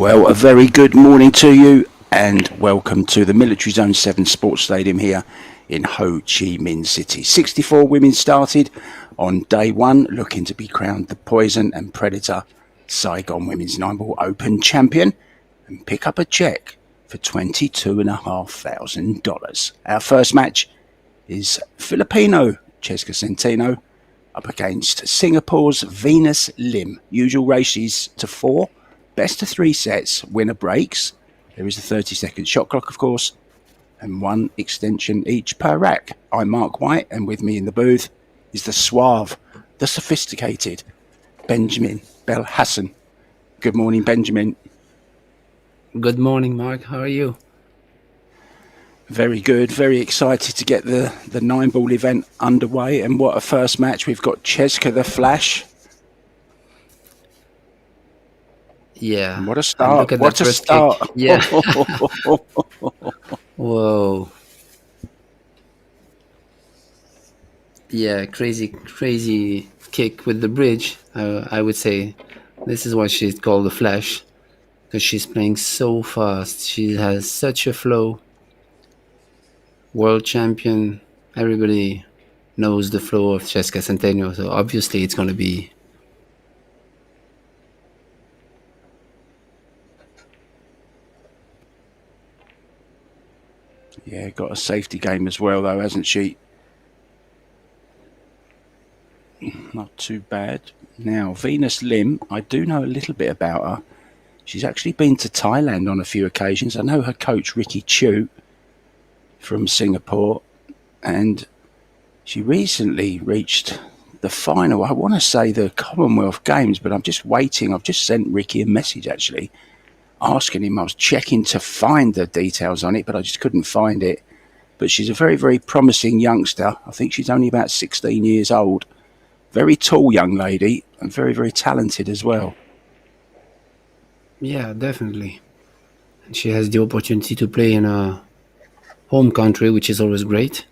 Well, a very good morning to you and welcome to the Military Zone 7 Sports Stadium here in Ho Chi Minh City. 64 women started on day one, looking to be crowned the Poison and Predator Saigon Women's 9-Ball Open Champion and pick up a cheque for $22,500. Our first match is Filipino Cheska Centeno up against Singapore's Venus Lim. Usual races to 4. Best of 3 sets, winner breaks. There is a 30-second shot clock, of course, and 1 extension each per rack. I'm Mark White, and with me in the booth is the suave, the sophisticated Benjamin Bel Hassan. Good morning, Benjamin. Good morning, Mark. How are you? Very good. Very excited to get the 9-ball event underway. And what a first match. We've got Cheska the Flash. Yeah. And what a start. What a start. Kick. Yeah. Whoa. Yeah, crazy kick with the bridge. I would say this is why she's called the Flash, because she's playing so fast. She has such a flow. World champion. Everybody knows the flow of Cheska Centeno, so obviously it's going to be... Yeah, got a safety game as well, though, hasn't she? Not too bad. Now, Venus Lim, I do know a little bit about her. She's actually been to Thailand on a few occasions. I know her coach, Ricky Chu, from Singapore, and she recently reached the final. I want to say the Commonwealth Games, but I'm just waiting. I've just sent Ricky a message, actually, asking him. I was checking to find the details on it, but I just couldn't find it. But she's a very, very promising youngster. I think she's only about 16 years old. Very tall young lady and very, very talented as well. Yeah, definitely. And she has the opportunity to play in a home country, which is always great.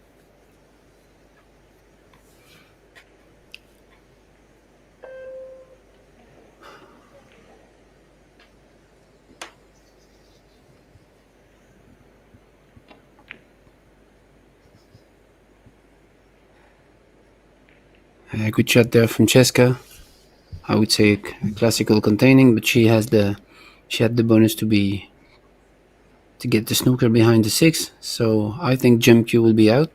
A good shot there from Cheska. I would say classical containing, but she had the bonus to get the snooker behind the 6. So I think Jim Q will be out.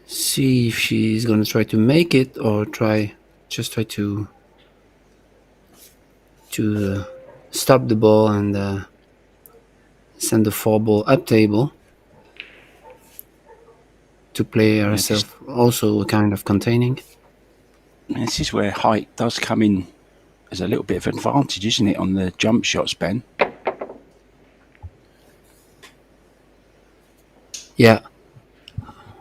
See if she's gonna try to make it or try to stop the ball and send the 4-ball up table to play herself also a kind of containing. This is where height does come in as a little bit of advantage, isn't it, on the jump shots, Ben? Yeah.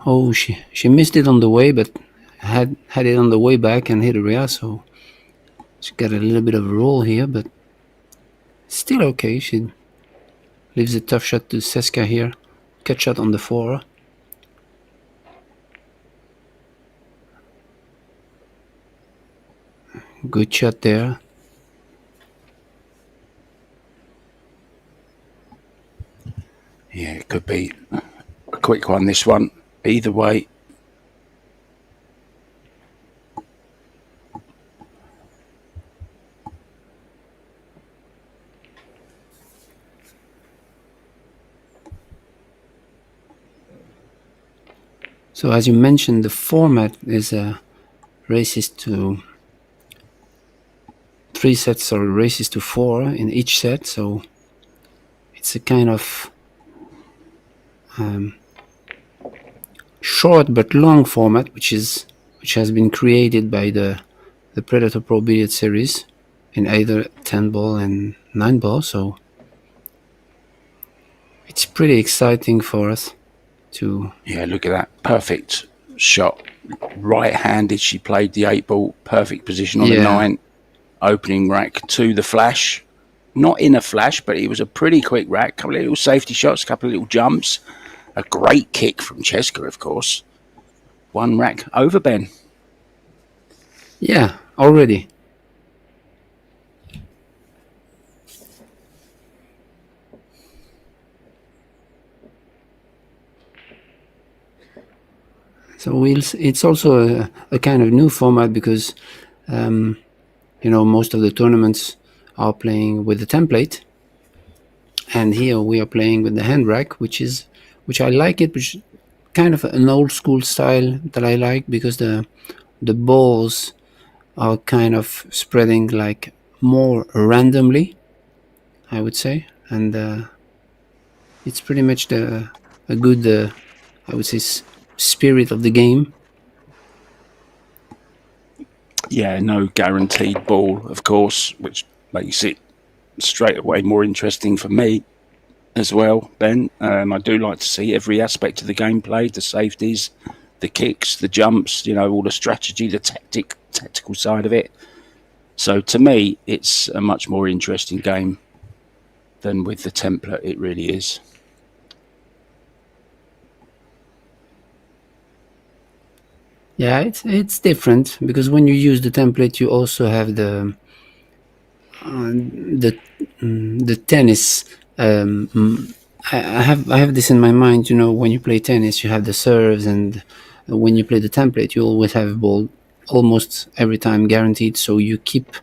Oh, she missed it on the way, but had it on the way back and hit a rear, so she got a little bit of a roll here, but still okay. She leaves a tough shot to Seska here. Cut shot on the 4. Good shot there. Yeah, it could be a quick one, this one. Either way. So as you mentioned, the format is races to 3 sets or races to 4 in each set, so it's a kind of short but long format, which has been created by the Predator Pro Billiard series in either 10-ball and 9-ball. So it's pretty exciting for us to... Yeah, look at that. Perfect shot. Right-handed, she played the 8-ball. Perfect position on the 9. Opening rack to the Flash. Not in a flash, but it was a pretty quick rack. Couple of little safety shots, couple of little jumps. A great kick from Cheska, of course. 1 rack over, Ben. Yeah, already. So it's also a kind of new format because most of the tournaments are playing with the template, and here we are playing with the hand rack, which I like it, which is kind of an old school style that I like because the balls are kind of spreading like more randomly, I would say, and it's pretty much a good I would say spirit of the game. Yeah, no guaranteed ball, of course, which makes it straight away more interesting for me as well. Ben, I do like to see every aspect of the game played: the safeties, the kicks, the jumps. All the strategy, the tactical side of it. So to me, it's a much more interesting game than with the template. It really is. Yeah, it's different because when you use the template, you also have the the tennis. I have this in my mind. When you play tennis, you have the serves, and when you play the template, you always have ball almost every time guaranteed. So you keep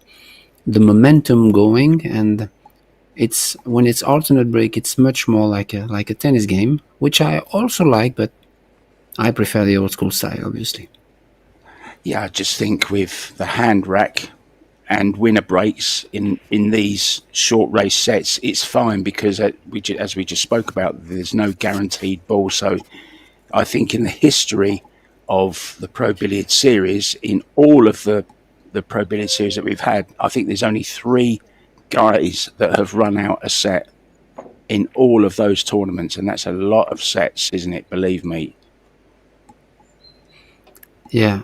the momentum going, and it's when it's alternate break, it's much more like a tennis game, which I also like, but I prefer the old school style, obviously. Yeah, I just think with the hand rack and winner breaks in these short race sets, it's fine because as we just spoke about, there's no guaranteed ball. So I think in the history of the Pro Billiard series, in all of the Pro Billiard series that we've had, I think there's only 3 guys that have run out a set in all of those tournaments, and that's a lot of sets, isn't it? Believe me. Yeah,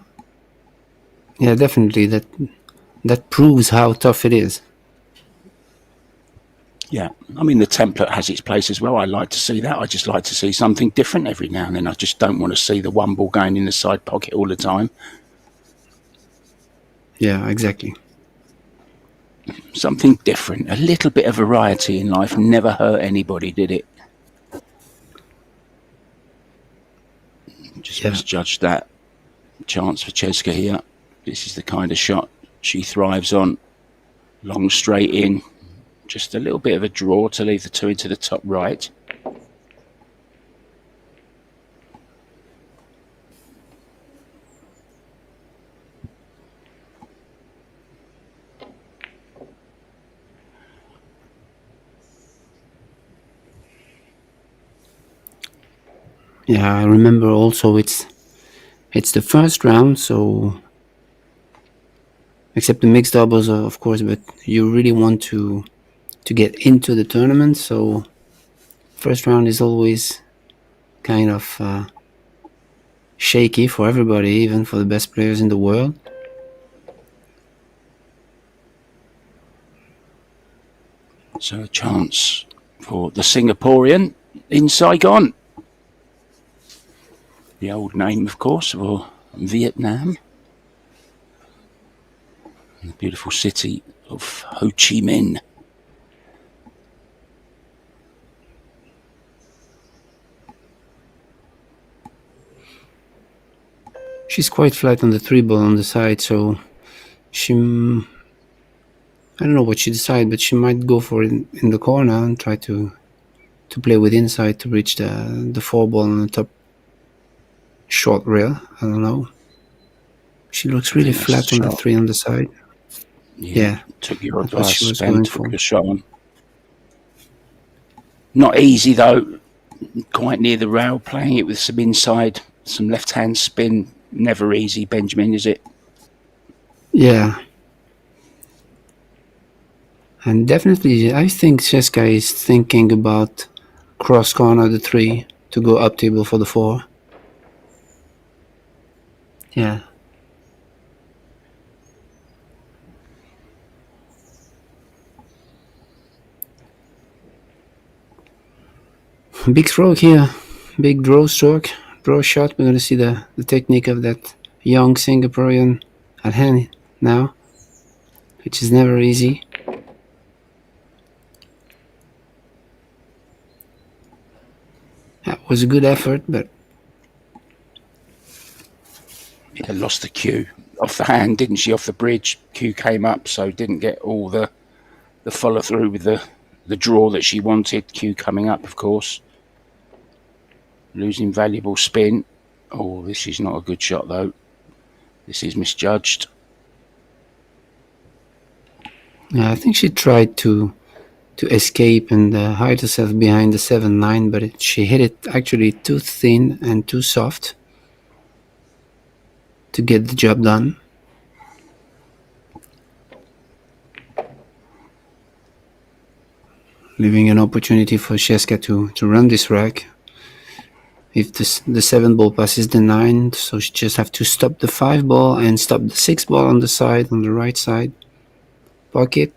yeah, definitely. That proves how tough it is. Yeah, I mean, the template has its place as well. I like to see that. I just like to see something different every now and then. I just don't want to see the one ball going in the side pocket all the time. Yeah, exactly. Something different, a little bit of variety in life never hurt anybody, did it? Just Yeah, misjudged that chance for Cheska here. This is the kind of shot she thrives on. Long straight in. Just a little bit of a draw to leave the 2 into the top right. yeah. I remember also it's the first round, so except the mixed doubles, of course, but you really want to get into the tournament. So first round is always kind of shaky for everybody, even for the best players in the world. So a chance for the Singaporean in Saigon. The old name, of course, for Vietnam. The beautiful city of Ho Chi Minh. She's quite flat on the 3 ball on the side, so she I don't know what she decides, but she might go for it in the corner and try to play with inside to reach the 4 ball on the top short rail. I don't know. She looks I really think that's the flat on the shot. 3 on the side. Yeah, Yeah, took your that's what she advice, was Ben. going Took for. your shot on. Not easy though. Quite near the rail, playing it with some inside, some left-hand spin. Never easy, Benjamin, is it? Yeah, and definitely, I think Sheska is thinking about cross corner the 3 to go up table for the 4. Yeah. Big stroke here. Big draw stroke. Draw shot. We're going to see the technique of that young Singaporean at hand now, which is never easy. That was a good effort, but Yeah, lost the cue off the hand, didn't she? Off the bridge, cue came up, so didn't get all the follow through with the draw that she wanted. Cue coming up, of course. Losing valuable spin. Oh, this is not a good shot though. This is misjudged. Yeah, I think she tried to escape and hide herself behind the 7-9, but she hit it actually too thin and too soft to get the job done. Leaving an opportunity for Cesca to run this rack. If the 7 ball passes the 9, so she just have to stop the 5 ball and stop the 6 ball on the side, on the right side. Pocket.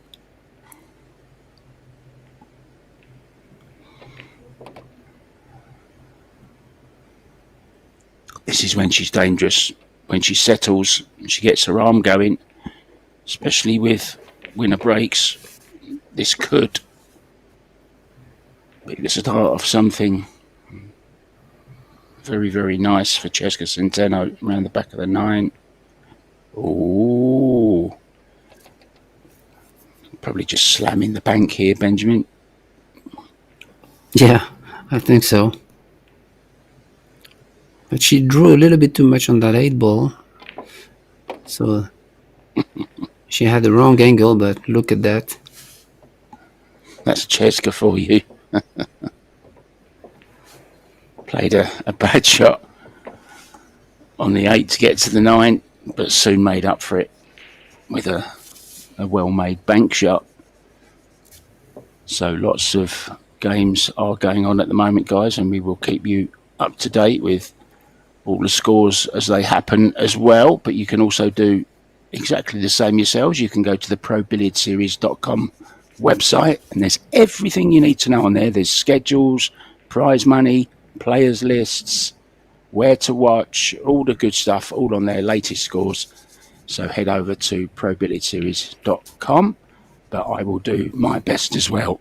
This is when she's dangerous. When she settles, she gets her arm going, especially with winner breaks. This could be the start of something very, very nice for Cesca Centeno around the back of the 9. Oh, probably just slamming the bank here, Benjamin. Yeah, I think so. But she drew a little bit too much on that 8 ball. So she had the wrong angle, but look at that. That's Cesca for you. Played a bad shot on the 8 to get to the 9, but soon made up for it with a well-made bank shot. So lots of games are going on at the moment, guys, and we will keep you up to date with all the scores as they happen as well. But you can also do exactly the same yourselves. You can go to the ProBilliardSeries.com website, and there's everything you need to know on there. There's schedules, prize money, players lists, where to watch, all the good stuff, all on their latest scores. So head over to ProBilliardSeries.com. But I will do my best as well,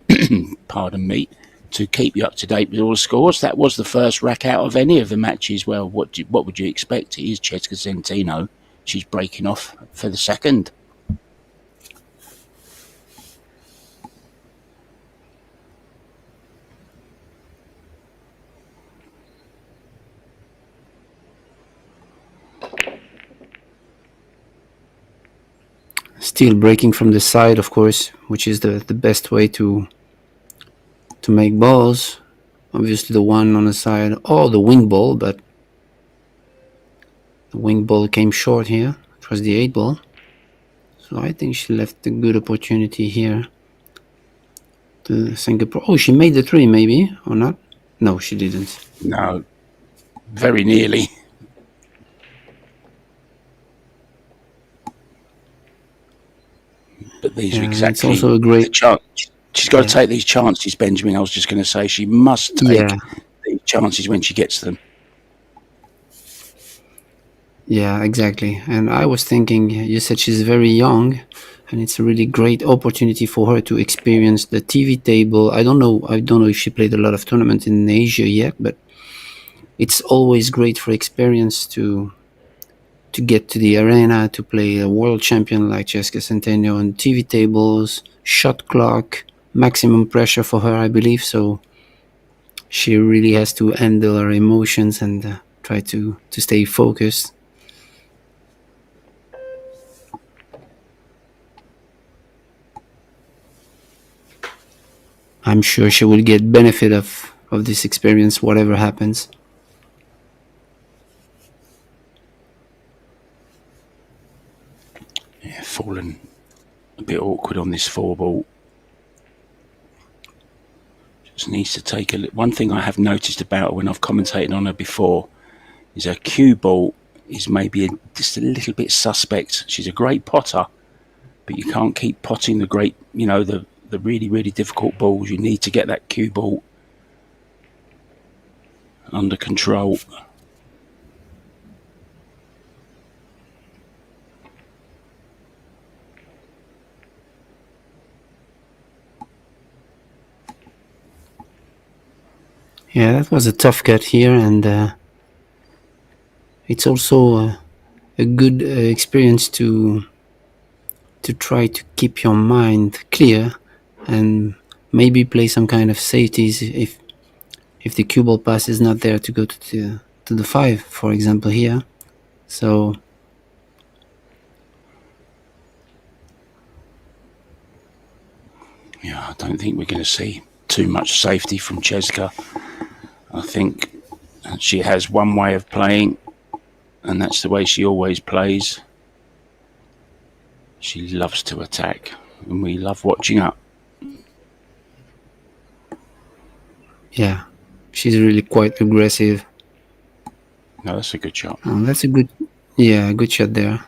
pardon me, to keep you up to date with all the scores. That was the first rack out of any of the matches. Well, what would you expect? It is Cesca Centeno. She's breaking off for the second. Still breaking from the side, of course, which is the best way to make balls. Obviously the one on the side, or the wing ball, but the wing ball came short here. It was the 8 ball. So I think she left a good opportunity here to Singapore. Oh, she made the 3 maybe, or not? No, she didn't. No, very nearly. But these are exactly it's also a great chance. She's got to take these chances, Benjamin. I was just going to say she must take these chances when she gets them. Yeah, exactly. And I was thinking, you said she's very young, and it's a really great opportunity for her to experience the TV table. I don't know if she played a lot of tournaments in Asia yet, but it's always great for experience to get to the arena, to play a world champion like Cesca Centeno on TV tables, shot clock, maximum pressure for her, I believe. So she really has to handle her emotions and try to stay focused. I'm sure she will get benefit of this experience, whatever happens. Yeah, fallen a bit awkward on this 4 ball. Just needs to take a look. One thing I have noticed about her when I've commentated on her before is her cue ball is maybe just a little bit suspect. She's a great potter, but you can't keep potting the great, the really, really difficult balls. You need to get that cue ball under control. Yeah, that was a tough cut here, and it's also a good experience to try to keep your mind clear and maybe play some kind of safeties if the cue ball pass is not there to go to the 5, for example, here. So yeah, I don't think we're going to see too much safety from Cheska. I think she has one way of playing, and that's the way she always plays. She loves to attack, and we love watching her. yeah, she's really quite aggressive. No, that's a good shot. That's a good shot there.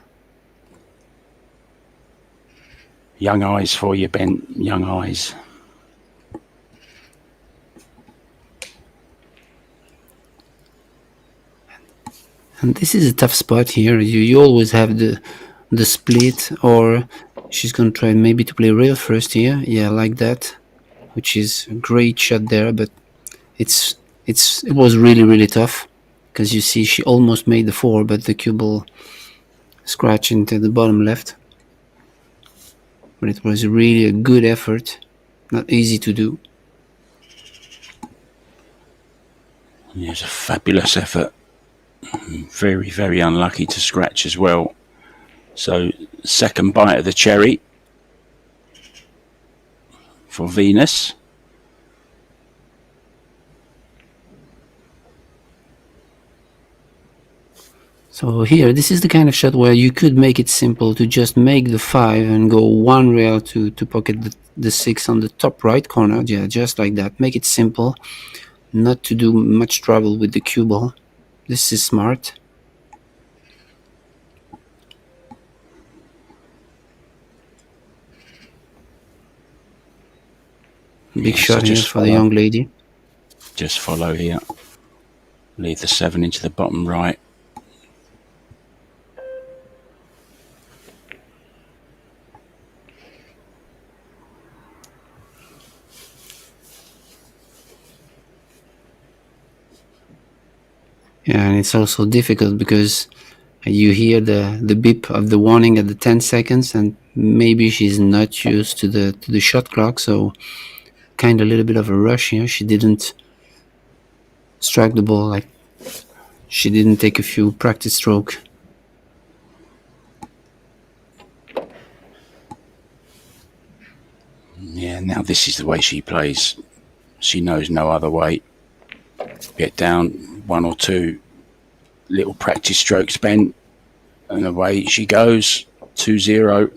Young eyes for you, Ben. Young eyes. And this is a tough spot here. You always have the split, or she's gonna try maybe to play rail first here. Yeah, like that, which is a great shot there. But it was really tough because you see she almost made the 4, but the cue ball scratched into the bottom left. But it was really a good effort, not easy to do. It was a fabulous effort. Very unlucky to scratch as well. So, second bite of the cherry for Venus. So here, this is the kind of shot where you could make it simple to just make the 5 and go one rail to pocket the 6 on the top right corner. Yeah, just like that. Make it simple, not to do much trouble with the cue ball. This is smart. Big shot here for the young lady. Just follow here. Leave the 7 into the bottom right. Yeah, and it's also difficult because you hear the beep of the warning at the 10 seconds, and maybe she's not used to the shot clock, so kind of a little bit of a rush here. She didn't strike the ball, like she didn't take a few practice strokes. Yeah, now this is the way she plays. She knows no other way. Get down 1 or 2 little practice strokes, Ben, and away she goes. 2-0,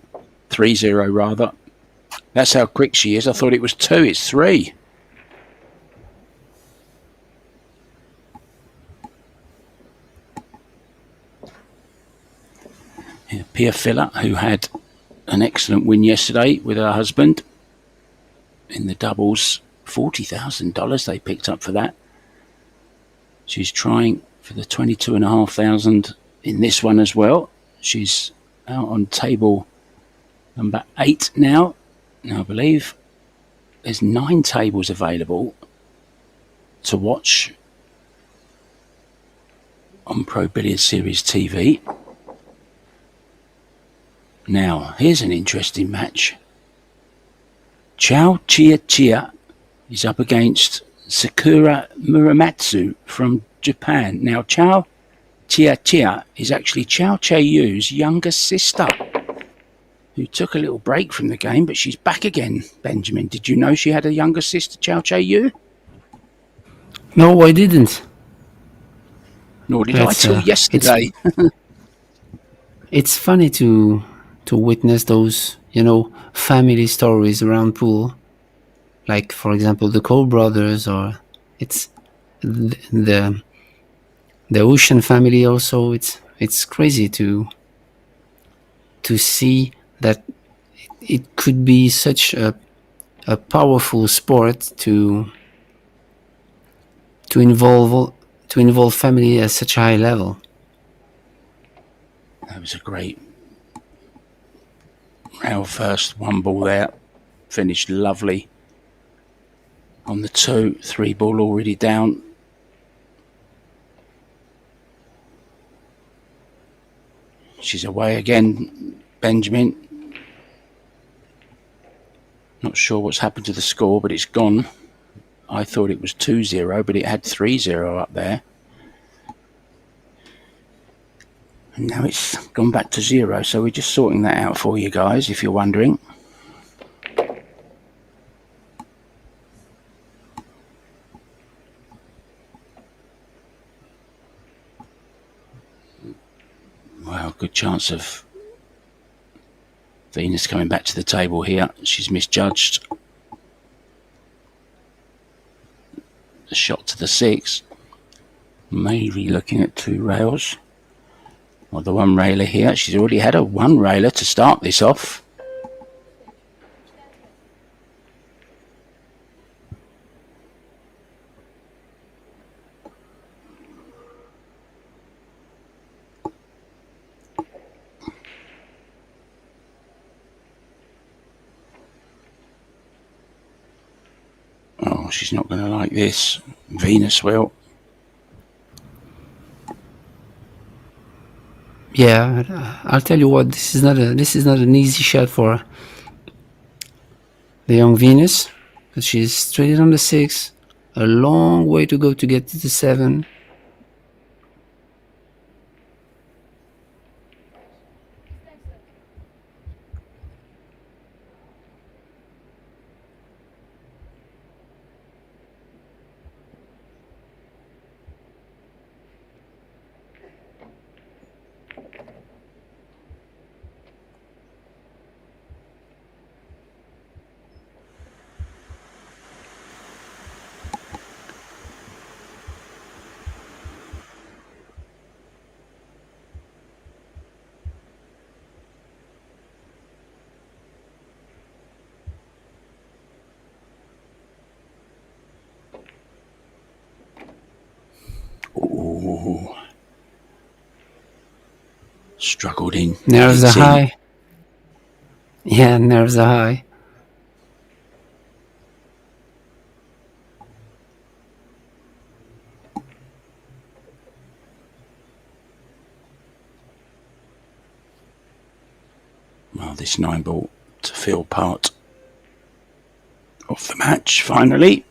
3-0 rather. That's how quick she is. I thought it was 2, it's 3. Yeah, Pia Filler, who had an excellent win yesterday with her husband in the doubles. $40,000 they picked up for that. She's trying for the 22,500 in this one as well. She's out on table number 8 now. Now I believe there's 9 tables available to watch on Pro Billiard Series TV. Now, here's an interesting match. Chao Chia Chia is up against Sakura Muramatsu from Japan. Now, Chao Chia Chia is actually Chao Che-Yu's younger sister, who took a little break from the game, but she's back again, Benjamin. Did you know she had a younger sister, Chao Che-Yu? No, I didn't. Nor did I till yesterday. It's funny to witness those, family stories around pool. Like, for example, the Cole brothers, or it's the Ocean family also. It's crazy to see that it could be such a powerful sport to involve family at such a high level. That was a great rail first, 1 ball there. Finished lovely. On the 2, 3 ball already down. She's away again, Benjamin. Not sure what's happened to the score, but it's gone. I thought it was 2-0, but it had 3-0 up there. And now it's gone back to 0, so we're just sorting that out for you guys, if you're wondering. Well, good chance of Venus coming back to the table here. She's misjudged the shot to the 6. Maybe looking at 2 rails. Or the 1 railer here. She's already had a 1 railer to start this off. Oh, she's not going to like this. Venus will. Yeah, I'll tell you what. This is not an easy shot for the young Venus, but she's straight on the 6. A long way to go to get to the 7. Ooh. Struggled in. Nerves are high. Yeah, nerves are high. Well, this 9 ball to feel part of the match, finally.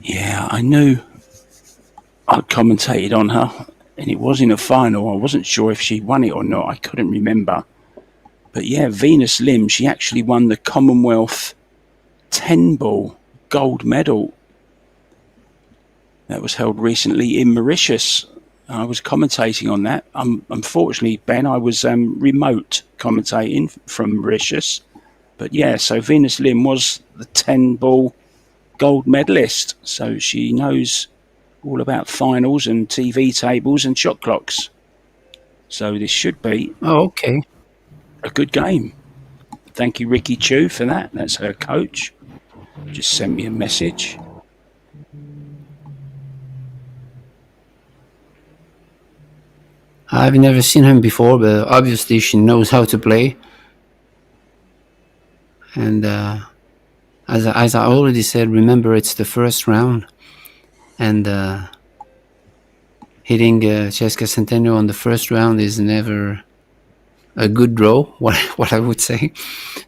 Yeah, I knew I'd commentated on her, and it was in a final. I wasn't sure if she won it or not. I couldn't remember. But yeah, Venus Lim, she actually won the Commonwealth 10 ball gold medal. That was held recently in Mauritius. I was commentating on that. Unfortunately, Ben, I was remote commentating from Mauritius. But yeah, so Venus Lim was the 10 ball gold medalist, so she knows all about finals and TV tables and shot clocks. So this should be okay. A good game. Thank you, Ricky Chu, for that. That's her coach. Just sent me a message. I've never seen him before, but obviously she knows how to play. And as I already said, remember it's the first round, and hitting Cesca Centeno on the first round is never a good draw. What I would say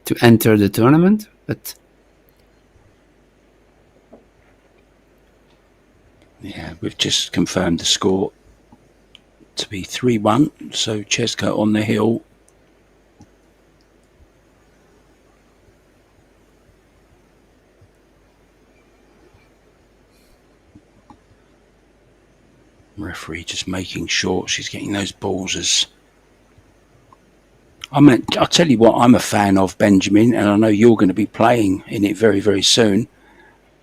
to enter the tournament, but yeah, we've just confirmed the score to be 3-1. So Cesca on the hill. Referee just making sure she's getting those balls as... I'll tell you what I'm a fan of, Benjamin, and I know you're going to be playing in it very, very soon.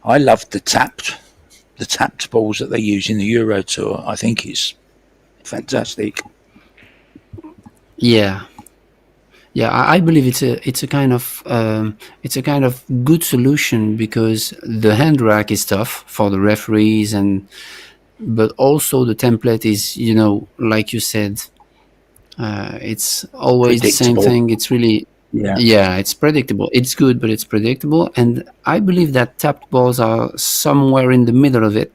I love the tapped balls that they use in the Euro Tour. I think it's fantastic. yeah, Yeah, I believe it's a kind of good solution because the hand rack is tough for the referees, and but also the template is, like you said, it's always the same Predictable. thing. It's really, Yeah. yeah, it's predictable. It's good, but it's predictable, and I believe that tapped balls are somewhere in the middle of it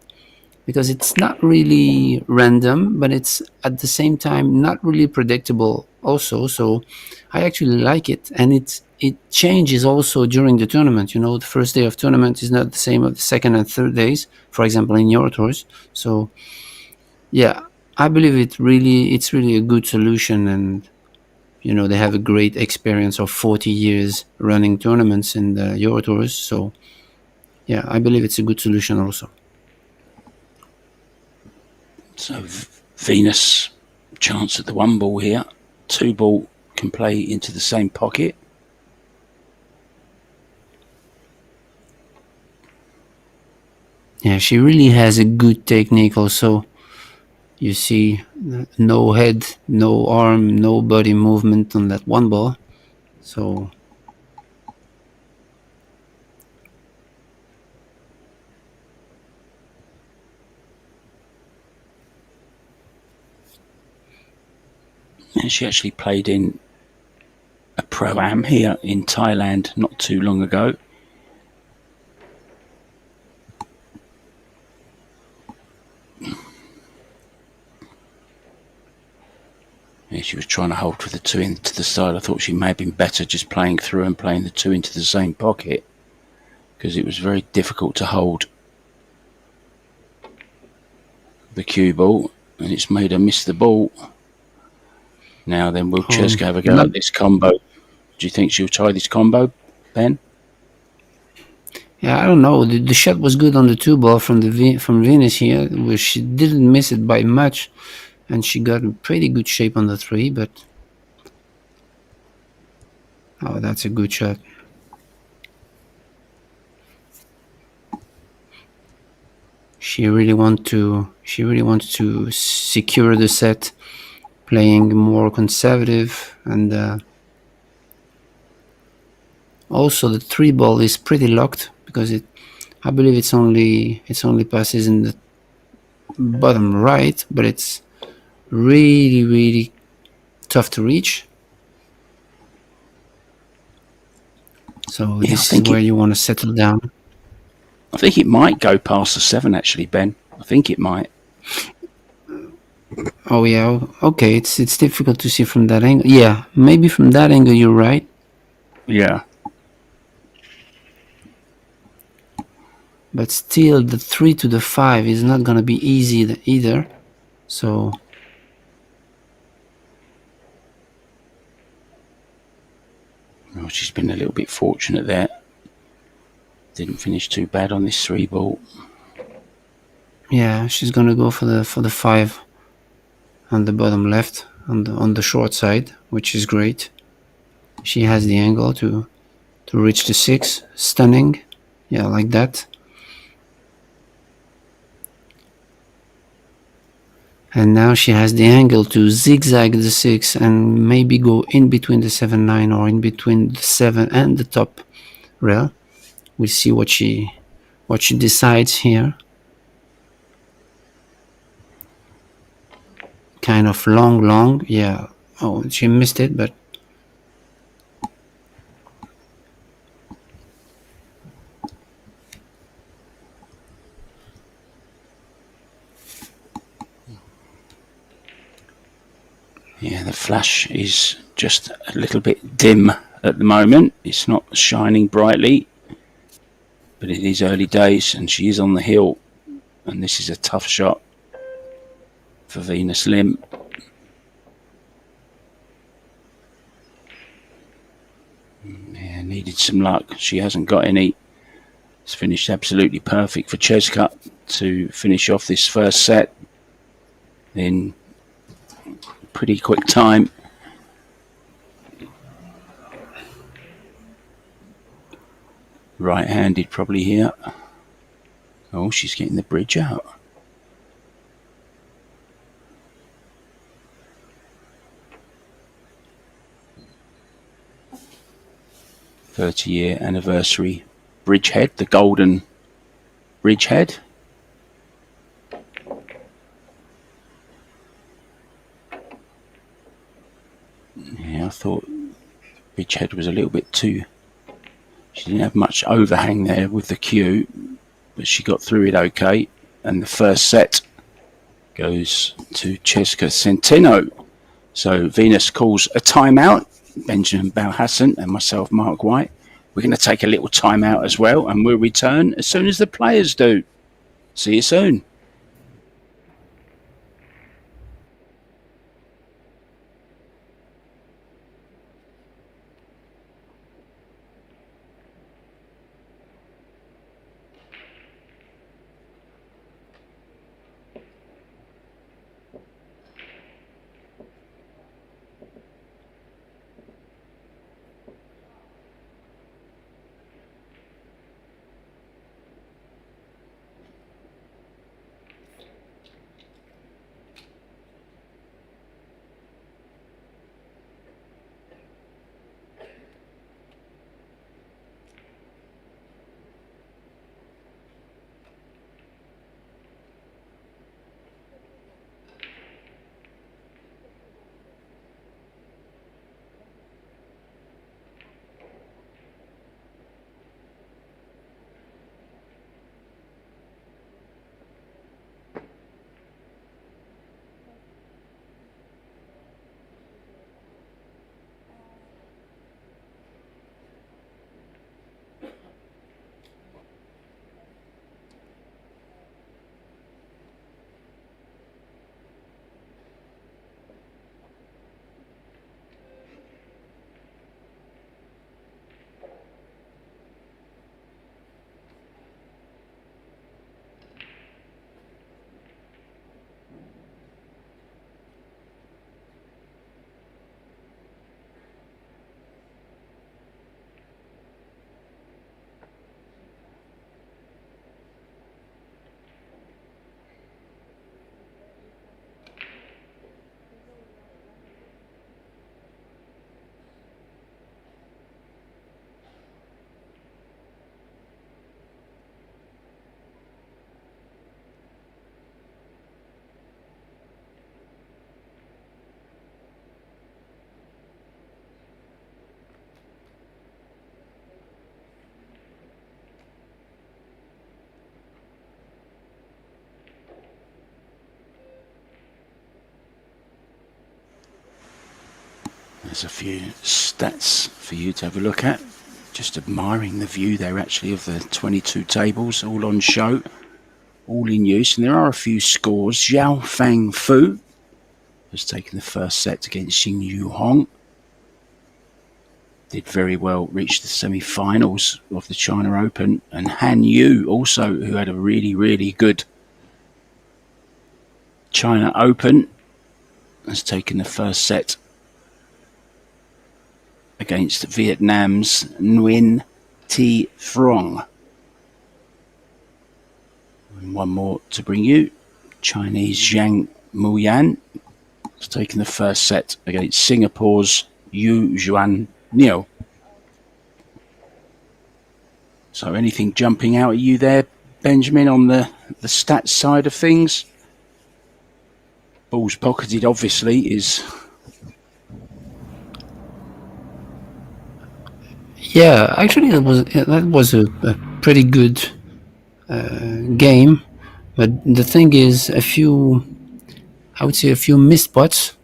because it's not really random, but it's at the same time not really predictable also. So I actually like it, and it changes also during the tournament. The first day of tournament is not the same of the second and third days, for example, in your tours. So yeah, I believe it's really a good solution, and they have a great experience of 40 years running tournaments in the Euro Tours. So yeah, I believe it's a good solution also. So Venus chance at the one ball here. Two ball can play into the same pocket. Yeah, she really has a good technique also. You see no head, no arm, no body movement on that one ball. So And she actually played in a pro-am here in Thailand not too long ago. Yeah, she was trying to hold with the two into the side. I thought she may have been better just playing through and playing the two into the same pocket, because it was very difficult to hold the cue ball, and it's made her miss the ball. Now then, will Cheska have a go not, at this combo? Do you think she'll try this combo, Ben? yeah, I don't know. The shot was good on the two ball from Venus here, where she didn't miss it by much, and she got in pretty good shape on the three. But oh, that's a good shot. She really wants to secure the set, playing more conservative, and also the three ball is pretty locked because I believe it's only passes in the bottom right, but it's really tough to reach. So Yeah, this is where you want to settle down. I think it might go past the seven, actually, Ben. I think it might. Oh yeah, okay. It's difficult to see from that angle. Yeah, maybe from that angle you're right. Yeah. But still, the 3 to the 5 is not going to be easy either. So Well, she's been a little bit fortunate there. Didn't finish too bad on this three ball. yeah, she's going to go for the 5 on the bottom left on the short side, which is great. She has the angle to reach the 6. Stunning. Yeah, like that. And now she has the angle to zigzag the 6 and maybe go in between the 7-9 or in between the 7 and the top rail. We'll see what she decides here. Kind of long. Yeah. Oh, she missed it, but Yeah, the flash is just a little bit dim at the moment. It's not shining brightly, but it is early days and she is on the hill, and this is a tough shot for Venus Lim. Yeah, needed some luck. She hasn't got any. It's finished absolutely perfect for Cheska to finish off this first set in pretty quick time. Right-handed probably here. Oh, she's getting the bridge out. 30-year anniversary bridgehead, the golden bridgehead. Yeah, I thought bridgehead was a little bit too... She didn't have much overhang there with the cue, but she got through it okay. And the first set goes to Cesca Centeno. So Venus calls a timeout. Benjamin Balhassan and myself, Mark White. We're going to take a little timeout as well, and we'll return as soon as the players do. See you soon. There's a few stats for you to have a look at. Just admiring the view there actually of the 22 tables, all on show, all in use. And there are a few scores. Zhao Fang Fu has taken the first set against Xin Yu Hong. Did very well, reached the semi-finals of the China Open. And Han Yu also, who had a really, really good China Open, has taken the first set against Vietnam's Nguyen Thi Phong. And one more to bring you. Chinese Zhang Muyan has taken the first set against Singapore's Yu Zhuan Nio. So anything jumping out at you there, Benjamin, on the stats side of things? Balls pocketed, obviously, is... Yeah, actually, that was a pretty good game, but the thing is, I would say a few missed putts,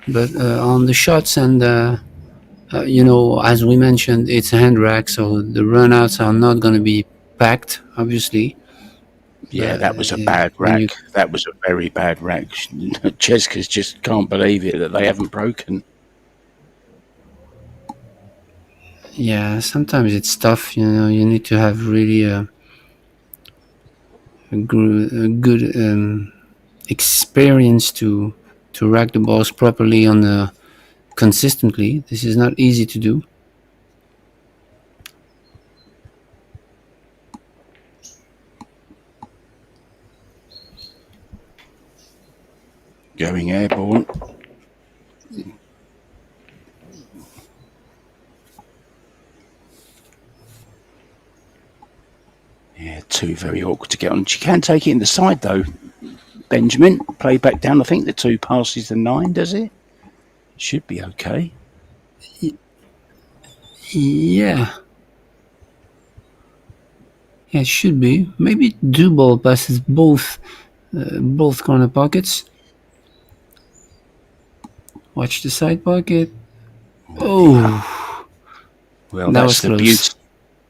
but on the shots and as we mentioned, it's a hand rack, so the runouts are not going to be packed, obviously. Yeah, that was a bad rack. That was a very bad rack. Cesca's just can't believe it that they haven't broken. Yeah, sometimes it's tough. You need to have really a good experience to rack the balls properly on consistently. This is not easy to do. Going airborne. two very awkward to get on. She can take it in the side though. Benjamin, play back down. I think the 2 passes the 9, does it? Should be okay. Yeah. Yeah, it should be. Maybe do ball passes both corner pockets. Watch the side pocket. Oh, well, that that's was the close. beauty.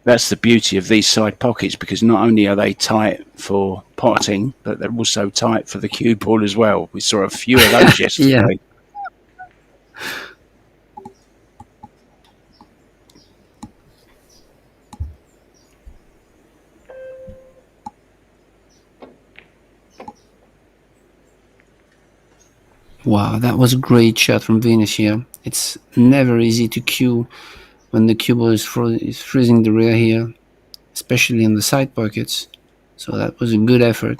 That's the beauty of these side pockets, because not only are they tight for potting, but they're also tight for the cue ball as well. We saw a few of those yesterday. Yeah. Wow, that was a great shot from Venus here. It's never easy to cue when the cue ball is freezing the rear here, especially in the side pockets. So that was a good effort.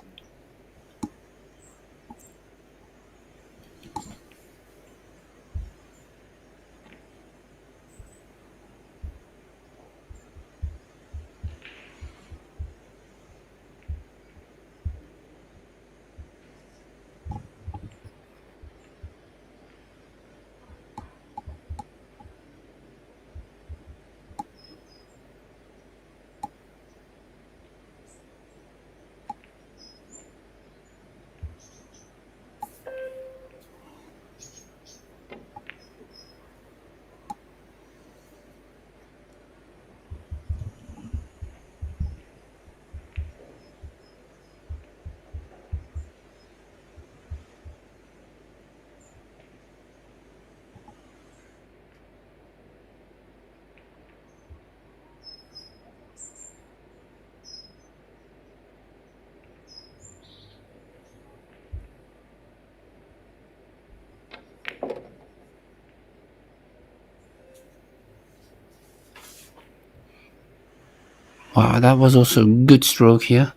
Wow, that was also a good stroke here.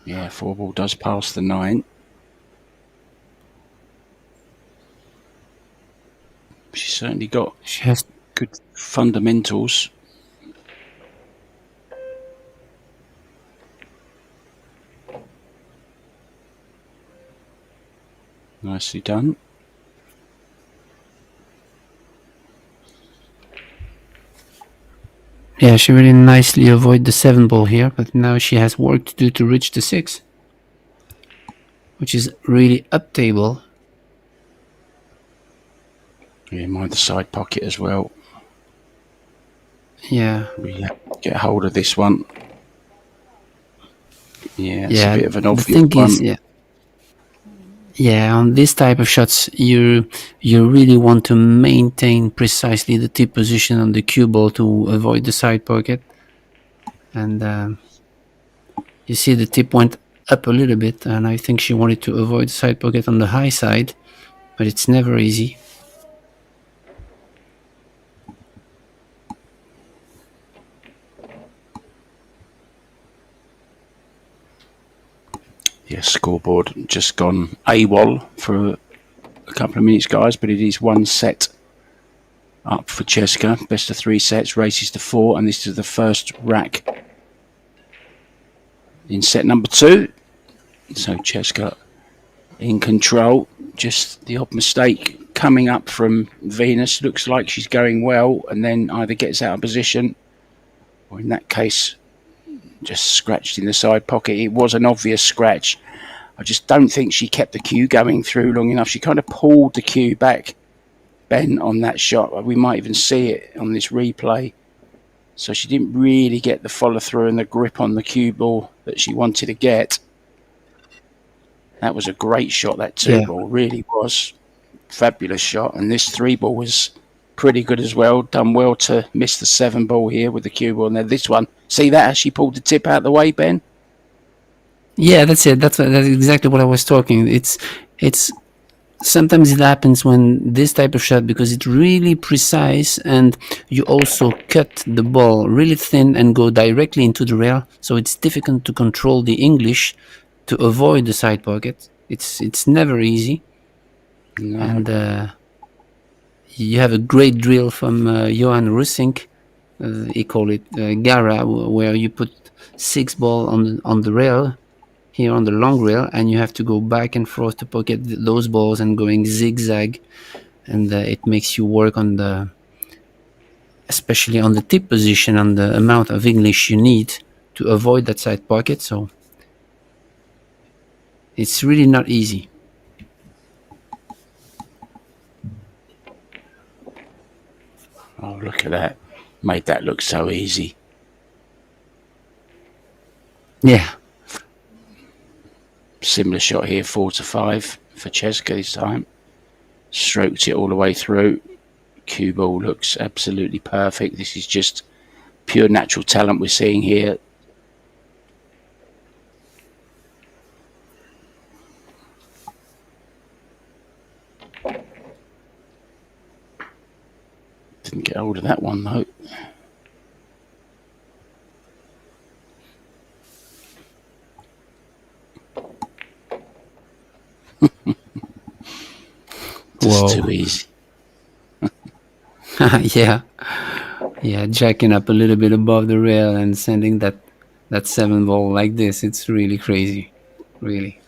Yeah, 4 ball does pass the 9. She's certainly got She has good fundamentals. Nicely done. Yeah, she really nicely avoided the 7 ball here, but now she has work to do to reach the 6, which is really up table. Yeah, mind the side pocket as well. Yeah. We get hold of this one. Yeah, it's Yeah, a bit of an the obvious thing one. is, yeah, on this type of shots, you really want to maintain precisely the tip position on the cue ball to avoid the side pocket. And you see the tip went up a little bit, and I think she wanted to avoid the side pocket on the high side, but it's never easy. Yeah, scoreboard just gone AWOL for a couple of minutes, guys, but it is 1 set up for Cheska. Best of 3 sets, races to 4, and this is the first rack in set number 2. So Cheska in control. Just the odd mistake coming up from Venus. Looks like she's going well, and then either gets out of position, or in that case, just scratched in the side pocket. It was an obvious scratch. I just don't think she kept the cue going through long enough. She kind of pulled the cue back, Ben, on that shot. We might even see it on this replay. So she didn't really get the follow through and the grip on the cue ball that she wanted to get. That was a great shot, that 2 ball. Really was. Fabulous shot. And this 3 ball was pretty good as well. Done well to miss the 7 ball here with the cue ball. And then this one, see that as she pulled the tip out of the way, Ben? Yeah, that's it. That's exactly what I was talking. It's sometimes it happens when this type of shot, because it's really precise, and you also cut the ball really thin and go directly into the rail, so it's difficult to control the English to avoid the side pocket. It's never easy. No. And you have a great drill from Johan Rusink. He called it Gara, where you put 6 ball on the rail, here on the long rail, and you have to go back and forth to pocket those balls and going zigzag, and it makes you work on the, especially on the tip position, on the amount of English you need to avoid that side pocket. So it's really not easy. Oh, look at that. Made that look so easy. Yeah. Similar shot here, 4-5 for Cheska this time. Stroked it all the way through. Cue ball looks absolutely perfect. This is just pure natural talent we're seeing here. Didn't get hold of that one though. Just too easy. Yeah, jacking up a little bit above the rail and sending that 7 ball like this, it's really crazy. Really.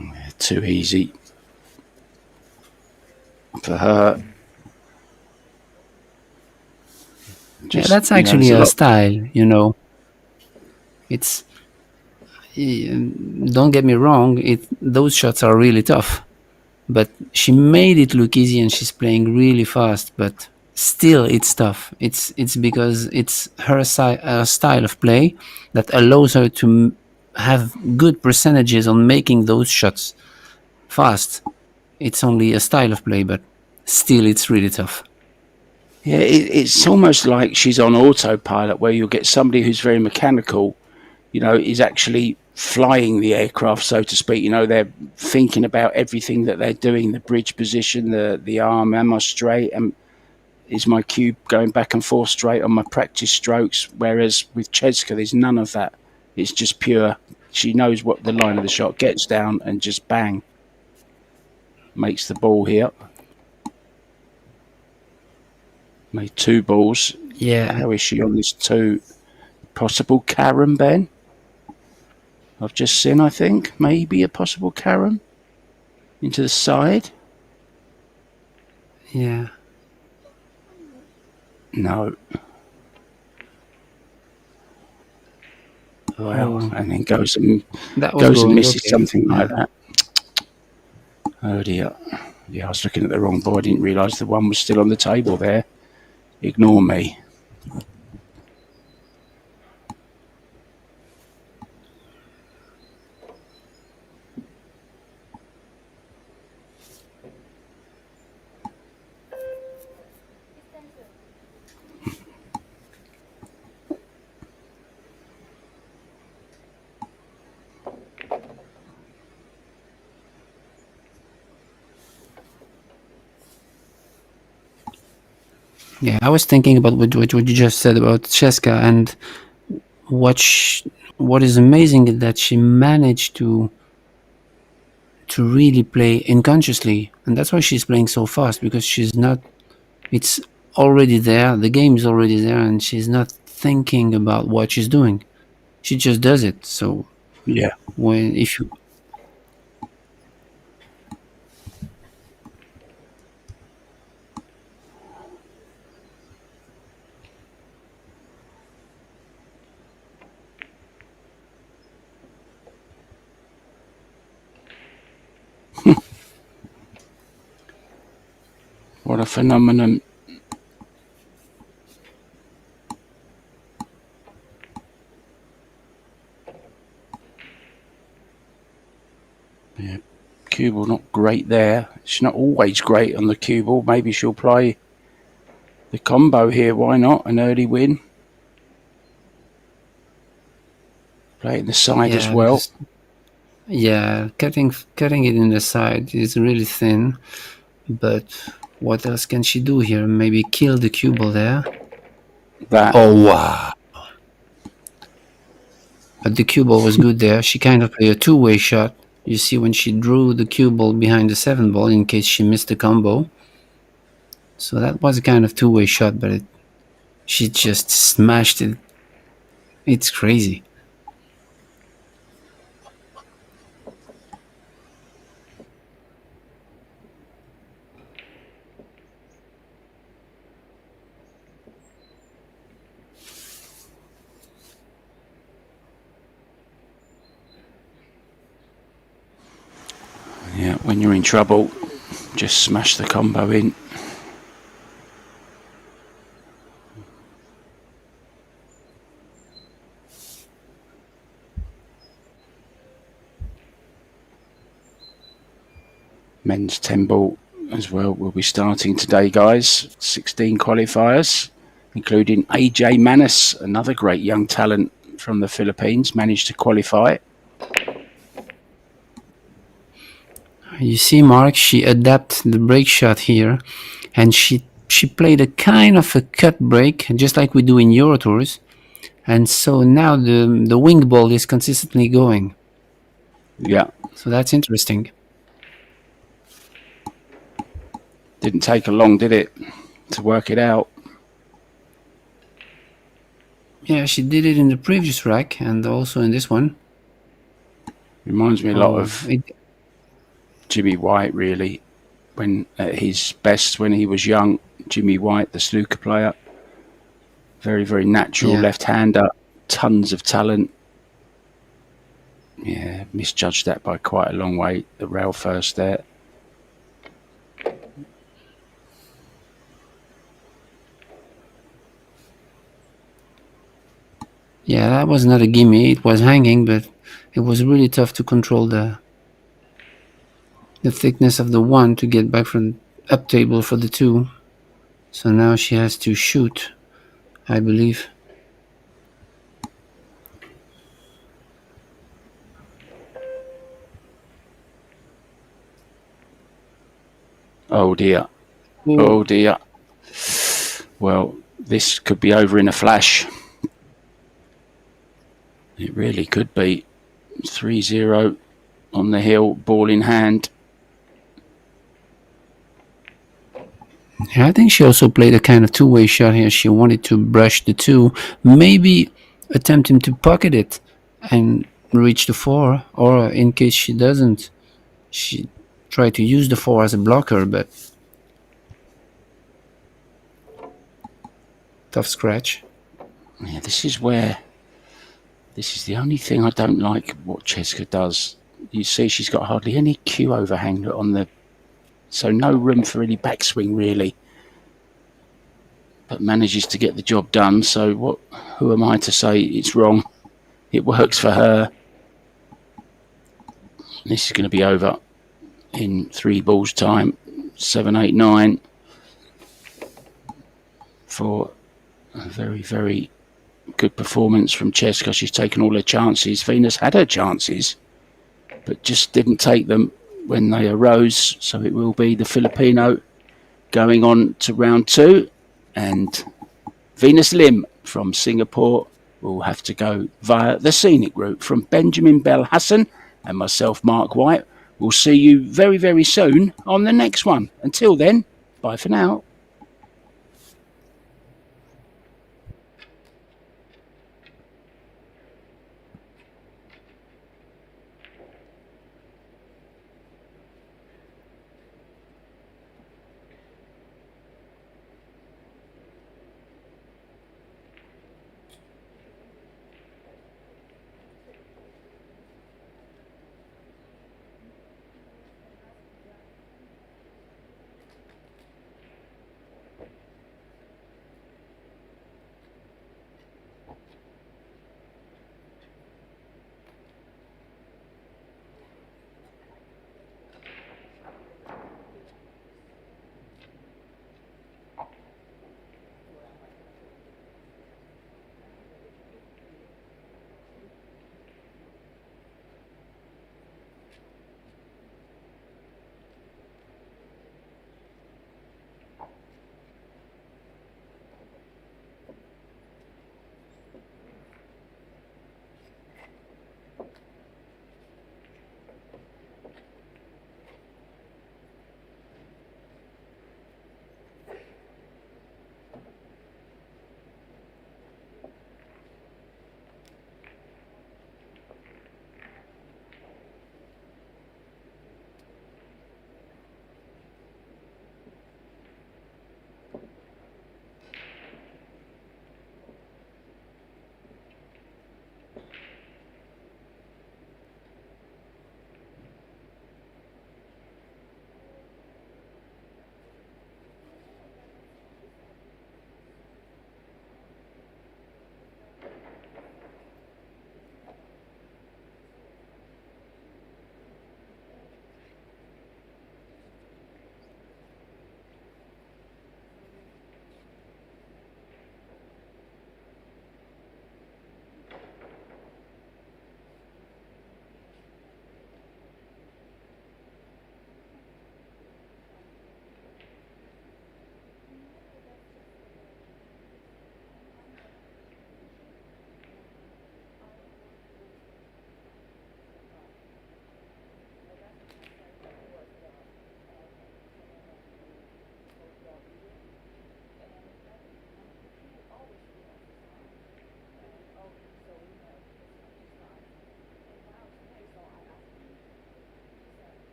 Yeah, too easy for her. Just, that's actually a style, you know. It's, don't get me wrong, those shots are really tough, but she made it look easy and she's playing really fast, but still it's tough. It's because it's her style of play that allows her to have good percentages on making those shots fast. It's only a style of play, but still it's really tough. Yeah, it's almost like she's on autopilot, where you'll get somebody who's very mechanical, you know, is actually flying the aircraft, so to speak. You know, they're thinking about everything that they're doing, the bridge position, the arm, am I straight, and is my cue going back and forth straight on my practice strokes? Whereas with Cheska, there's none of that. It's just pure, she knows what the line of the shot gets down and just bang, makes the ball here. Made 2 balls. Yeah. How is she on this 2? Possible carom, Ben? I've just seen, I think, maybe a possible carom into the side. Yeah. No. Well, and then goes and misses something like that. Oh dear. Yeah, I was looking at the wrong ball. I didn't realise the one was still on the table there. Ignore me. Yeah, I was thinking about what you just said about Cheska, and what is amazing is that she managed to really play unconsciously, and that's why she's playing so fast, because she's not. It's already there. The game is already there, and she's not thinking about what she's doing. She just does it. So yeah, if you. What a phenomenon. Yeah, cue ball not great there. She's not always great on the cue ball. Maybe she'll play the combo here. Why not? An early win. Play it in the side as well. Yeah, cutting it in the side is really thin, but what else can she do here? Maybe kill the cue ball there. Oh wow! But the cue ball was good there. She kind of played a two-way shot. You see when she drew the cue ball behind the 7 ball in case she missed the combo. So that was a kind of two-way shot, but she just smashed it. It's crazy. Yeah, when you're in trouble, just smash the combo in. Men's 10 ball as well will be starting today, guys. 16 qualifiers, including AJ Manis, another great young talent from the Philippines, managed to qualify. You see, Mark, she adapted the break shot here, and she played a kind of a cut break, just like we do in Euro Tours. And so now the wing ball is consistently going. Yeah. So that's interesting. Didn't take her long, did it, to work it out? Yeah, she did it in the previous rack and also in this one. Reminds me a lot of Jimmy White, really, when at his best when he was young. Jimmy White, the snooker player, very, very natural left-hander, tons of talent. Yeah, misjudged that by quite a long way. The rail first there. Yeah, that was not a gimme. It was hanging, but it was really tough to control the thickness of the one to get back from up table for the two. So now she has to shoot, I believe. Oh dear. Oh dear. Well, this could be over in a flash. It really could be. 3-0 on the hill, ball in hand. Yeah, I think she also played a kind of two-way shot here. She wanted to brush the two, maybe attempting to pocket it and reach the four, or in case she doesn't, she tried to use the four as a blocker, but tough scratch. Yeah, this is the only thing I don't like what Cheska does. You see she's got hardly any cue overhang on the, so no room for any backswing really, but manages to get the job done. So who am I to say it's wrong? It works for her. This is going to be over in 3 balls time. 7, 8, 9 for a very, very good performance from Cheska. She's taken all her chances. Venus had her chances, but just didn't take them when they arose. So it will be the Filipino going on to round 2, and Venus Lim from Singapore will have to go via the scenic route. From Benjamin Bell Hassan and myself, Mark White, we'll see you very, very soon on the next one. Until then, bye for now.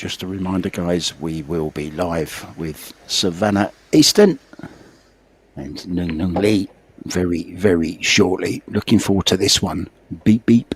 just a reminder, guys, we will be live with Savannah Easton and Nung Nung Lee very, very shortly. Looking forward to this one. Beep, beep.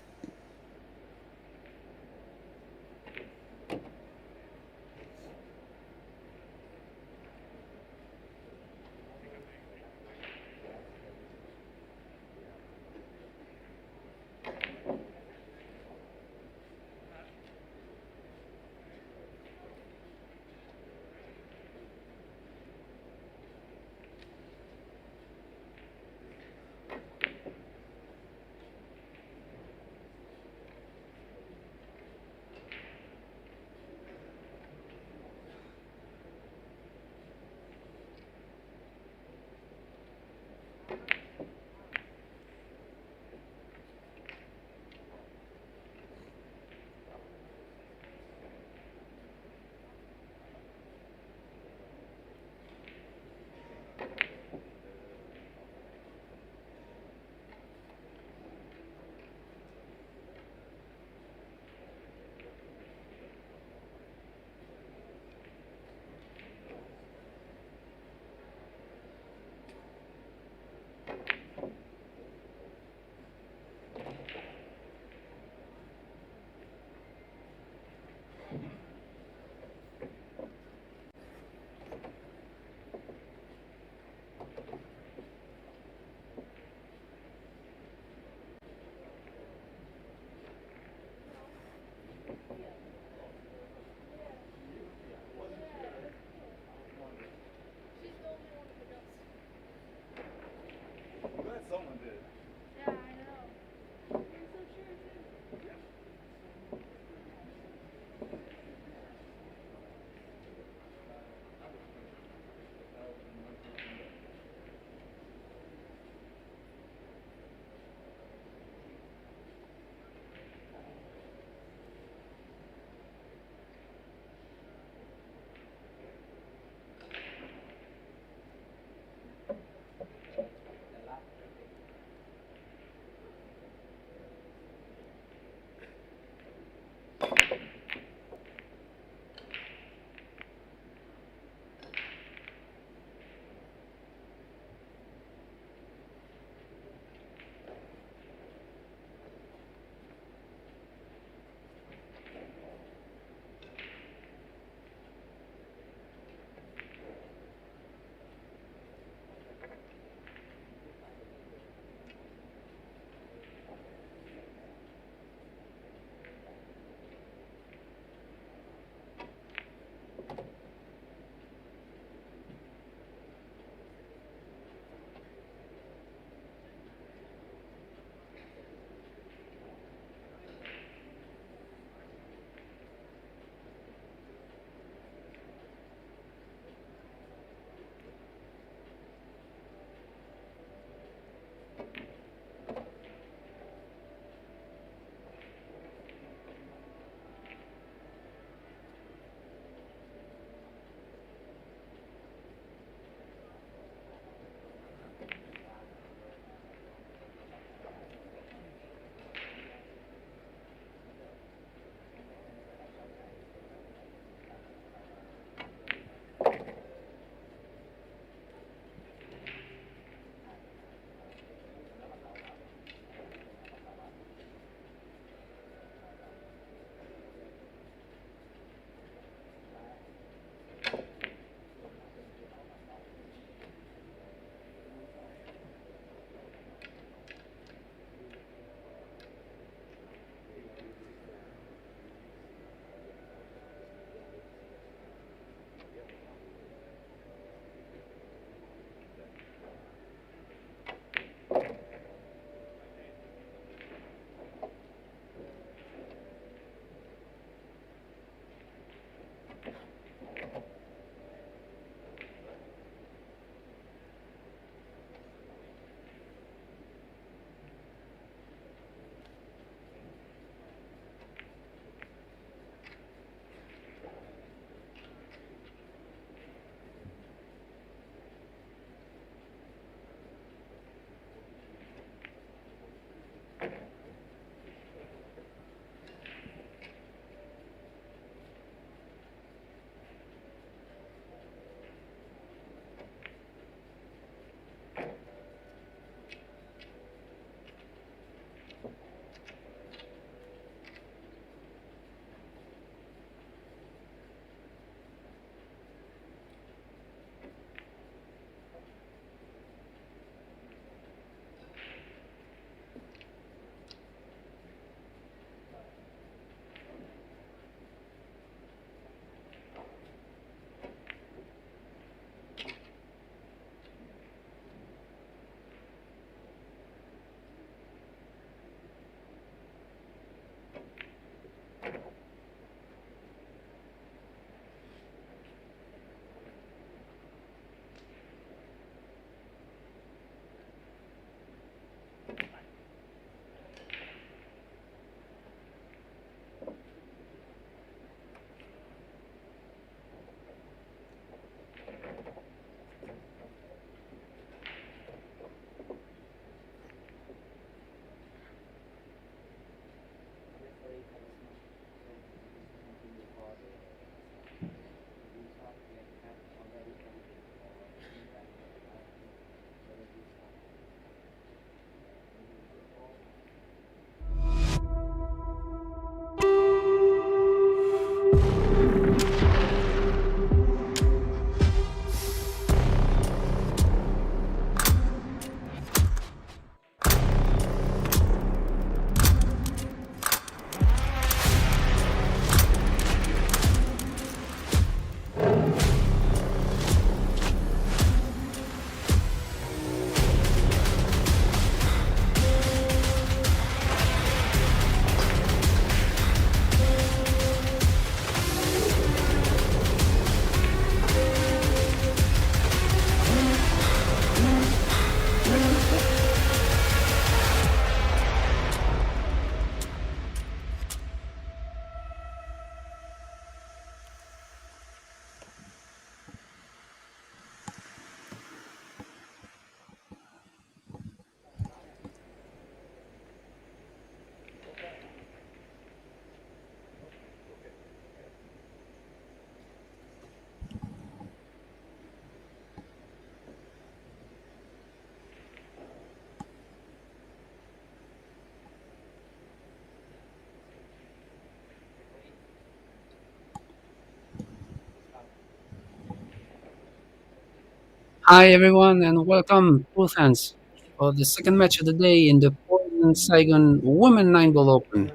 Hi everyone and welcome pool fans for the second match of the day in the Portland Saigon Women 9 Ball Open,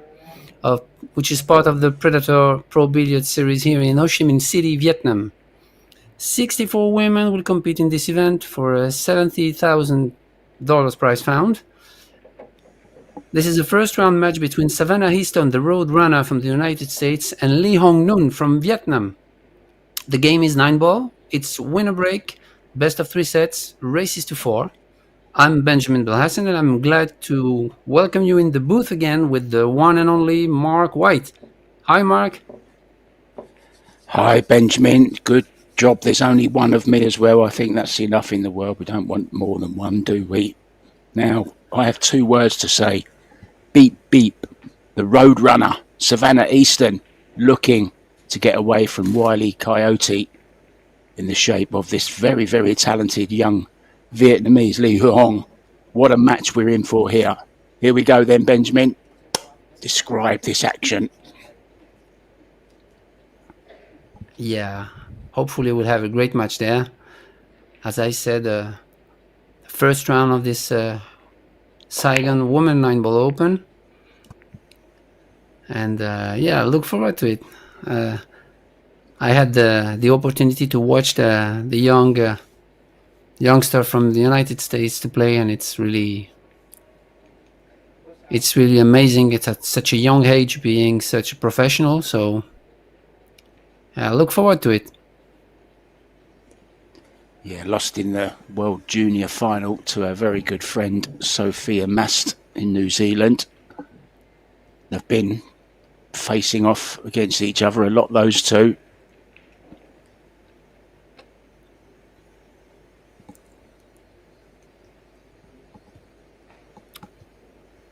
of, which is part of the Predator Pro Billiard series here in Ho Chi Minh City, Vietnam. 64 women will compete in this event for a $70,000 prize fund. This is the first round match between Savannah Easton, the road runner from the United States, and Lee Hong Nun from Vietnam. The game is 9 ball. It's winner break, best of 3 sets, races to 4. I'm Benjamin Belhassan, and I'm glad to welcome you in the booth again with the one and only Mark White. Hi, Mark. Hi, Benjamin. Good job. There's only one of me as well. I think that's enough in the world. We don't want more than one, do we? Now, I have 2 words to say. Beep, beep. The road runner, Savannah Easton, looking to get away from Wile E. Coyote in the shape of this very, very talented young Vietnamese Lee Huong. What a match we're in for here. Here we go then, Benjamin. Describe this action. Yeah, hopefully we'll have a great match there. As I said, the first round of this Saigon Women 9 Ball Open. And yeah, look forward to it. I had the opportunity to watch the young youngster from the United States to play, and it's really amazing. It's at such a young age being such a professional, so I look forward to it. Yeah, lost in the World Junior final to a very good friend, Sophia Mast, in New Zealand. They've been facing off against each other a lot, those two.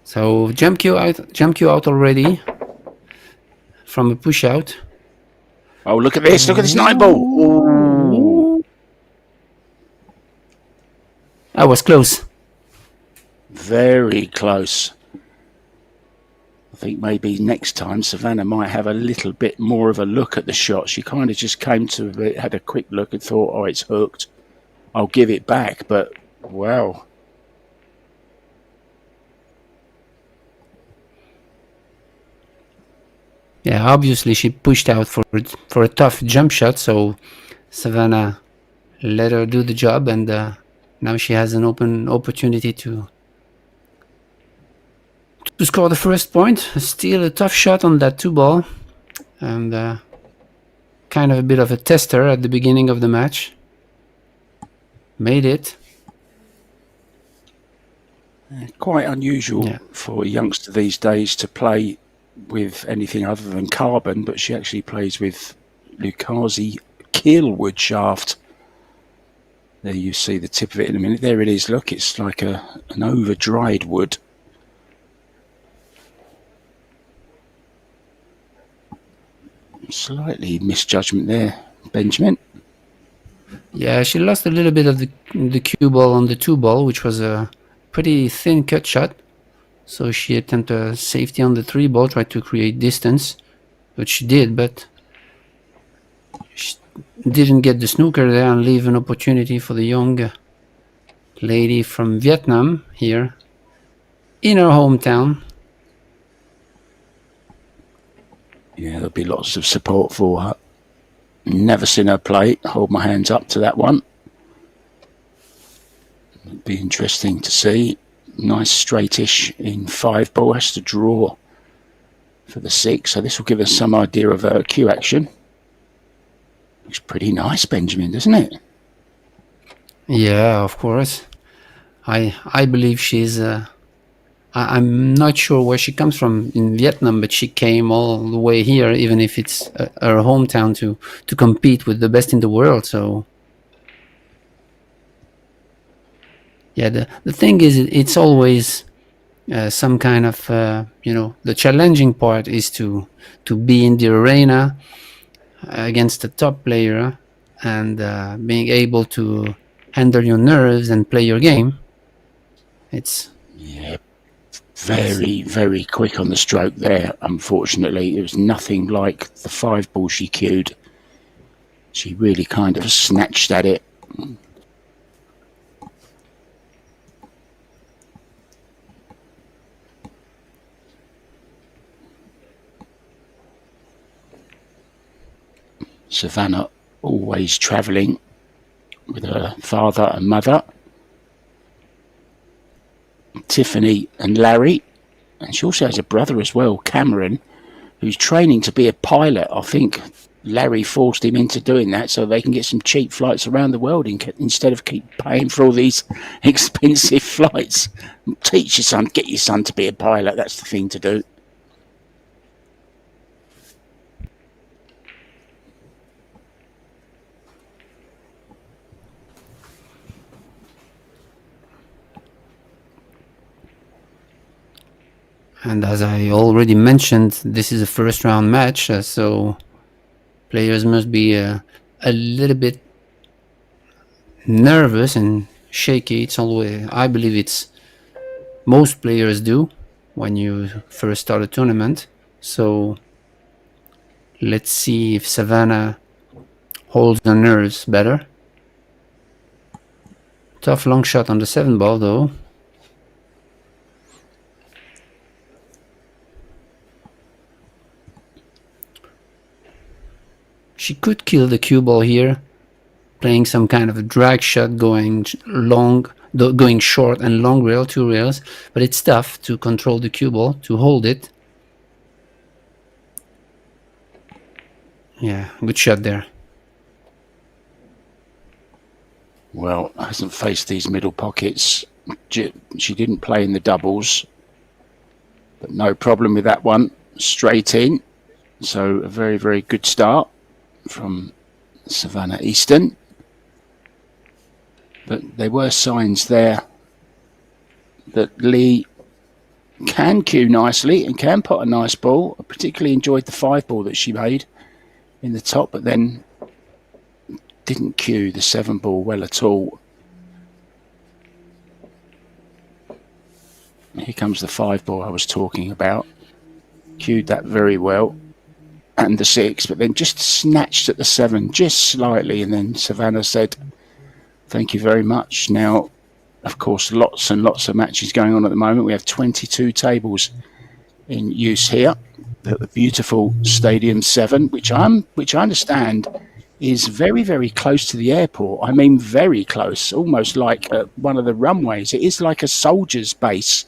So jump cue out already from a push out. Oh, look at this! Look at this 9 ball! Ooh. That was close. Very close. I think maybe next time Savannah might have a little bit more of a look at the shot. She kind of just came to it, had a quick look and thought, oh, it's hooked. I'll give it back. But, wow. Yeah, obviously she pushed out for a tough jump shot, so Savannah let her do the job, and now she has an open opportunity to score the first point. Still a tough shot on that 2 ball, and kind of a bit of a tester at the beginning of the match. Made it. Quite unusual for a youngster these days to play with anything other than carbon, but she actually plays with Lucasi keelwood shaft. There you see the tip of it in a minute. There it is. Look, it's like an over-dried wood. Slightly misjudgment there, Benjamin. Yeah, she lost a little bit of the cue ball on the 2 ball, which was a pretty thin cut shot. So she attempted safety on the 3 ball, tried to create distance, which she did, but she didn't get the snooker there and leave an opportunity for the young lady from Vietnam here in her hometown. Yeah, there'll be lots of support for her. Never seen her play. Hold my hands up to that one. It'll be interesting to see. Nice straightish in 5-ball. Has to draw for the 6. So this will give us some idea of her cue action. Looks pretty nice, Benjamin, doesn't it? Yeah, of course. I believe she's... I'm not sure where she comes from in Vietnam, but she came all the way here, even if it's her hometown, to compete with the best in the world. So, yeah, the thing is, it's always some kind of, the challenging part is to be in the arena against the top player and being able to handle your nerves and play your game. It's... Yeah. Very, very quick on the stroke there, unfortunately. It was nothing like the 5-ball she cued. She really kind of snatched at it. Savannah always travelling with her father and mother, Tiffany and Larry, and she also has a brother as well, Cameron, who's training to be a pilot. I think Larry forced him into doing that so they can get some cheap flights around the world instead of keep paying for all these expensive flights. Teach your son, get your son to be a pilot. That's the thing to do. And as I already mentioned, this is a first round match, so players must be a little bit nervous and shaky. It's always, I believe it's most players do when you first start a tournament. So let's see if Savannah holds the nerves better. Tough long shot on the 7 ball though. She could kill the cue ball here, playing some kind of a drag shot going short and long rail, 2 rails, but it's tough to control the cue ball, to hold it. Yeah, good shot there. Well, hasn't faced these middle pockets. She didn't play in the doubles, but no problem with that one. Straight in. So a very, very good start from Savannah Easton. But there were signs there that Lee can cue nicely and can put a nice ball. I particularly enjoyed the 5 ball that she made in the top, but then didn't cue the 7 ball well at all. Here comes the 5 ball I was talking about. Cued that very well. And the 6, but then just snatched at the 7 just slightly, and then Savannah said, "Thank you very much." Now, of course, lots and lots of matches going on at the moment. We have 22 tables in use here at the beautiful Stadium 7, which I understand is very, very close to the airport. I mean, very close, almost like one of the runways. It is like a soldier's base.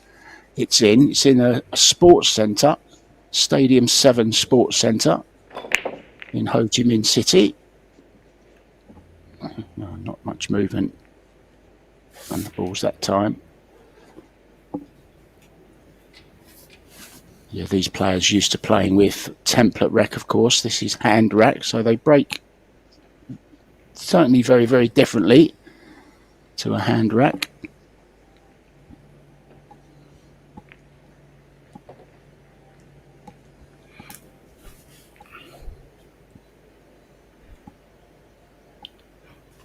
It's in a sports centre, Stadium 7 Sports Centre in Ho Chi Minh City. No, not much movement on the balls that time. Yeah, these players used to playing with template rack, of course. This is hand rack, so they break certainly very, very differently to a hand rack.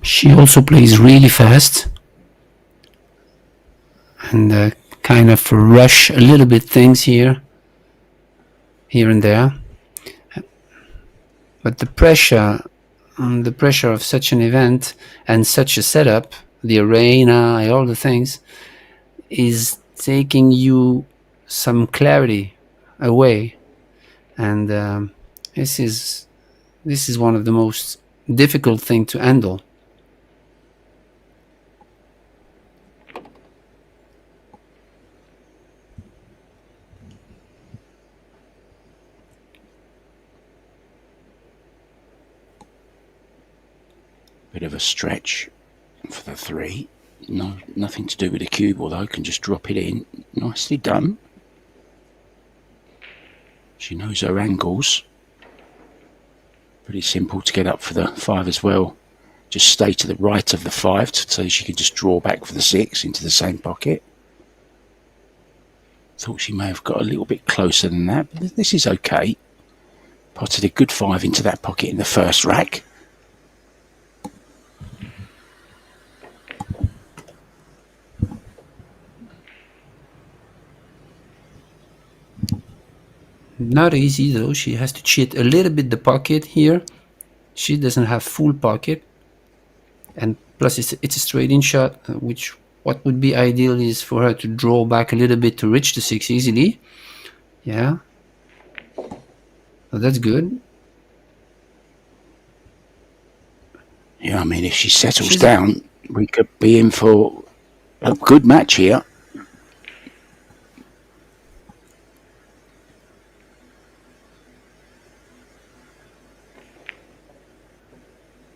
She also plays really fast and kind of rush a little bit things here and there. But the pressure of such an event and such a setup, the arena, all the things, is taking you some clarity away, and this is one of the most difficult things to handle. Bit of a stretch for the 3. No, nothing to do with the cue ball though. Can just drop it in. Nicely done. She knows her angles. Pretty simple to get up for the 5 as well. Just stay to the right of the 5 so she can just draw back for the 6 into the same pocket. Thought she may have got a little bit closer than that, but this is okay. Potted a good 5 into that pocket in the first rack. Not easy though. She has to cheat a little bit the pocket here. She doesn't have full pocket, and plus it's a straight in shot, which what would be ideal is for her to draw back a little bit to reach the 6 easily. Yeah, so that's good. Yeah, I mean, if she settles She's down, we could be in for a good match here.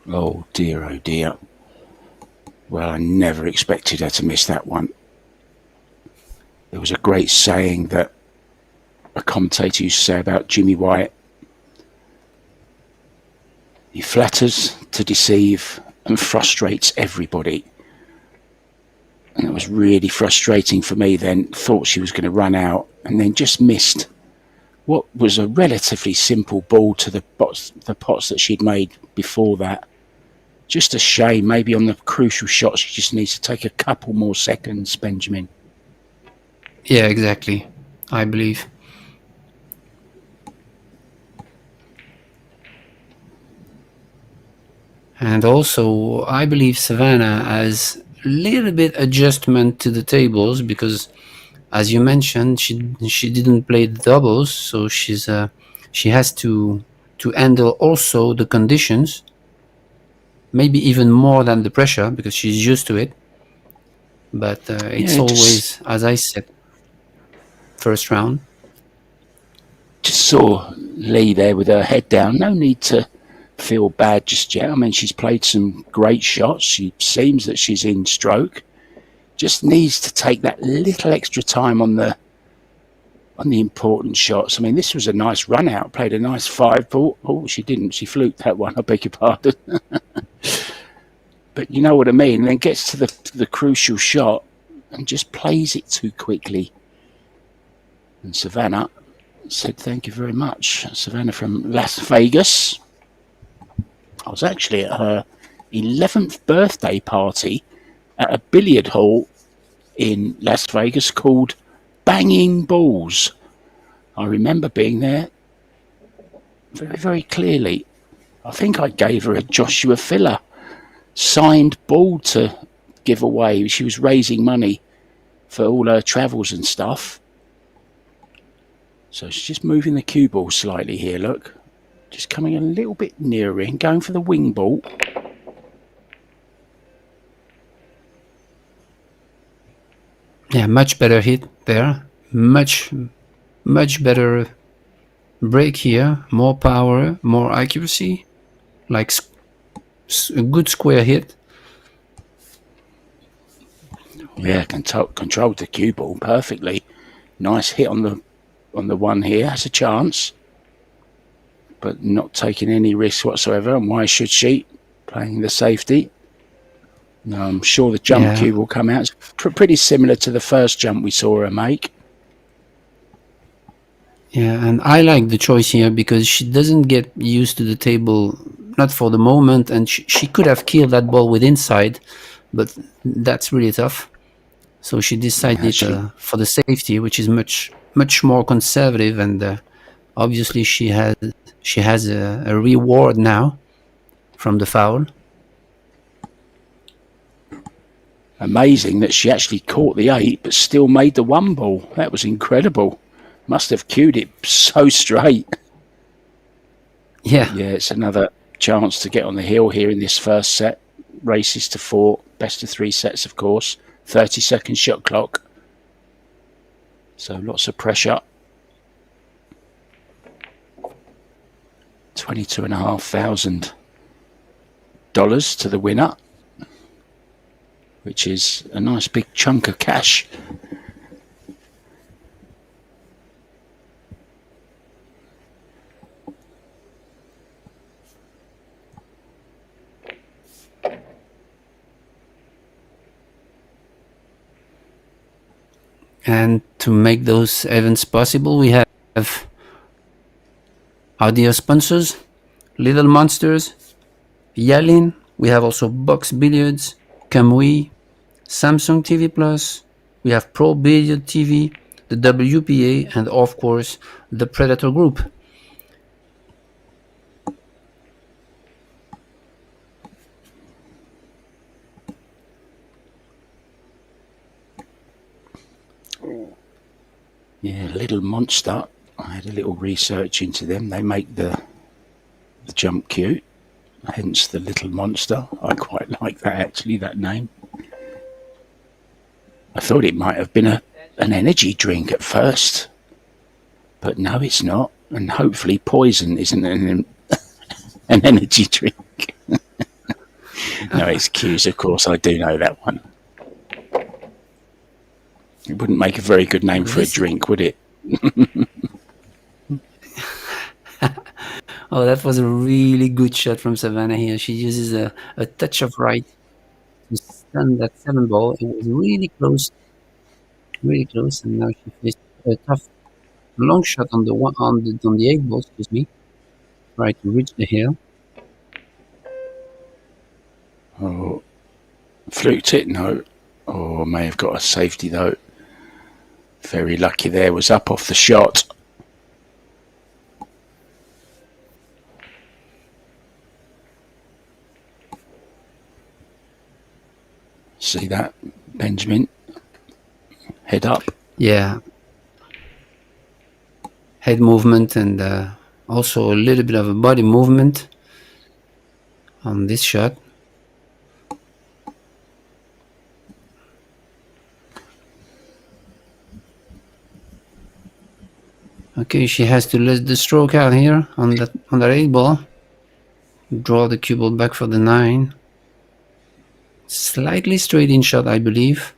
Oh dear, oh dear. Well, I never expected her to miss that one. There was a great saying that a commentator used to say about Jimmy White. He flatters to deceive and frustrates everybody. And it was really frustrating for me then. Thought she was going to run out and then just missed what was a relatively simple ball to the pots that she'd made before that. Just a shame. Maybe on the crucial shot she just needs to take a couple more seconds, Benjamin. Yeah, exactly. I believe. And also, I believe Savannah has a little bit adjustment to the tables because, as you mentioned, she didn't play the doubles, so she has to handle also the conditions, maybe even more than the pressure because she's used to it. But it's Yeah, always, as I said, first round. just saw Lee there with her head down. No need to feel bad just yet. I mean, she's played some great shots. She seems that she's in stroke. Just needs to take that little extra time on the important shots. I mean, this was a nice run out. Played a nice 5-ball. Oh, she didn't. She fluked that one. I beg your pardon. But you know what I mean. Then gets to the crucial shot and just plays it too quickly. And Savannah said, "Thank you very much." Savannah from Las Vegas. I was actually at her 11th birthday party at a billiard hall in Las Vegas called Banging Balls. I remember being there very, very clearly. I think I gave her a Joshua Filler signed ball to give away. She was raising money for all her travels and stuff. So she's just moving the cue ball slightly here, look. Just coming a little bit nearer in, going for the wing ball. Yeah, much better hit there. Much better break here. More power, more accuracy. Like a good square hit. Yeah, controlled the cue ball perfectly. Nice hit on the one here. Has a chance, but not taking any risks whatsoever. And why should she? Playing the safety. No, I'm sure the jump cue will come out. It's pretty similar to the first jump we saw her make. Yeah, and I like the choice here because she doesn't get used to the table, not for the moment, and she could have killed that ball with inside, but that's really tough. So she decided for the safety, which is much more conservative, and obviously she has a reward now from the foul. Amazing that she actually caught the 8 but still made the 1 ball. That was incredible. Must have cued it so straight. Yeah. Yeah, it's another chance to get on the hill here in this first set. Races to 4, best of 3 sets, of course. 30-second shot clock. So lots of pressure. $22,500 to the winner, which is a nice big chunk of cash. And to make those events possible, we have our dear sponsors, Little Monsters, Yalin. We have also Box Billiards, Kamui, Samsung TV Plus. We have Pro Billiard TV, the WPA, and of course, the Predator Group. Yeah, Little Monster. I had a little research into them. They make the jump cue. hence the little monster. I quite like that, actually, that name. I thought it might have been an energy drink at first, but no, it's not. And hopefully poison isn't an energy drink. No, it's Q's, of course. I do know that one. It wouldn't make a very good name for a drink, would it? Oh, that was a really good shot from Savannah here. She uses a touch of right to send that 7 ball. It was really close, and now she faced a tough long shot on the 8 ball. Excuse me, try to reach the hill. Oh, fluked it? No. Oh, may have got a safety though. Very lucky there. Was up off the shot. See that, Benjamin? Head up. Yeah. Head movement and also a little bit of a body movement on this shot. Okay, she has to let the stroke out here on that 8 ball. Draw the cue ball back for the 9. Slightly straight in shot, I believe.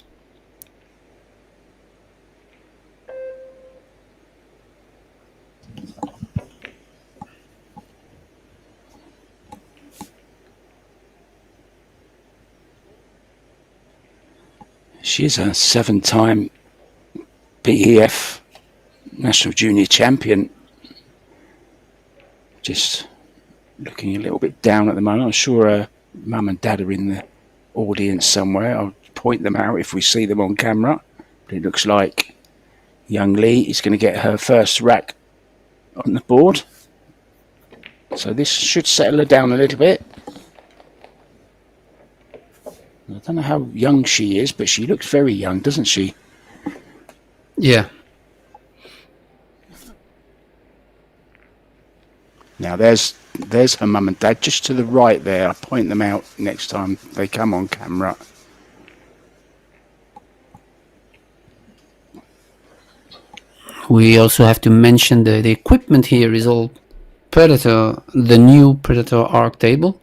She's a 7-time BEF National Junior Champion. Just looking a little bit down at the moment. I'm sure her mum and dad are in the audience somewhere. I'll point them out if we see them on camera. But it looks like young Lee is going to get her first rack on the board. So this should settle her down a little bit. I don't know how young she is, but she looks very young, doesn't she? Yeah. Now there's her mum and dad just to the right there. I'll point them out next time they come on camera. We also have to mention the equipment here is all Predator, the new Predator Arc table,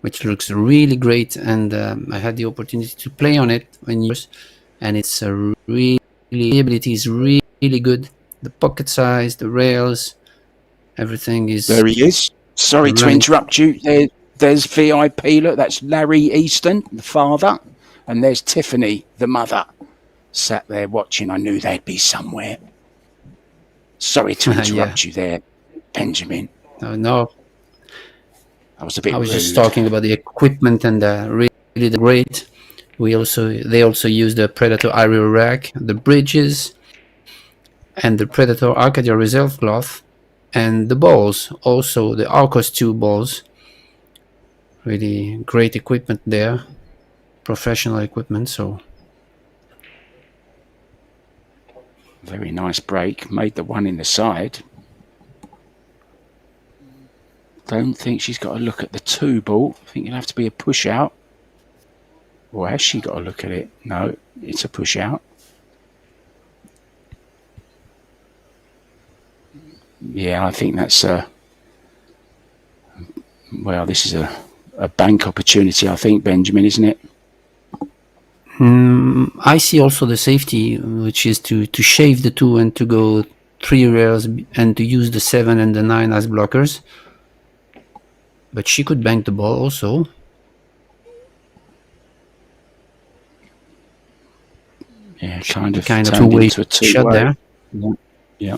which looks really great, and I had the opportunity to play on it and it's really, ability is really good. The pocket size, the rails, everything is. There he is. Sorry to interrupt you. There's VIP. Look, that's Larry Easton, the father, and there's Tiffany, the mother, sat there watching. I knew they'd be somewhere. Sorry to interrupt you there, Benjamin. No. I was a bit I was rude. just talking about the equipment and really great. They also use the Predator aerial rack, the bridges, and the Predator Arcadia reserve cloth, and the balls. Also the Arcos 2 balls. Really great equipment there, professional equipment. So very nice break. Made the one in the side. Don't think she's got to look at the 2 ball. I think it'll have to be a push out. Or has she got to look at it? No, it's a push out. Yeah, I think that's well, this is a bank opportunity, I think, Benjamin, isn't it? I see also the safety, which is to shave the 2 and to go 3 rails and to use the 7 and the 9 as blockers. But she could bank the ball also. Yeah, kind of two-way into a shot there. Yeah.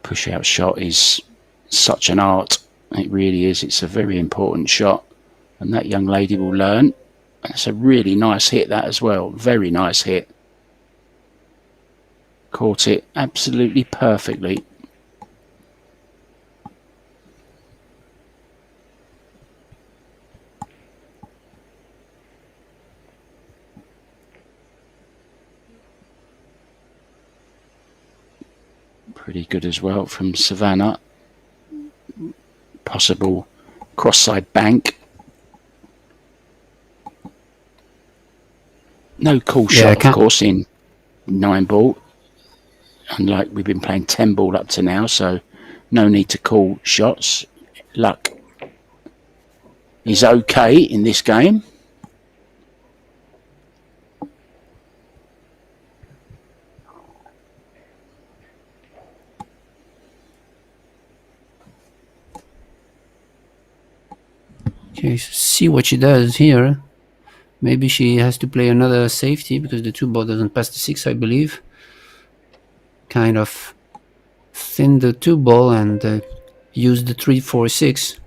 Push out shot is such an art. It really is. It's a very important shot, and that young lady will learn. It's a really nice hit, that as well. Very nice hit. Caught it absolutely perfectly. Pretty good as well from Savannah. Possible cross-side bank. No cool shot, of course, in 9-ball. Unlike we've been playing 10-ball up to now, so no need to call shots. Luck is okay in this game. Okay, so see what she does here. Maybe she has to play another safety because the 2-ball doesn't pass the 6, I believe. Kind of thin the 2-ball and use the 3, 4, 6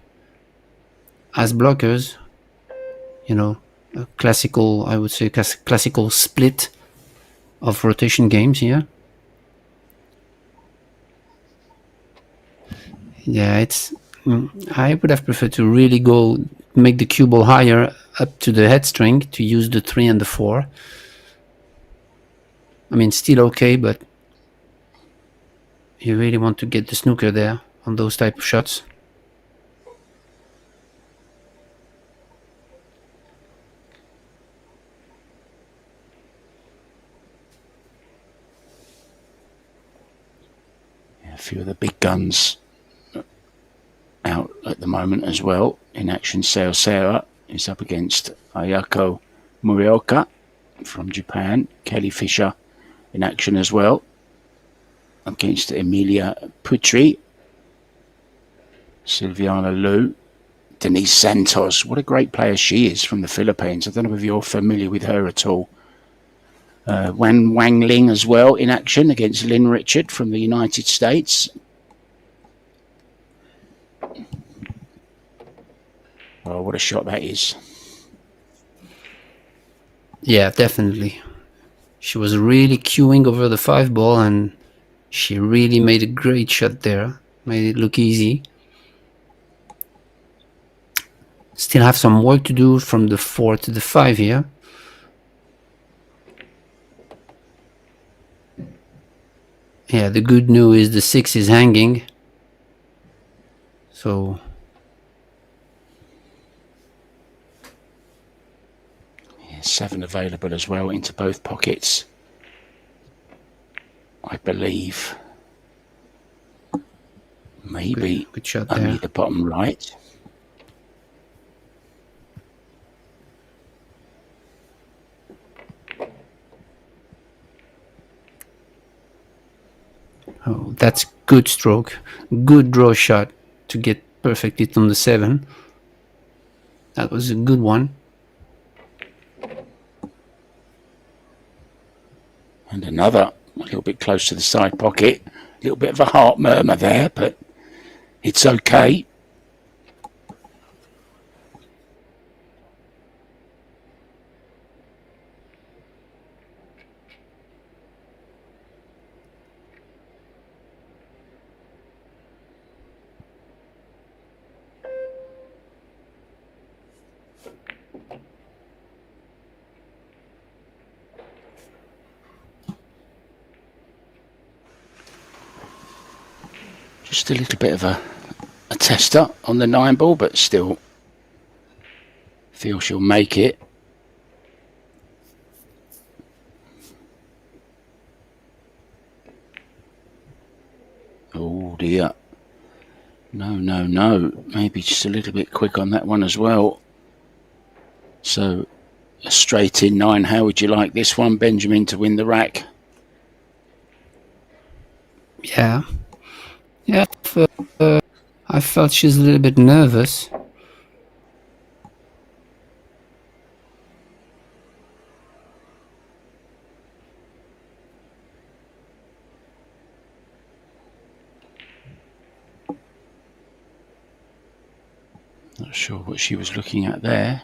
as blockers. You know, a classical, I would say, classical split of rotation games here. Yeah, it's. I would have preferred to really go make the cue ball higher up to the head string to use the 3 and the 4. I mean, still okay, but you really want to get the snooker there on those type of shots. Yeah, a few of the big guns out at the moment as well. In action, Seoseira is up against Ayako Morioka from Japan. Kelly Fisher in action as well against Emilia Putri. Silviana Liu. Denise Santos. What a great player she is from the Philippines. I don't know if you're familiar with her at all. Wang Ling as well in action against Lynn Richard from the United States. Oh, what a shot that is. Yeah, definitely. She was really queuing over the 5-ball and she really made a great shot there. Made it look easy. Still have some work to do from the 4 to the 5 here. Yeah, the good news is the 6 is hanging. So... yeah, 7 available as well into both pockets, I believe. Maybe good shot only there. the bottom right. Oh, that's good stroke. Good draw shot to get perfectly on the 7. That was a good one. And another, a little bit close to the side pocket. A little bit of a heart murmur there, but it's okay. Just a little bit of a tester on the 9-ball, but still feel she'll make it. Oh dear. No. Maybe just a little bit quick on that one as well. So a straight in 9. How would you like this one, Benjamin, to win the rack? Yeah. Yeah, I felt she's a little bit nervous. Not sure what she was looking at there.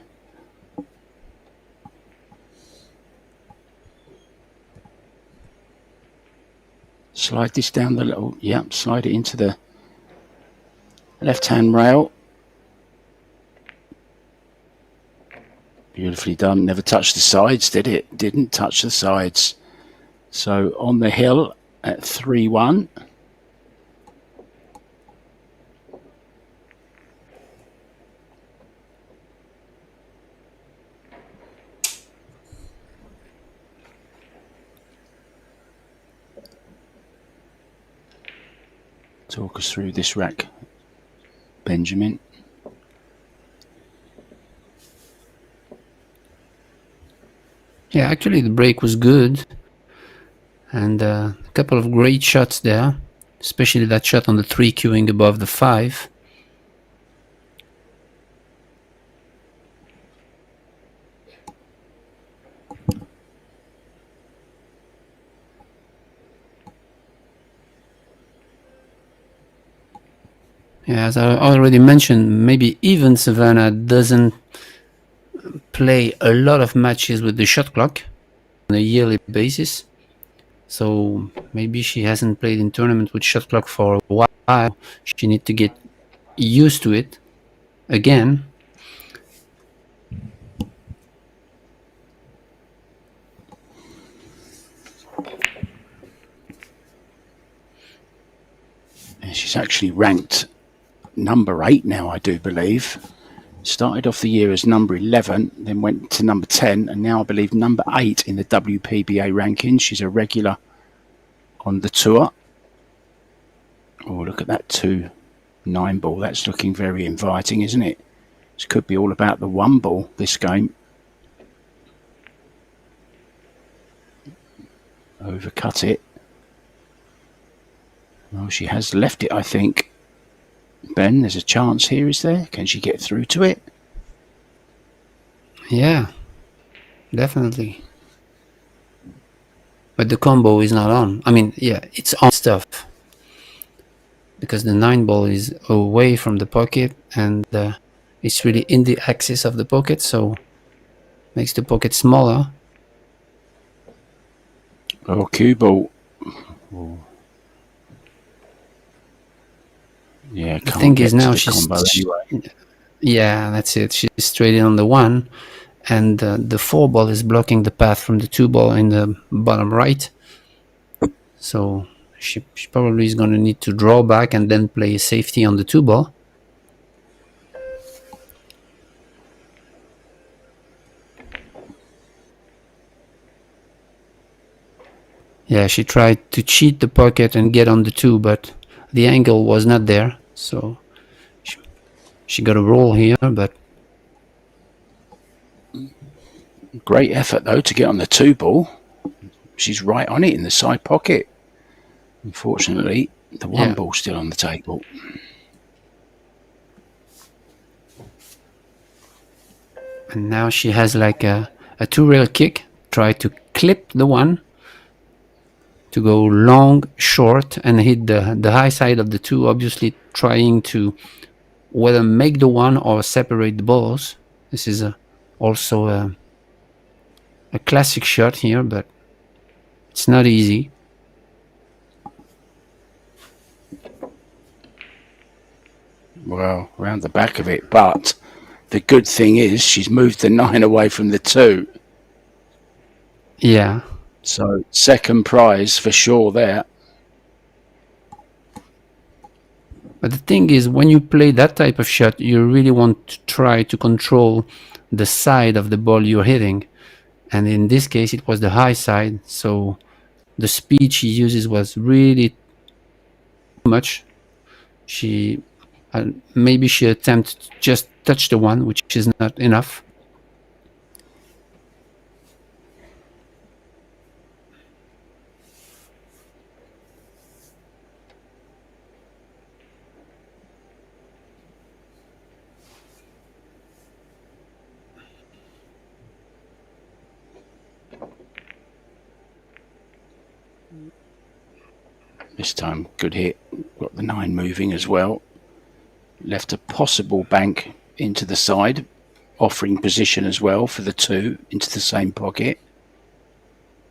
Slide this down the little, slide it into the left-hand rail. Beautifully done. Never touched the sides, did it? Didn't touch the sides. So on the hill at 3-1. Talk us through this rack, Benjamin. Yeah, actually the break was good, and a couple of great shots there, especially that shot on the 3 queuing above the 5. Yeah, as I already mentioned, maybe even Savannah doesn't play a lot of matches with the shot clock on a yearly basis. So maybe she hasn't played in tournament with shot clock for a while. She needs to get used to it again. And she's actually ranked number 8 now, I do believe. Started off the year as number 11, then went to number 10, and now I believe number 8 in the WPBA rankings. She's a regular on the tour. Oh, look at that 2-9 ball. That's looking very inviting, isn't it? This could be all about the 1 ball, this game. Overcut it. Oh, she has left it, I think. Ben, there's a chance here, is there? Can she get through to it? Yeah, definitely. But the combo is not on. I mean, yeah, it's on stuff. Because the 9 ball is away from the pocket, and it's really in the axis of the pocket, so makes the pocket smaller. Oh, cue ball. Oh. Yeah, the thing is now she's anyway. Yeah, that's it. She's straight in on the 1, and the 4 ball is blocking the path from the 2 ball in the bottom right. So she probably is going to need to draw back and then play safety on the 2 ball. Yeah, she tried to cheat the pocket and get on the 2, but the angle was not there. So she got a roll here, but... Great effort, though, to get on the 2 ball. She's right on it in the side pocket. Unfortunately, the 1 ball's still on the table. And now she has like a 2-rail kick. Try to clip the 1 to go long, short, and hit the high side of the 2, obviously trying to whether make the 1 or separate the balls. This is also a classic shot here, but it's not easy. Well, around the back of it, but the good thing is she's moved the 9 away from the 2. Yeah. So second prize for sure there. But the thing is, when you play that type of shot, you really want to try to control the side of the ball you're hitting. And in this case, it was the high side. So the speed she uses was really too much. Maybe she attempted to just touch the 1, which is not enough. This time, good hit. Got the 9 moving as well. Left a possible bank into the side, offering position as well for the 2 into the same pocket.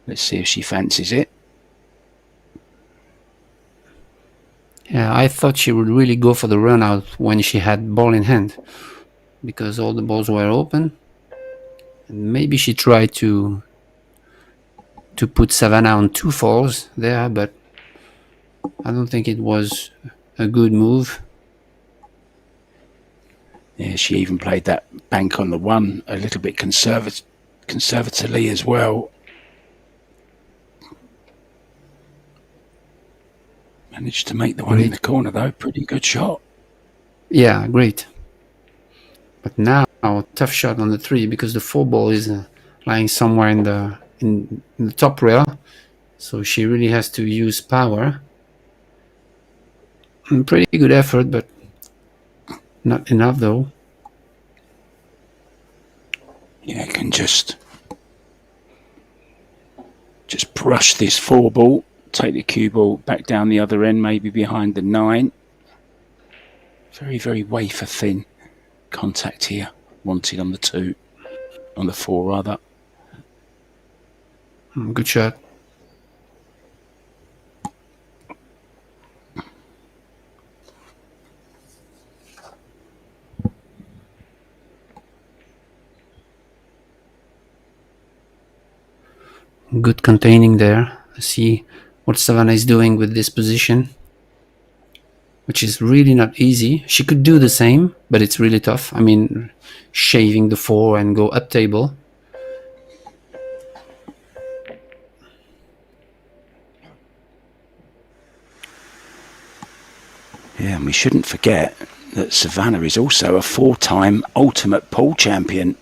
Let's see if she fancies it. Yeah, I thought she would really go for the run out when she had ball in hand, because all the balls were open. And maybe she tried to put Savannah on 2 falls there, but I don't think it was a good move. Yeah, she even played that bank on the 1 a little bit conservatively as well. Managed to make the one in the corner though. Pretty good shot. Yeah, great. But now, tough shot on the 3 because the 4 ball is lying somewhere in the top rail. So she really has to use power. Pretty good effort, but not enough though. Yeah, can just brush this 4 ball, take the cue ball back down the other end, maybe behind the 9. Very, very wafer thin contact here. Wanted on the 2, on the 4 rather. Good shot. Good containing there. See what Savannah is doing with this position, which is really not easy. She could do the same, but it's really tough. I mean, shaving the 4 and go up table. Yeah, and we shouldn't forget that Savannah is also a 4-time Ultimate Pool champion.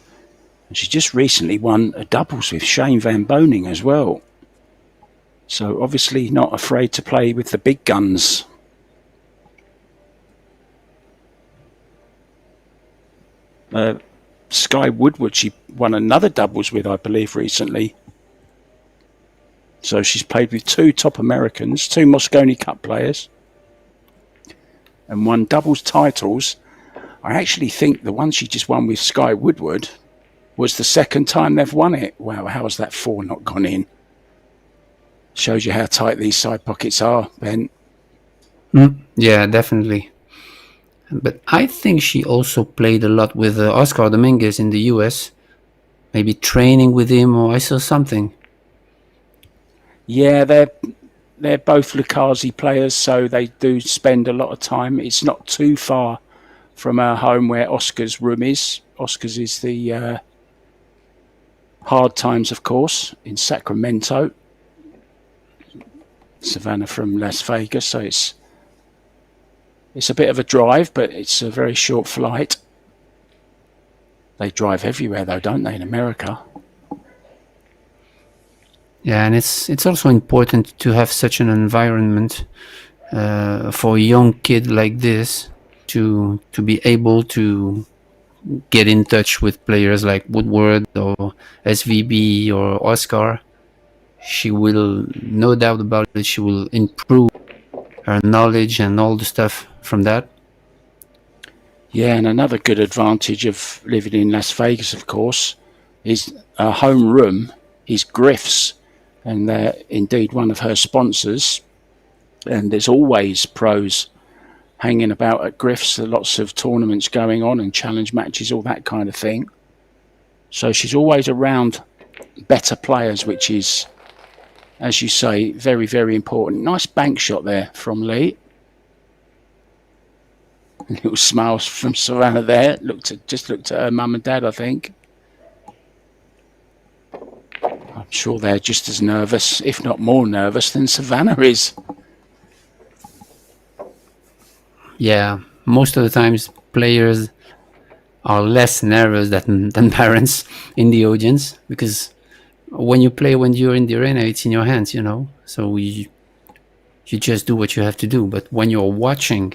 And she just recently won a doubles with Shane Van Boning as well. So obviously not afraid to play with the big guns. Sky Woodward, she won another doubles with, I believe, recently. So she's played with 2 top Americans, 2 Moscone Cup players, and won doubles titles. I actually think the one she just won with Sky Woodward was the second time they've won it. Wow, how has that 4 not gone in? Shows you how tight these side pockets are, Ben. Yeah, definitely. But I think she also played a lot with Oscar Dominguez in the US. Maybe training with him, or I saw something. Yeah, they're both Lucazi players, so they do spend a lot of time. It's not too far from our home where Oscar's room is. Oscar's is the Hard Times, of course, in Sacramento. Savannah from Las Vegas, so it's a bit of a drive, but it's a very short flight. They drive everywhere, though, don't they, in America? Yeah, and it's also important to have such an environment for a young kid like this to be able to get in touch with players like Woodward or SVB or Oscar. She will, no doubt about it, she will improve her knowledge and all the stuff from that. Yeah, and another good advantage of living in Las Vegas, of course, is her home room is Griff's, and they're indeed one of her sponsors. And there's always pros hanging about at Griff's. There are lots of tournaments going on and challenge matches, all that kind of thing. So she's always around better players, which is, as you say, very, very important. Nice bank shot there from Lee. A little smiles from Savannah there. Just looked at her mum and dad, I think. I'm sure they're just as nervous, if not more nervous, than Savannah is. Yeah, most of the times players are less nervous than parents in the audience, because when you're in the arena, it's in your hands, you know. So you just do what you have to do. But when you're watching,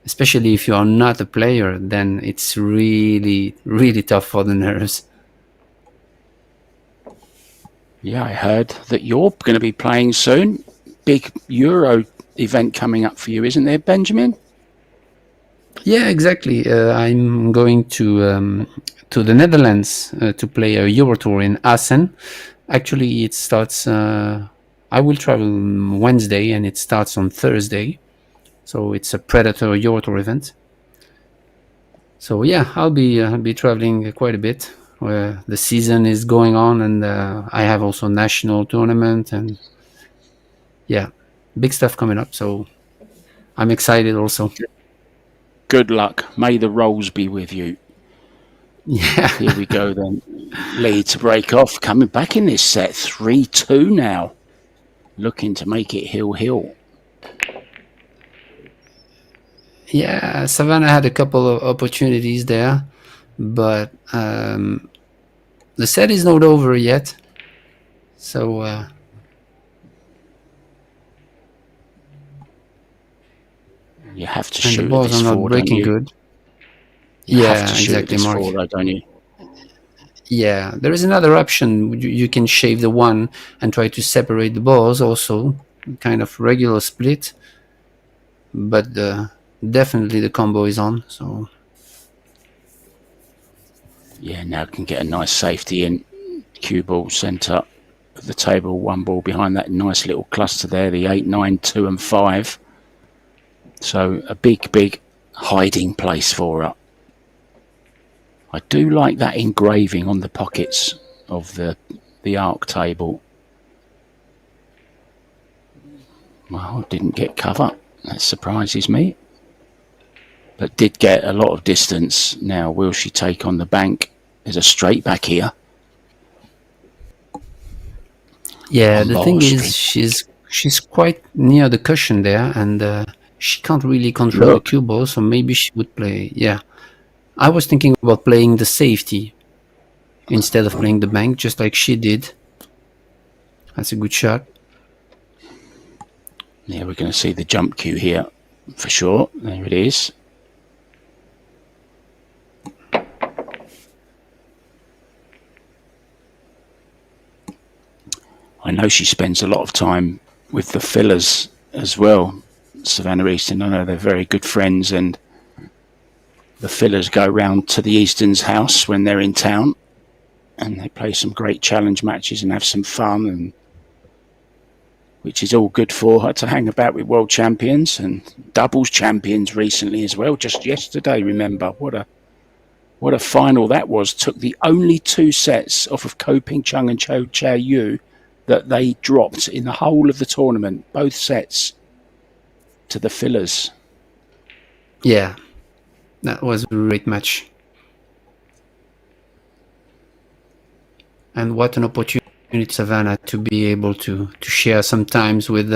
especially if you are not a player, then it's really, really tough for the nerves. Yeah, I heard that you're going to be playing soon. Big Euro event coming up for you, isn't there, Benjamin? Yeah, exactly. I'm going to the Netherlands to play a Euro Tour in Easton. Actually, it starts. I will travel Wednesday, and it starts on Thursday. So it's a Predator Euro Tour event. So yeah, I'll be traveling quite a bit. The season is going on, and I have also national tournament, and yeah, big stuff coming up. So I'm excited also. Good luck. May the rolls be with you. Yeah. Here we go then. Lee to break off. Coming back in this set. 3-2 now. Looking to make it hill. Yeah, Savannah had a couple of opportunities there, but the set is not over yet. So You have to and the shoot at balls this are not four, don't breaking you? good. You have to Yeah, shoot at exactly, this Mark. four, though, don't you? Yeah, there is another option. You can shave the one and try to separate the balls also, kind of regular split. But definitely the combo is on. So Yeah, now can get a nice safety in. Cue ball centre of the table, one ball behind that nice little cluster there, the 8, 9, 2 and 5. So a big hiding place for her. I do like that engraving on the pockets of the arc table. Well, didn't get cover. That surprises me. But did get a lot of distance. Now, will she take on the bank? There's a straight back here. yeah, On the ball thing is, spin. she's quite near the cushion there, and she can't really control the Look. cue ball. So maybe she would play. Yeah, I was thinking about playing the safety instead of playing the bank, just like she did. That's a good shot. Yeah, we're going to see the jump cue here for sure. There it is. I know she spends a lot of time with the fillers as well, Savannah Easton. I know they're very good friends, and the fillers go round to the Easton's house when they're in town, and they play some great challenge matches and have some fun, and which is all good for her to hang about with world champions and doubles champions recently as well. Just yesterday, remember, what a final that was. Took the only 2 sets off of Ko Ping Chung and Cho Cha Yu that they dropped in the whole of the tournament, both sets to the fillers. Yeah, that was a great match. And what an opportunity, Savannah, to be able to share sometimes with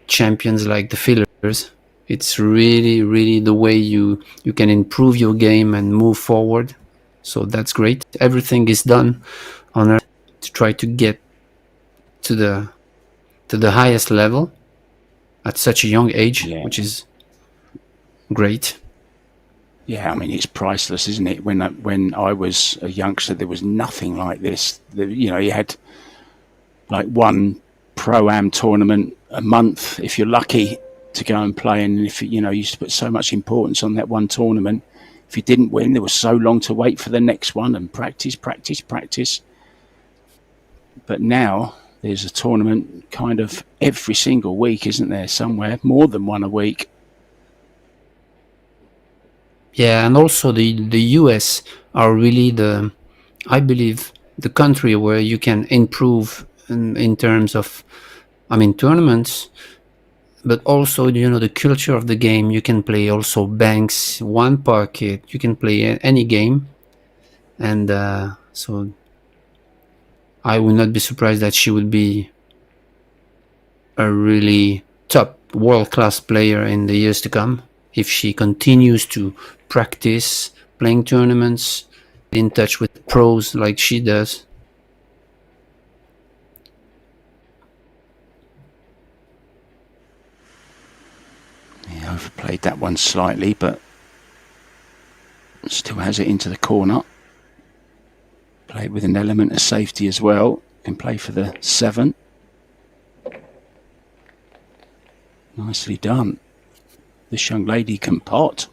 champions like the fillers. It's really the way you can improve your game and move forward. So that's great. Everything is done on Earth to try to get to the highest level at such a young age, Yeah. which is great. Yeah, I mean, it's priceless, isn't it? When I was a youngster, there was nothing like this. You know, you had like one pro-am tournament a month, if you're lucky, to go and play. And if you used to put so much importance on that one tournament. If you didn't win, there was so long to wait for the next one and practice. But now there's a tournament kind of every single week, isn't there? Somewhere, more than one a week. Yeah, and also the US are really I believe, the country where you can improve in terms of, tournaments, but also, the culture of the game. You can play also banks, one pocket, you can play any game. And so I would not be surprised that she would be a really top world-class player in the years to come if she continues to practice playing tournaments, in touch with pros like she does. Yeah, overplayed that one slightly, but still has it into the corner. Play with an element of safety as well. Can play for the 7. Nicely done. This young lady can pot.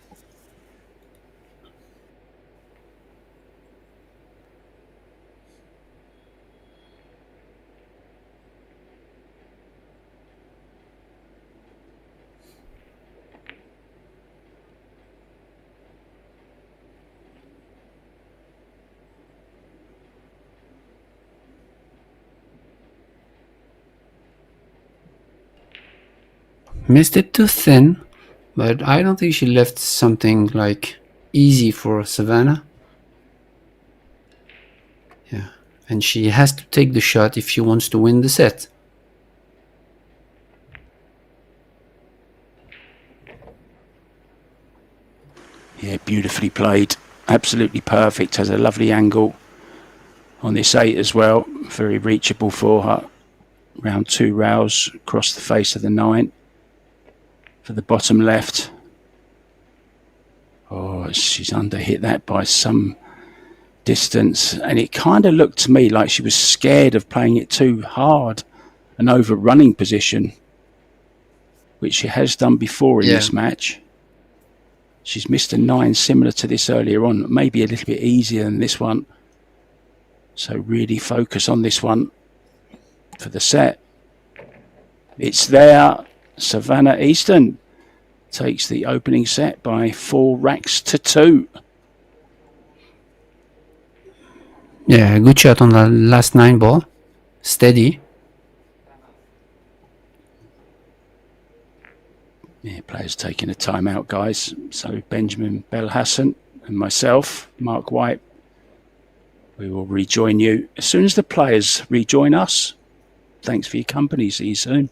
Missed it too thin, but I don't think she left something like easy for Savannah. Yeah, and she has to take the shot if she wants to win the set. Yeah, beautifully played. Absolutely perfect. Has a lovely angle on this 8 as well. Very reachable for her. Round 2 rails across the face of the 9 for the bottom left. Oh, she's underhit that by some distance, and it kind of looked to me like she was scared of playing it too hard and overrunning position, which she has done before in this match. She's missed a 9 similar to this earlier on, maybe a little bit easier than this one. So really focus on this one for the set. It's there. Savannah Easton takes the opening set by 4 racks to 2. Yeah, good shot on the last 9 ball. Steady. Yeah, players taking a timeout, guys. So Benjamin Belhassan and myself, Mark White, we will rejoin you as soon as the players rejoin us. Thanks for your company. See you soon.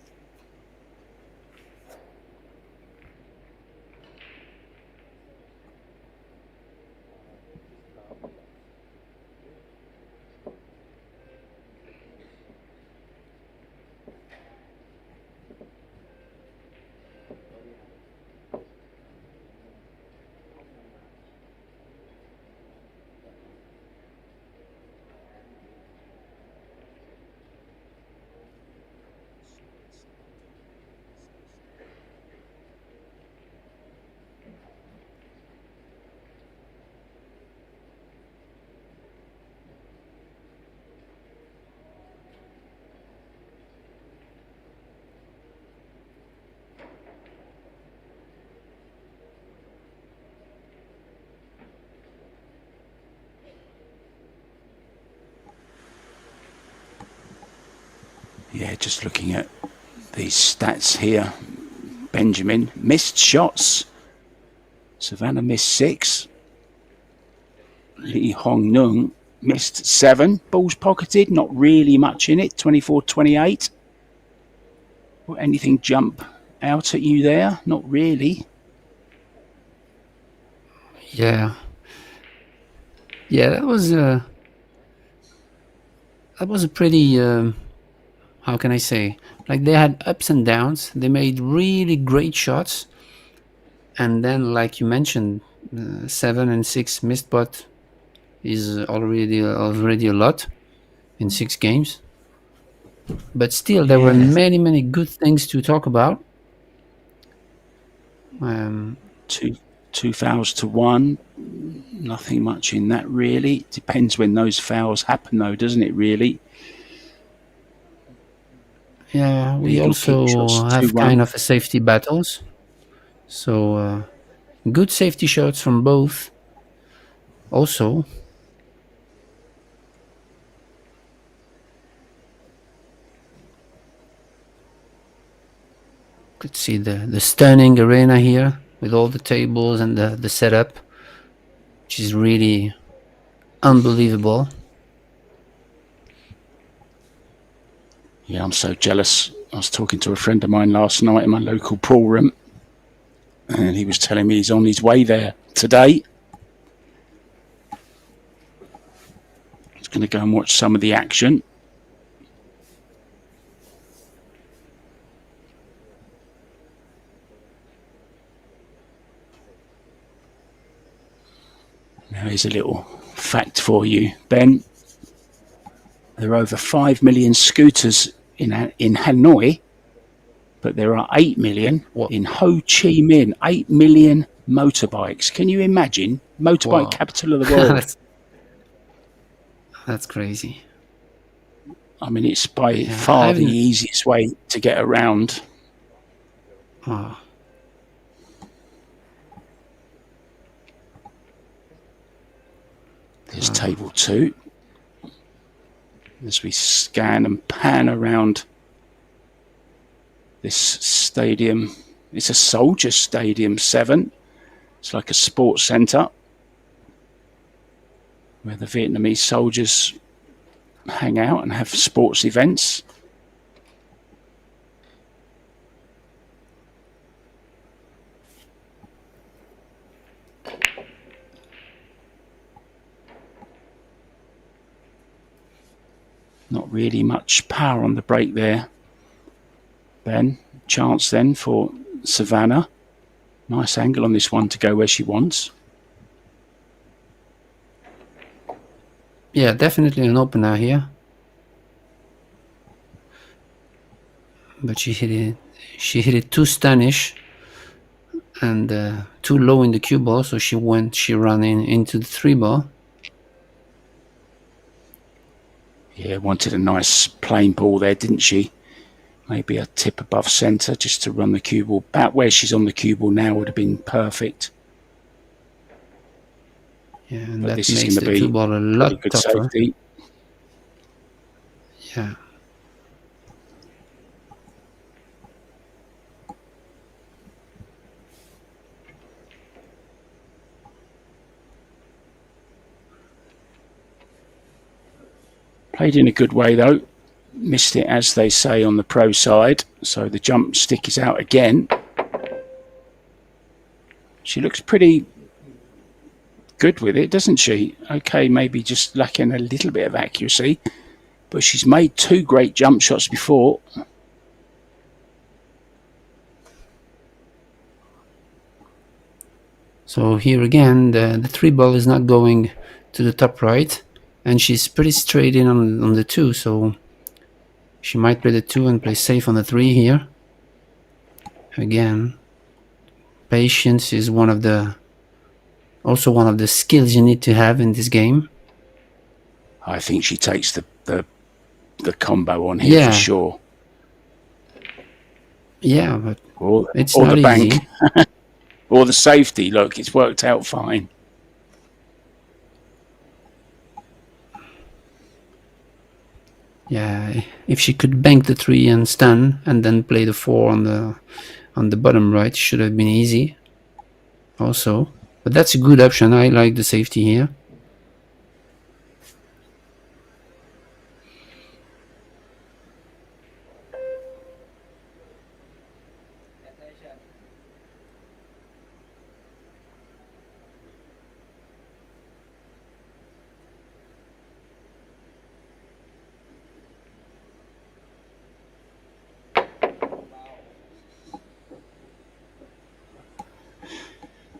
Yeah, just looking at these stats here. Benjamin missed shots. Savannah missed 6. Lee Hong Nung missed 7. Balls pocketed, not really much in it. 24-28. Will anything jump out at you there? Not really. Yeah. Yeah, that was a pretty, how can I say? Like, they had ups and downs. They made really great shots. And then, like you mentioned, 7 and 6 missed putt is already a lot in 6 games. But still, there were many good things to talk about. 2 fouls to 1. Nothing much in that, really. Depends when those fouls happen, though, doesn't it, really? Yeah, we also have kind of a safety battles. So, good safety shots from both. Also, could see the stunning arena here with all the tables and the setup, which is really unbelievable. Yeah, I'm so jealous. I was talking to a friend of mine last night in my local pool room, and he was telling me he's on his way there today. He's going to go and watch some of the action. Now, here's a little fact for you, Ben. There are over 5 million scooters in Hanoi, but there are 8 million in Ho Chi Minh. 8 million motorbikes. Can you imagine? Motorbike capital of the world. That's crazy. I mean, it's by far the easiest way to get around. Oh. There's table 2. As we scan and pan around this stadium. It's a soldier stadium, 7. It's like a sports centre where the Vietnamese soldiers hang out and have sports events. Not really much power on the break there, Ben. Chance then for Savannah. Nice angle on this one to go where she wants. Yeah, definitely an opener here. But she hit it too Stanish and too low in the cue ball, so she ran into the 3-ball. Yeah, wanted a nice plain ball there, didn't she? Maybe a tip above centre just to run the cue ball. About where she's on the cue ball now would have been perfect. Yeah, and but that this makes is the going to cue be ball a lot good tougher. safety. Yeah. Played in a good way though. Missed it, as they say on the pro side. So the jump stick is out again. She looks pretty good with it, doesn't she? Okay, maybe just lacking a little bit of accuracy. But she's made 2 great jump shots before. So here again, the 3-ball is not going to the top right. And she's pretty straight in on the 2, so she might play the 2 and play safe on the 3 here. Again, patience is also one of the skills you need to have in this game. I think she takes the combo on here for sure. Yeah, but it's or not the easy. bank. Or the safety. Look, it's worked out fine. Yeah, if she could bank the 3 and stun and then play the 4 on the bottom right, should have been easy also. But that's a good option. I like the safety here.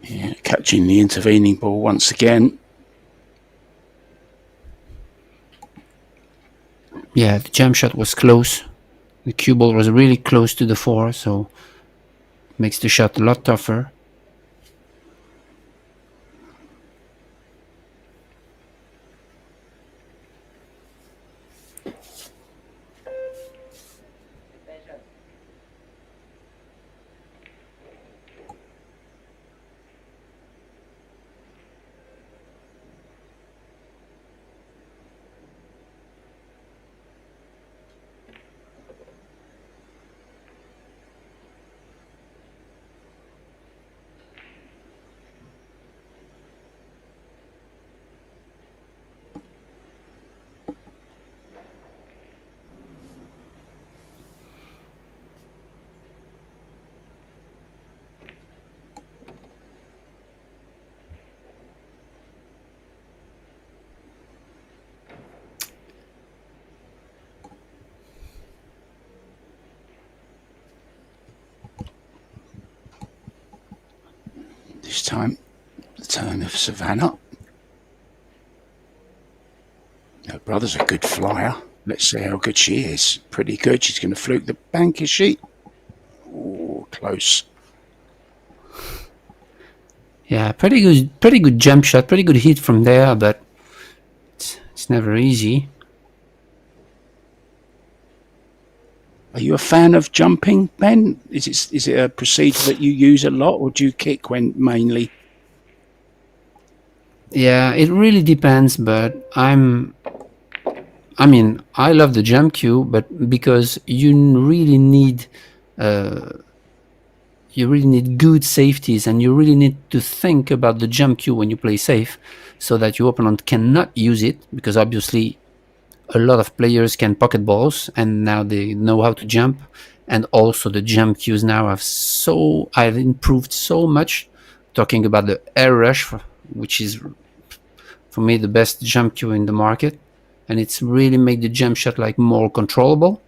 Yeah, catching the intervening ball once again. Yeah, the jump shot was close. The cue ball was really close to the 4, so it makes the shot a lot tougher. This time, the turn of Savannah. Her brother's a good flyer. Let's see how good she is. Pretty good. She's going to fluke the bank, is she? Oh, close. Yeah, pretty good jump shot, pretty good hit from there, but it's never easy. Are you a fan of jumping, Ben? Is it a procedure that you use a lot, or do you kick when mainly? Yeah, it really depends, but I love the jump cue, but because you really need good safeties, and you really need to think about the jump cue when you play safe, so that your opponent cannot use it, because obviously a lot of players can pocket balls, and now they know how to jump, and also the jump cues now I've improved so much. Talking about the air rush, which is for me the best jump cue in the market, and it's really made the jump shot like more controllable.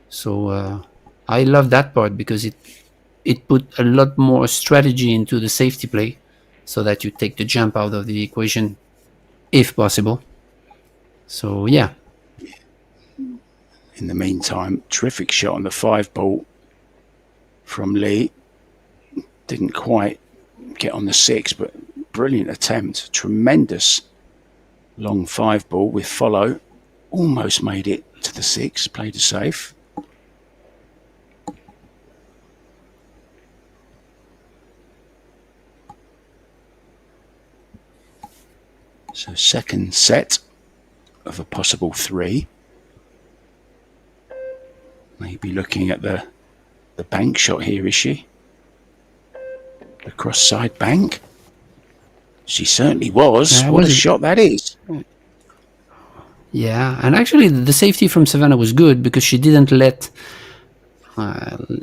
So I love that part because it put a lot more strategy into the safety play, so that you take the jump out of the equation if possible. So yeah. In the meantime, terrific shot on the 5-ball from Lee. Didn't quite get on the 6, but brilliant attempt. Tremendous long 5-ball with follow. Almost made it to the 6, played a safe. So second set of a possible 3. Maybe looking at the bank shot here, is she? The cross side bank? She certainly was. What a shot that is. Yeah, and actually the safety from Savannah was good because she didn't let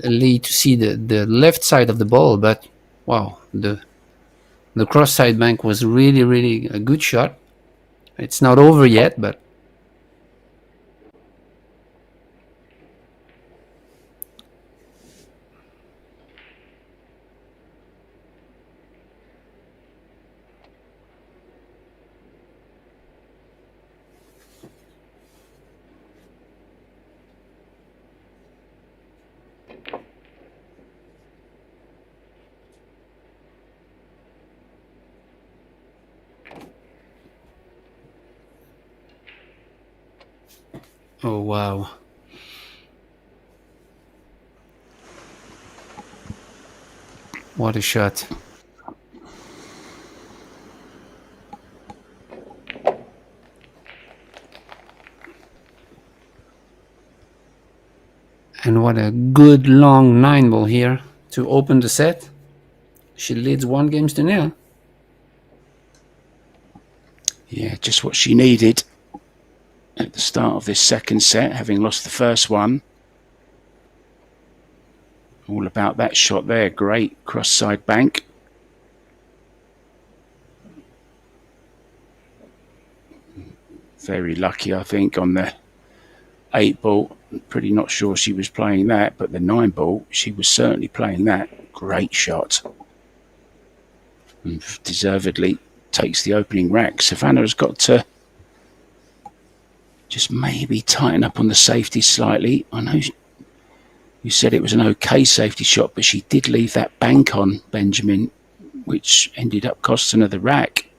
Lee to see the left side of the ball, but wow, the cross side bank was really, really a good shot. It's not over yet, but oh wow. What a shot. And what a good long 9-ball here to open the set. She leads 1-0. Yeah, just what she needed at the start of this second set, having lost the first one. All about that shot there. Great cross side bank. Very lucky, I think, on the 8-ball. Pretty not sure she was playing that, but the 9-ball, she was certainly playing that. Great shot. And deservedly takes the opening rack. Savannah has got to just maybe tighten up on the safety slightly. I know you said it was an okay safety shot, but she did leave that bank on, Benjamin, which ended up costing her the rack.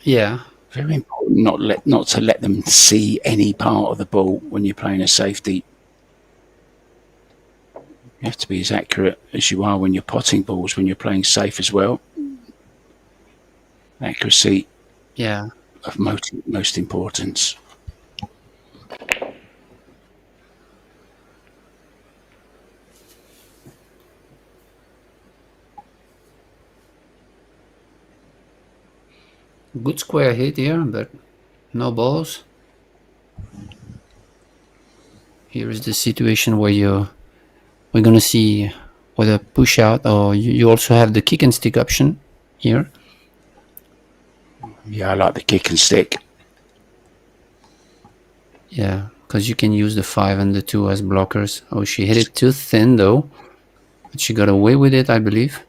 Yeah. Very important not to let them see any part of the ball when you're playing a safety. You have to be as accurate as you are when you're potting balls, when you're playing safe as well. Accuracy, yeah, of most importance. Good square hit here, but no balls. Here is the situation where we're gonna see whether push out, or you also have the kick and stick option here. Yeah, I like the kick and stick. Yeah, because you can use the 5 and the 2 as blockers. Oh, she hit it too thin though, but she got away with it, I believe.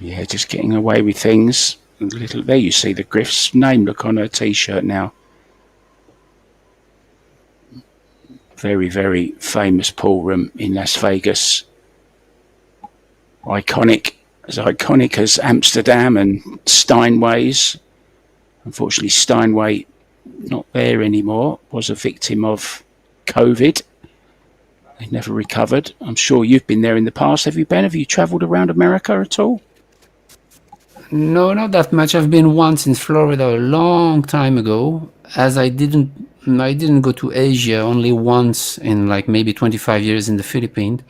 Yeah, just getting away with things. A little there, you see the Griff's name look on her T-shirt now. Very, very famous pool room in Las Vegas. Iconic as Amsterdam and Steinway's. Unfortunately, Steinway not there anymore. Was a victim of COVID. They never recovered. I'm sure you've been there in the past. Have you been? Have you travelled around America at all? No, not that much. I've been once in Florida a long time ago, as I didn't go to Asia only once in like maybe 25 years in the Philippines,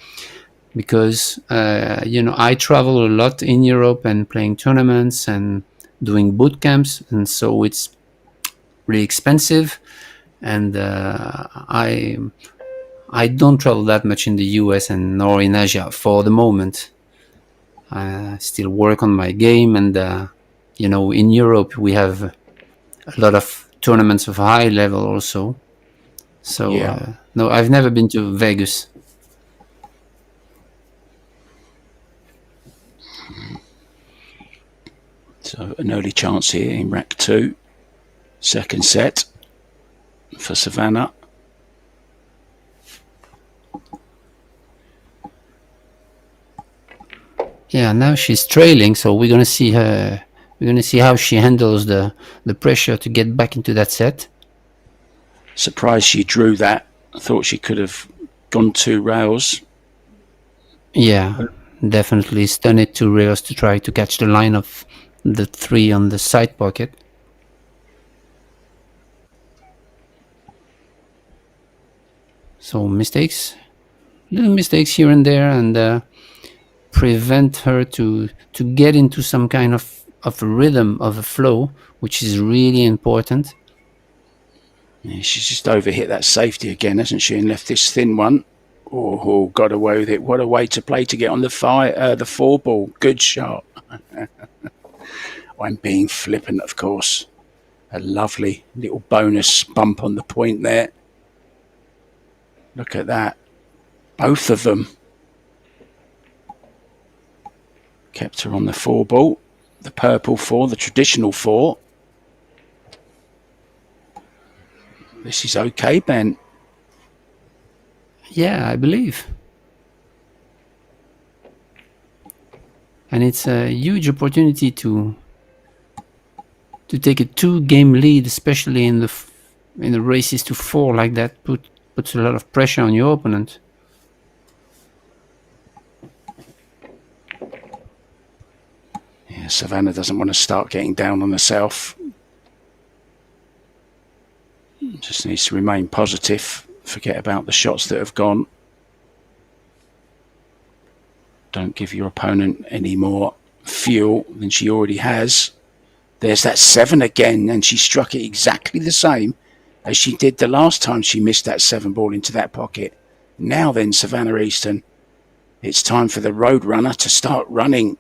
because I travel a lot in Europe and playing tournaments and doing boot camps, and so it's really expensive, and I don't travel that much in the US and nor in Asia for the moment. I still work on my game, and in Europe we have a lot of tournaments of high level also. So Yeah. no, I've never been to Vegas. So an early chance here in rack 2. Second set for Savannah. Yeah, now she's trailing, so we're gonna see her. We're gonna see how she handles the pressure to get back into that set. Surprised she drew that. I thought she could have gone 2 rails. Yeah, definitely stun it 2 rails to try to catch the line of the 3 on the side pocket. So little mistakes here and there, and prevent her to get into some kind of a rhythm, of a flow, which is really important. Yeah, she's just overhit that safety again, hasn't she? And left this thin one. Oh, got away with it. What a way to play to get on the 4 ball. Good shot. I'm being flippant, of course. A lovely little bonus bump on the point there. Look at that. Both of them. Kept her on the 4 ball. The purple 4, the traditional 4. This is okay, Ben. Yeah, I believe. And it's a huge opportunity to take a 2-game lead, especially in the races to 4 like that. Puts a lot of pressure on your opponent. Yeah, Savannah doesn't want to start getting down on herself. Just needs to remain positive. Forget about the shots that have gone. Don't give your opponent any more fuel than she already has. There's that 7 again, and she struck it exactly the same as she did the last time she missed that 7 ball into that pocket. Now then, Savannah Easton, it's time for the Roadrunner to start running.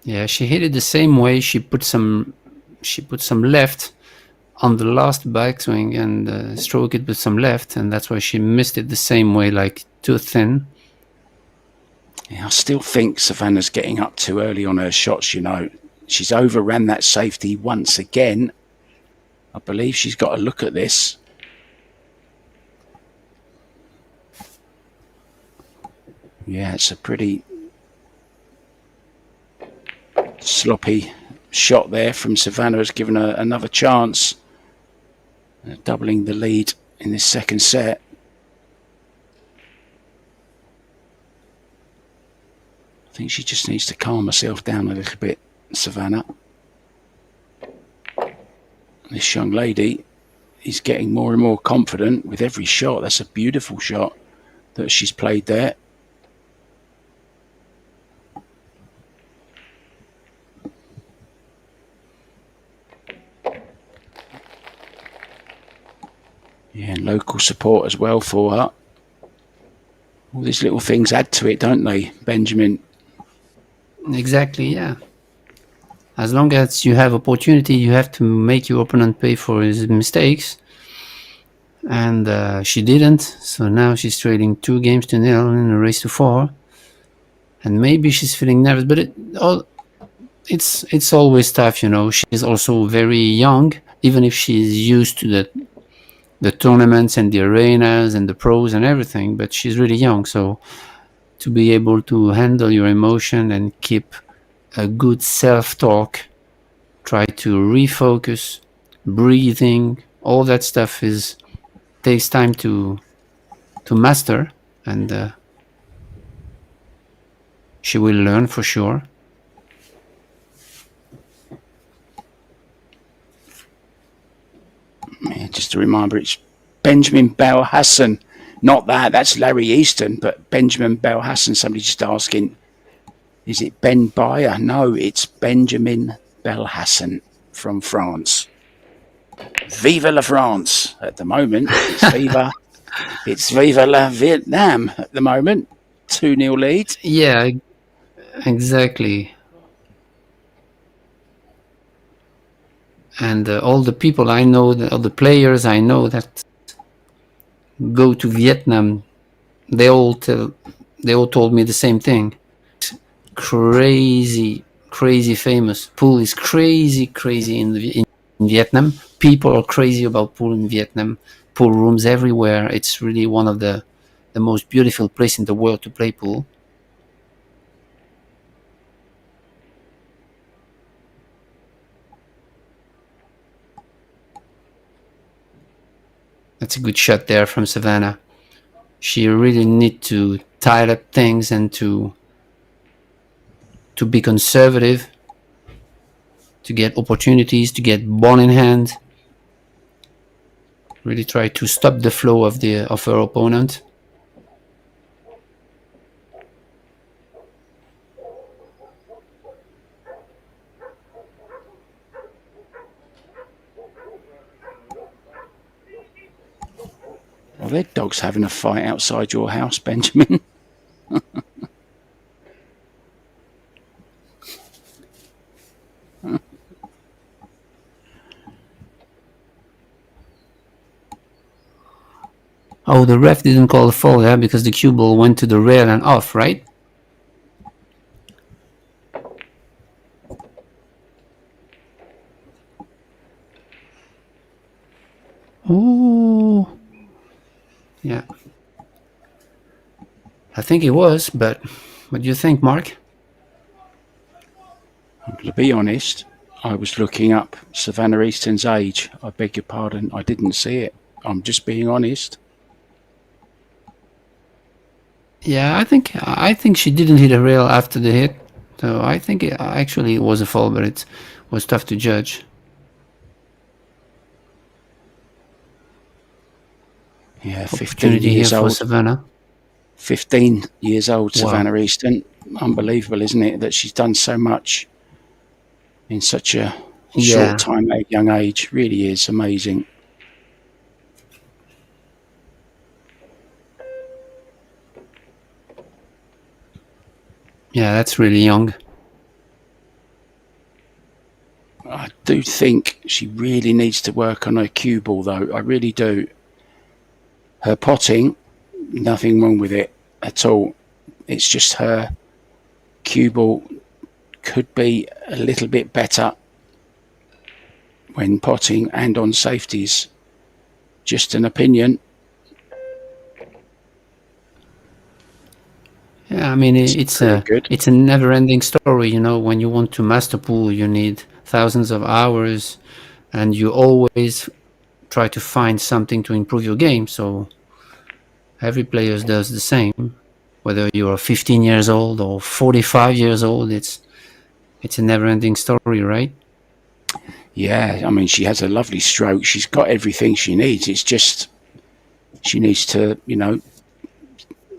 Yeah, she hit it the same way. She put some left on the last backswing and stroke it with some left, and that's why she missed it the same way, like too thin. Yeah, I still think Savannah's getting up too early on her shots, She's overran that safety once again. I believe she's got to look at this. Yeah, it's a pretty sloppy shot there from Savannah. Has given her another chance, doubling the lead in this second set. I think she just needs to calm herself down a little bit, Savannah. This young lady is getting more and more confident with every shot. That's a beautiful shot that she's played there. Yeah, and local support as well for her. All these little things add to it, don't they, Benjamin? Exactly, yeah. As long as you have opportunity, you have to make your opponent pay for his mistakes. And she didn't, so now she's trailing 2-0 in a race to 4. And maybe she's feeling nervous, but it's always tough, She's also very young, even if she's used to the tournaments and the arenas and the pros and everything, but she's really young, so to be able to handle your emotion and keep a good self-talk, try to refocus, breathing, all that stuff takes time to master, and she will learn for sure. Yeah, just a reminder, it's Benjamin Bell Hassan. Not that's Larry Easton, but Benjamin Bell Hassan. Somebody just asking, is it Ben Bayer? No, it's Benjamin Bell Hassan from France. Vive la France at the moment. It's Vive la Vietnam at the moment. 2-0 lead. Yeah, exactly. And all the people I know, all the players I know that go to Vietnam, they all told me the same thing. Crazy famous. Pool is crazy in Vietnam. People are crazy about pool in Vietnam. Pool rooms everywhere. It's really one of the most beautiful place in the world to play pool. That's a good shot there from Savannah. She really need to tie up things and to be conservative, to get opportunities, to get ball in hand. Really try to stop the flow of her opponent. Are there dogs having a fight outside your house, Benjamin? Oh, the ref didn't call a foul, yeah, because the cue ball went to the rail and off, right? Oh, yeah. I think it was, but what do you think, Mark? To be honest, I was looking up Savannah Easton's age. I beg your pardon, I didn't see it. I'm just being honest. Yeah, I think she didn't hit a rail after the hit, so I think it actually was a foul, but it was tough to judge. Yeah, 15 Opportunity here years for old. Savannah. 15 years old, Wow. Savannah Easton. Unbelievable, isn't it, that she's done so much in such a short time at a young age. Really is amazing. Yeah, that's really young. I do think she really needs to work on her cue ball, though. I really do. Her potting, nothing wrong with it at all. It's just her cue ball could be a little bit better when potting and on safeties. Just an opinion. Yeah, I mean it's a never-ending story. You know, when you want to master pool, you need thousands of hours, and you always try to find something to improve your game. So every player does the same. Whether you are 15 years old or 45 years old, it's a never-ending story, right? Yeah, I mean, she has a lovely stroke. She's got everything she needs. It's just she needs to,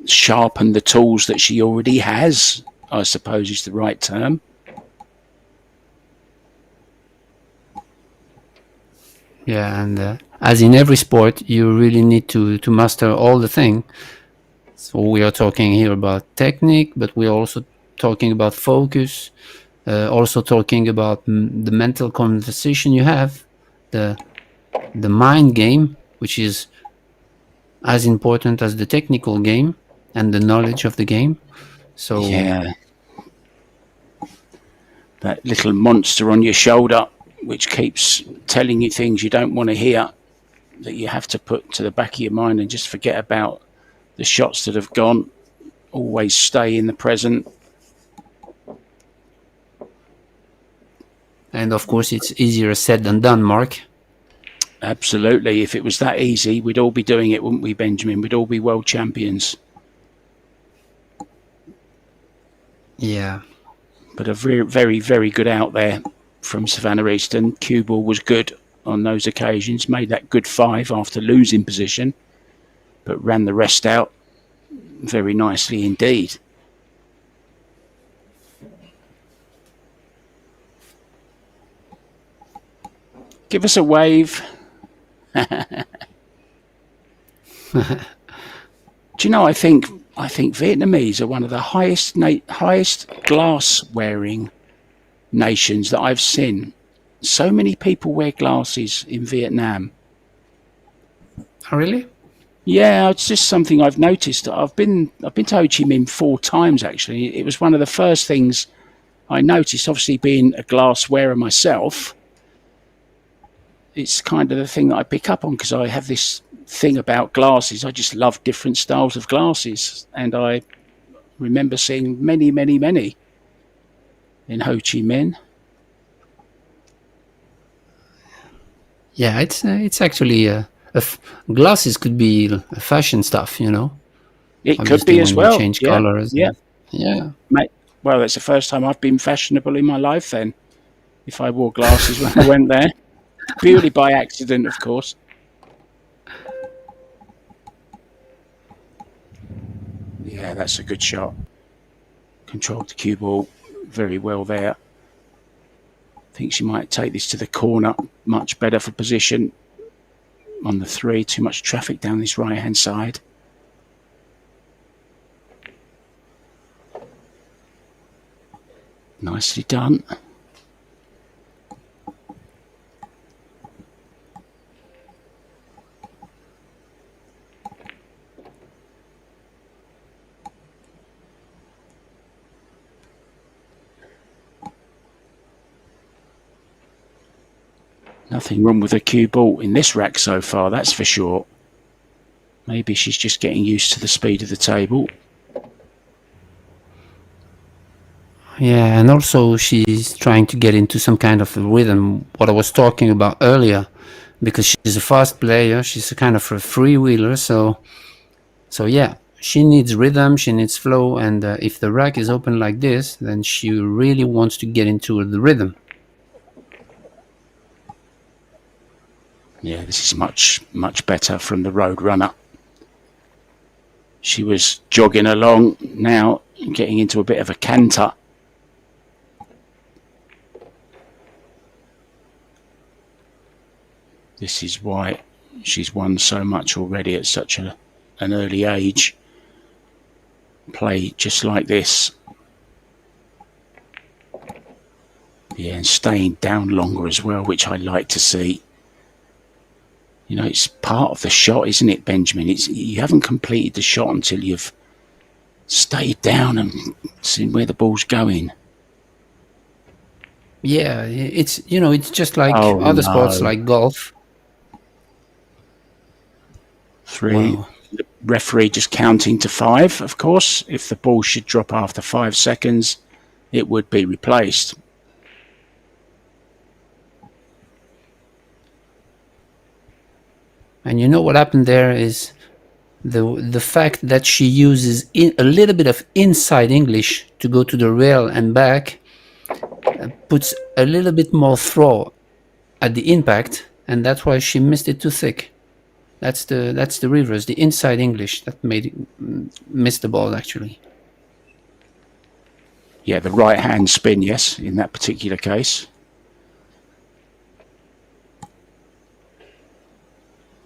sharpen the tools that she already has, I suppose is the right term. Yeah, and as in every sport, you really need to master all the things. So we are talking here about technique, but we're also talking about focus, also talking about the mental conversation you have, the mind game, which is as important as the technical game and the knowledge of the game. So yeah, that little monster on your shoulder, which keeps telling you things you don't want to hear, that you have to put to the back of your mind and just forget about the shots that have gone. Always stay in the present. And of course, it's easier said than done, Mark. Absolutely. If it was that easy, we'd all be doing it, wouldn't we, Benjamin? We'd all be world champions. Yeah. But a very, very, very good out there from Savannah Easton. Cue ball was good on those occasions. Made that good 5 after losing position, but ran the rest out very nicely indeed. Give us a wave. Do you know, I think I think Vietnamese are one of the highest glass wearing nations that I've seen. So many people wear glasses in Vietnam. Oh, really? Yeah, it's just something I've noticed. I've been to Ho Chi Minh 4 times actually. It was one of the first things I noticed. Obviously, being a glass wearer myself, it's kind of the thing that I pick up on because I have this thing about glasses. I just love different styles of glasses, and I remember seeing many, many, many in Ho Chi Minh. Yeah, it's actually glasses could be fashion stuff, It could Obviously, be as when you well. change Yeah, colors, yeah, and yeah, mate. Well, that's the first time I've been fashionable in my life. Then, if I wore glasses when I went there, purely by accident, of course. Yeah, that's a good shot. Controlled the cue ball very well there. Think she might take this to the corner. Much better for position on the 3. Too much traffic down this right-hand side. Nicely done. Nothing wrong with the cue ball in this rack so far, that's for sure. Maybe she's just getting used to the speed of the table. yeah, and also she's trying to get into some kind of a rhythm. What I was talking about earlier, because she's a fast player, she's a kind of a freewheeler. So yeah, she needs rhythm, she needs flow, and if the rack is open like this, then she really wants to get into the rhythm. Yeah, this is much, much better from the road runner. She was jogging along, now getting into a bit of a canter. This is why she's won so much already at such an early age. Play just like this. Yeah, and staying down longer as well, which I like to see. You know, it's part of the shot, isn't it, Benjamin? You haven't completed the shot until you've stayed down and seen where the ball's going. Yeah, it's just like Oh, other sports no. like golf. 3. Wow. The referee just counting to 5, of course. If the ball should drop after 5 seconds, it would be replaced. And you know what happened there is the fact that she uses a little bit of inside English to go to the rail and back puts a little bit more throw at the impact, and that's why she missed it too thick. That's the reverse, the inside English that miss the ball actually. Yeah, the right-hand spin, yes, in that particular case.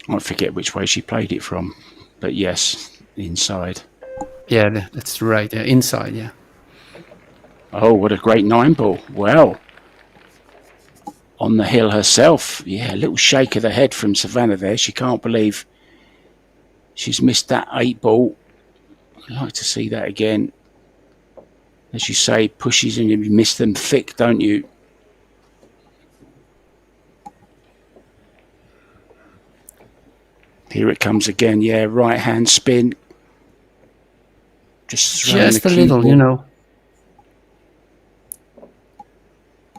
I forget which way she played it from, but yes, inside. Yeah, that's right. Yeah, inside. Yeah. Oh, what a great 9 ball. Well, on the hill herself. Yeah, a little shake of the head from Savannah there. She can't believe she's missed that 8 ball. I'd like to see that again. As you say, pushes and you miss them thick, don't you? Here it comes again. Yeah, right hand spin. Just a little,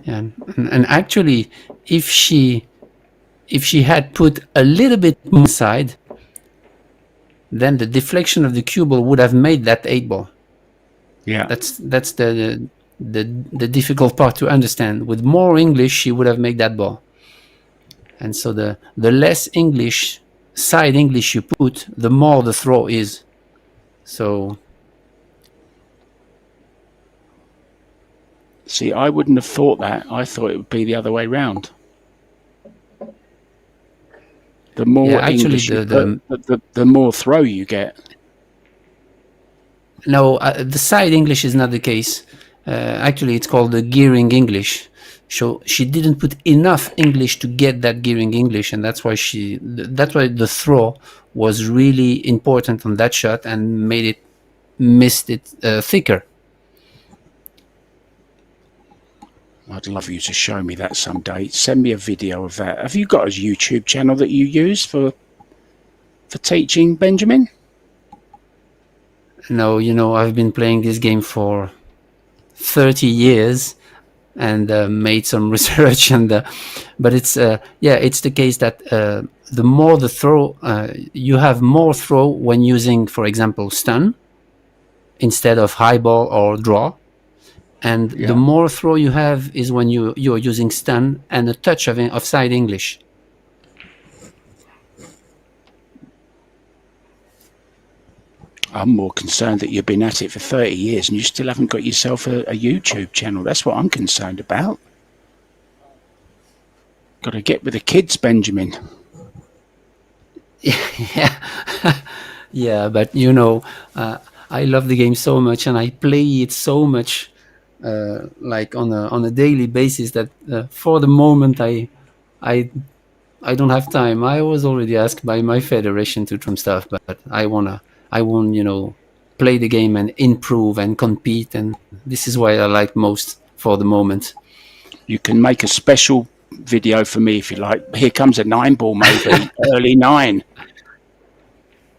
Yeah, and actually, if she had put a little bit more inside, then the deflection of the cue ball would have made that 8 ball. Yeah, that's the difficult part to understand. With more English, she would have made that ball. And so the less English, side English you put, the more the throw is. So. See, I wouldn't have thought that. I thought it would be the other way round. The more English you put, the more throw you get. No, the side English is not the case. Actually, it's called the gearing English. So she didn't put enough English to get that gearing English, and that's why the throw was really important on that shot and missed it thicker. I'd love you to show me that someday. Send me a video of that. Have you got a YouTube channel that you use for teaching, Benjamin? No, I've been playing this game for 30 years and made some research, but it's the case that the more the throw, you have more throw when using, for example, stun instead of high ball or draw, and the more throw you have is when you're using stun and a touch of side English. I'm more concerned that you've been at it for 30 years and you still haven't got yourself a YouTube channel. That's what I'm concerned about. Got to get with the kids, Benjamin. Yeah, but I love the game so much and I play it so much, like on a daily basis, that for the moment I don't have time. I was already asked by my federation to trim stuff, but I won't play the game and improve and compete, and this is what I like most for the moment. You can make a special video for me if you like. Here comes a 9-ball, maybe. Early 9.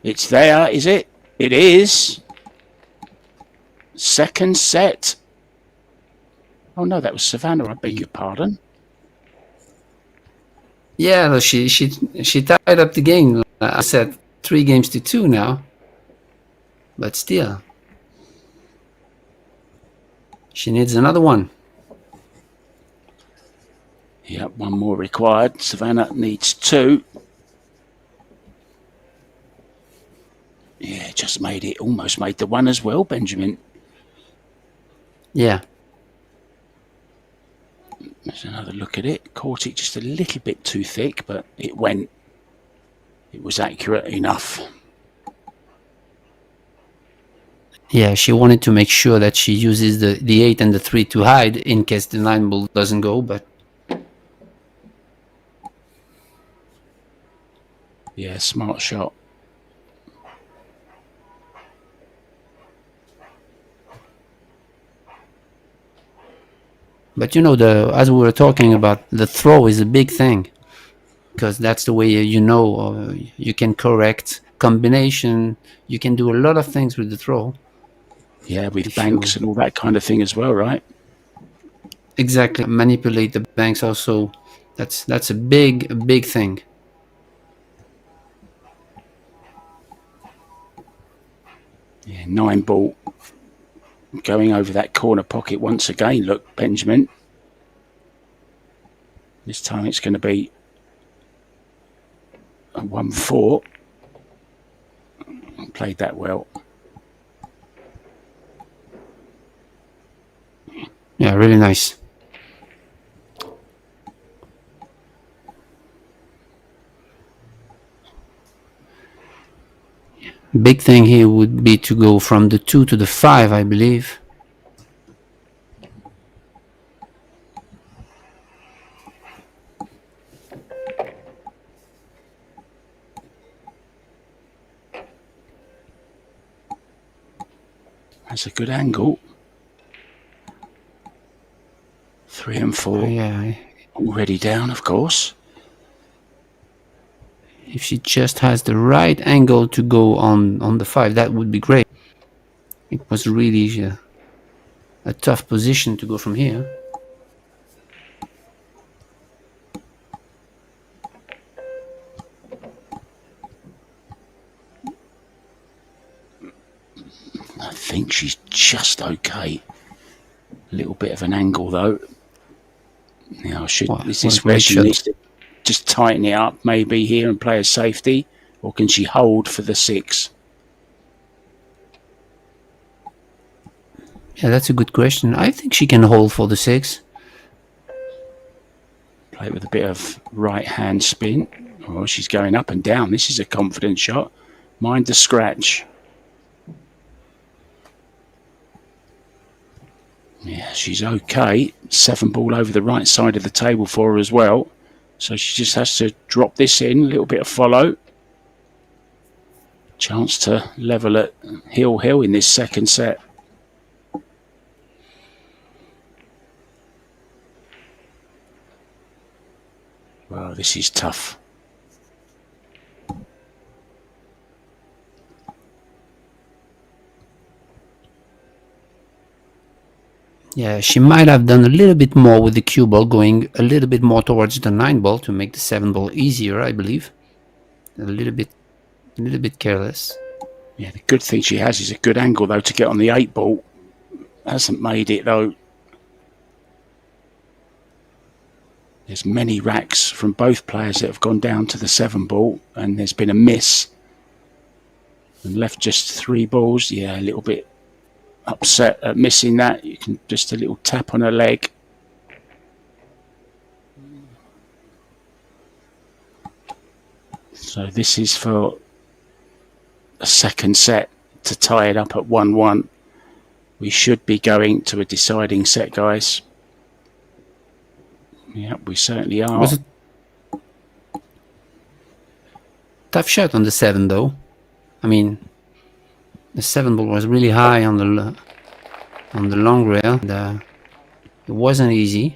It's there, is it? It is. Second set. Oh no, that was Savannah, I beg your pardon. Yeah, no, she tied up the game. I said 3-2 now, but still, she needs another one. Yep, one more required. Savannah needs 2. Yeah, just made it. Almost made the one as well, Benjamin. Yeah. There's another look at it. Caught it just a little bit too thick, but it went. It was accurate enough. Yeah, she wanted to make sure that she uses the 8 and the 3 to hide in case the 9-ball doesn't go, but... Yeah, smart shot. But as we were talking about, the throw is a big thing, because that's the way you can correct combination. You can do a lot of things with the throw. Yeah, with banks and all that kind of thing as well, right? Exactly. Manipulate the banks also. That's a big thing. Yeah, 9-ball. Going over that corner pocket once again. Look, Benjamin. This time it's going to be a 1-4. Played that well. Yeah, really nice. Big thing here would be to go from the 2 to the 5, I believe. That's a good angle. 3 and 4. Yeah. Already down, of course. If she just has the right angle to go on the 5, that would be great. It was really a tough position to go from here. I think she's just okay. A little bit of an angle though. Now, is this where she needs to just tighten it up maybe here and play a safety? Or can she hold for the 6? Yeah, that's a good question. I think she can hold for the 6. Play with a bit of right hand spin. Oh, she's going up and down. This is a confident shot. Mind the scratch. Yeah, she's okay. 7-ball over the right side of the table for her as well. So she just has to drop this in, a little bit of follow. Chance to level at heel in this second set. Well, this is tough. Yeah, she might have done a little bit more with the cue ball, going a little bit more towards the 9-ball to make the 7-ball easier, I believe. A little bit careless. Yeah, the good thing she has is a good angle, though, to get on the 8-ball. Hasn't made it, though. There's many racks from both players that have gone down to the 7-ball, and there's been a miss. And left just 3 balls. Yeah, a little bit upset at missing that. You can just a little tap on her leg. So this is for a second set to tie it up at 1-1. We should be going to a deciding set, guys. Yeah, we certainly are. Was it tough shot on the 7, though? I mean, the 7-ball was really high on the long rail. And, it wasn't easy.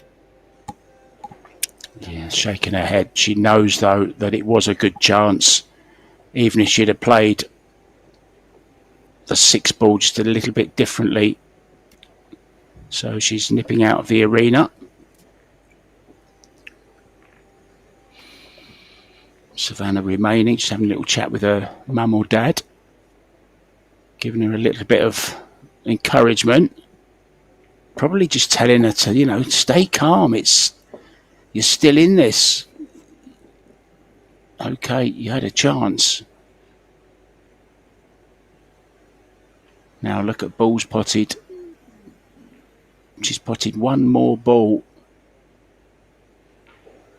Yeah, shaking her head. She knows, though, that it was a good chance. Even if she'd have played the 6-ball just a little bit differently. So she's nipping out of the arena. Savannah remaining, just having a little chat with her mum or dad. Giving her a little bit of encouragement. Probably just telling her to, stay calm. You're still in this. Okay, you had a chance. Now look at balls potted. She's potted 1 more ball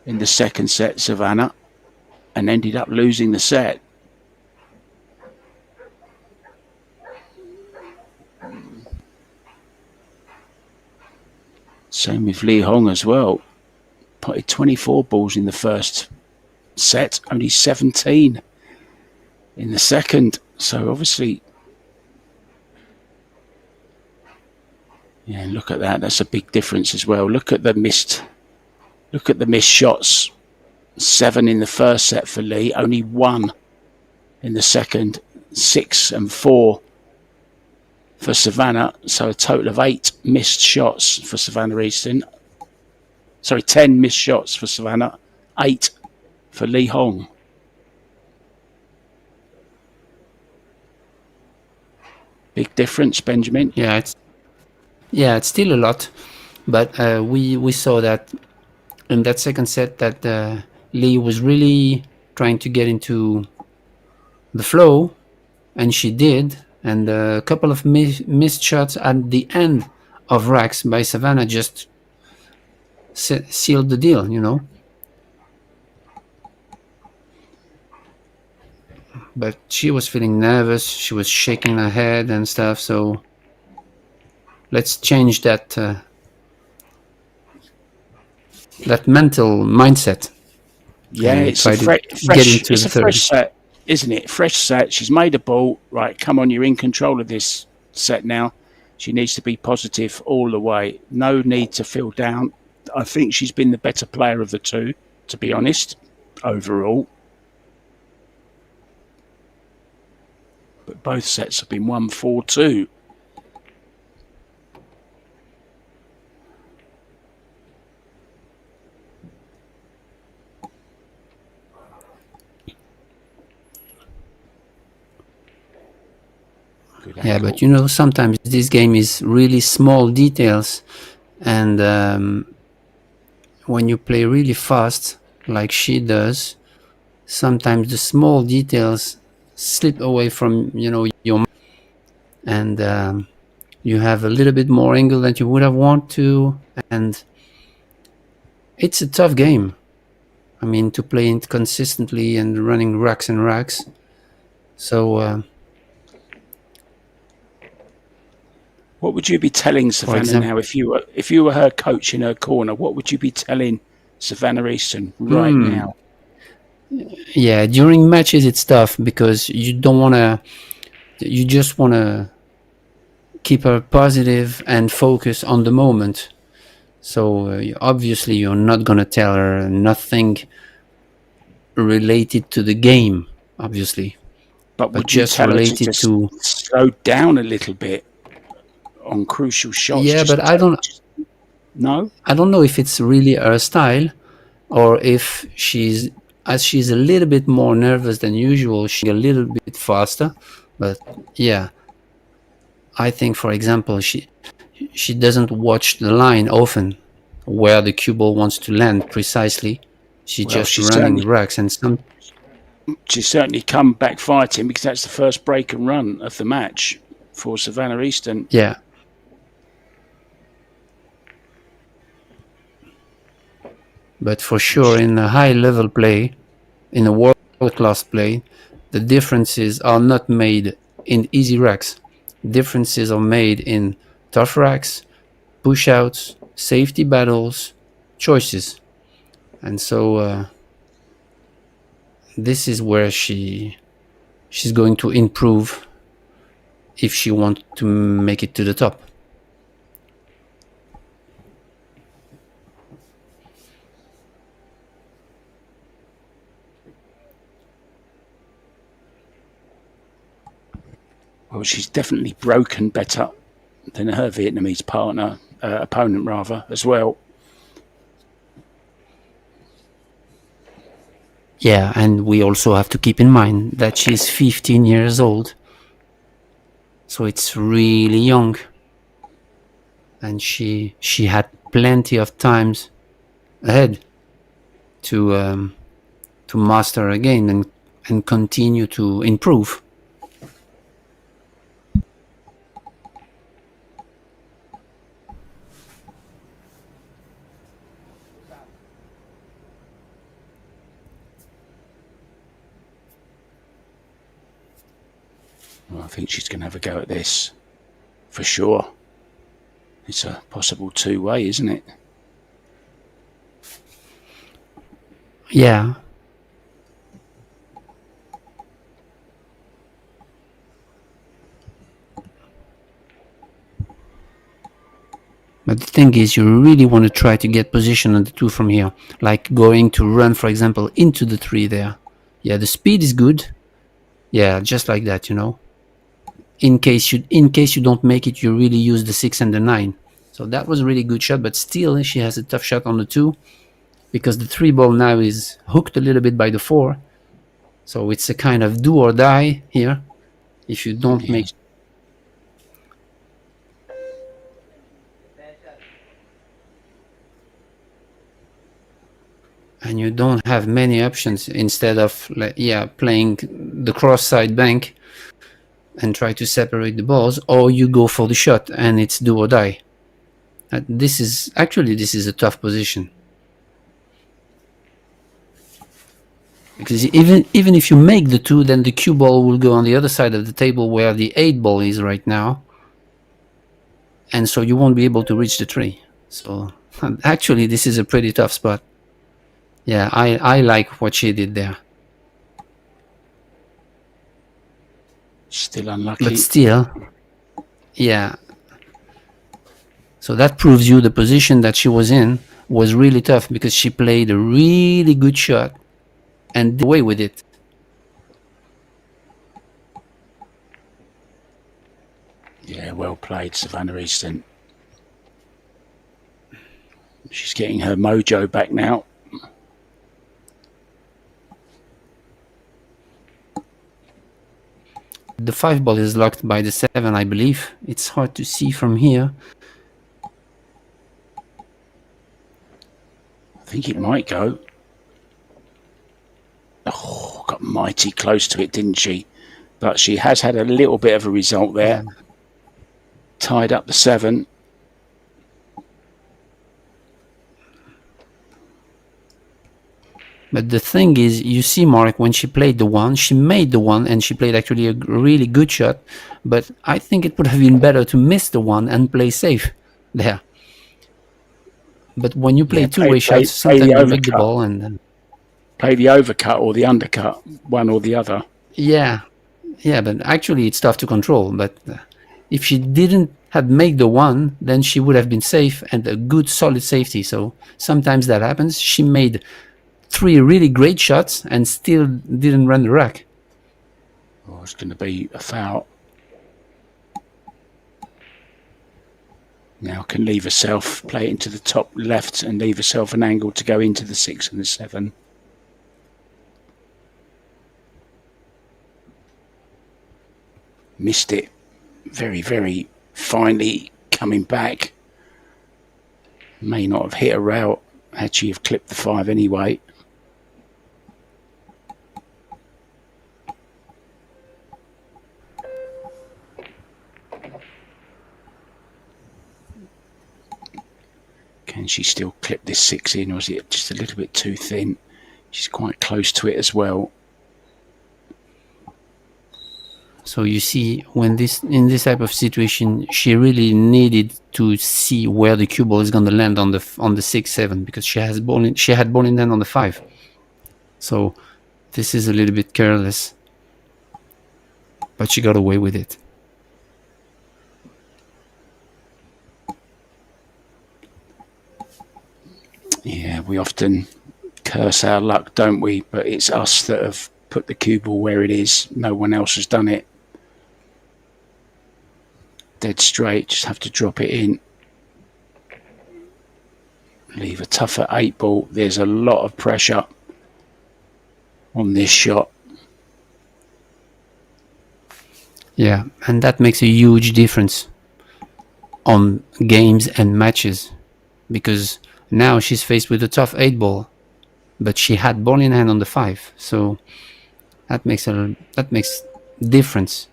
in the second set, Savannah, and ended up losing the set. Same with Li Hong as well. Potted 24 balls in the first set, only 17 in the second. So obviously, yeah, look at that. That's a big difference as well. Look at the missed shots. 7 in the first set for Lee, only 1 in the second. 6 and 4 for Savannah. So a total of 8 missed shots for Savannah Easton. Sorry, 10 missed shots for Savannah, 8 for Li Hong. Big difference, Benjamin. Yeah, it's still a lot, but we saw that in that second set that Lee was really trying to get into the flow, and she did. And a couple of missed shots at the end of racks by Savannah just sealed the deal, But she was feeling nervous. She was shaking her head and stuff. So let's change that mental mindset. Yeah, it's a fresh set, isn't it? Fresh set. She's made a ball. Right, come on, you're in control of this set now. She needs to be positive all the way. No need to feel down. I think she's been the better player of the two, to be honest, overall. But both sets have been won 4-2. Yeah, but sometimes this game is really small details, and when you play really fast, like she does, sometimes the small details slip away from your mind, and you have a little bit more angle than you would have wanted to, and it's a tough game. I mean, to play it consistently and running racks and racks. So What would you be telling Savannah example, now if you were her coach in her corner? What would you be telling Savannah Easton right now? yeah, during matches it's tough because you don't want to. You just want to keep her positive and focus on the moment. So obviously you're not gonna tell her nothing related to the game, obviously, But but would you just tell her to related just to. slow down a little bit on crucial shots? Yeah, Just but I don't. no. I don't know if it's really her style, or if she's a little bit more nervous than usual, she's a little bit faster. But yeah, I think, for example, she doesn't watch the line often, where the cue ball wants to land precisely. She's Well, just running racks, and she's certainly come back fighting, because that's the first break and run of the match for Savannah Easton. yeah. But for sure, in a high level play, in a world class play, the differences are not made in easy racks. Differences are made in tough racks, push outs, safety battles, choices. And so this is where she's going to improve if she wants to make it to the top. Well, she's definitely broken better than her Vietnamese opponent rather, as well. Yeah, and we also have to keep in mind that she's 15 years old. So it's really young. And she had plenty of times ahead to master a game and continue to improve. Well, I think she's going to have a go at this for sure. It's a possible two-way, isn't it? Yeah. But the thing is, you really want to try to get position on the 2 from here. Like going to run, for example, into the 3 there. Yeah, the speed is good. Yeah, just like that, In case you don't make it, you really use the 6 and the 9. So that was a really good shot, but still she has a tough shot on the 2, because the 3 ball now is hooked a little bit by the 4. So it's a kind of do or die here. If you don't make... And you don't have many options instead of playing the cross side bank and try to separate the balls, or you go for the shot and it's do or die. This is a tough position, because even if you make the 2, then the cue ball will go on the other side of the table where the 8 ball is right now, and so you won't be able to reach the 3. So actually this is a pretty tough spot. Yeah, I like what she did there. Still unlucky. But still, yeah. So that proves you the position that she was in was really tough, because she played a really good shot and did away with it. Yeah, well played, Savannah Easton. She's getting her mojo back now. The 5 ball is locked by the 7, I believe. It's hard to see from here. I think it might go. Oh, got mighty close to it, didn't she? But she has had a little bit of a result there. Tied up the 7. But the thing is, you see, Mark, when she played the one, she made the one, and she played actually a really good shot. But I think it would have been better to miss the one and play safe there. But when you play Yeah, two-way shots, play the sometimes you make the overcut. ball, and then Play the overcut or the undercut, one or the other. yeah, yeah. But actually, it's tough to control. But if she didn't have made the one, then she would have been safe and a good solid safety. So sometimes that happens. She made 3 really great shots and still didn't run the rack. Oh, it's going to be a foul. Now can leave herself, play it into the top left and leave herself an angle to go into the 6 and the 7. Missed it. Very, very finely coming back. May not have hit a rail had she have clipped the 5 anyway. Can she still clip this 6 in, or is it just a little bit too thin? She's quite close to it as well. So you see, when in this type of situation, she really needed to see where the cue ball is going to land on the 6-7, because she had ball in hand on the 5. So this is a little bit careless, but she got away with it. Yeah, we often curse our luck, don't we? But it's us that have put the cue ball where it is. No one else has done it. Dead straight, just have to drop it in. Leave a tougher 8 ball. There's a lot of pressure on this shot. Yeah, and that makes a huge difference on games and matches, because now she's faced with a tough 8 ball, but she had ball in hand on the 5, so that makes difference.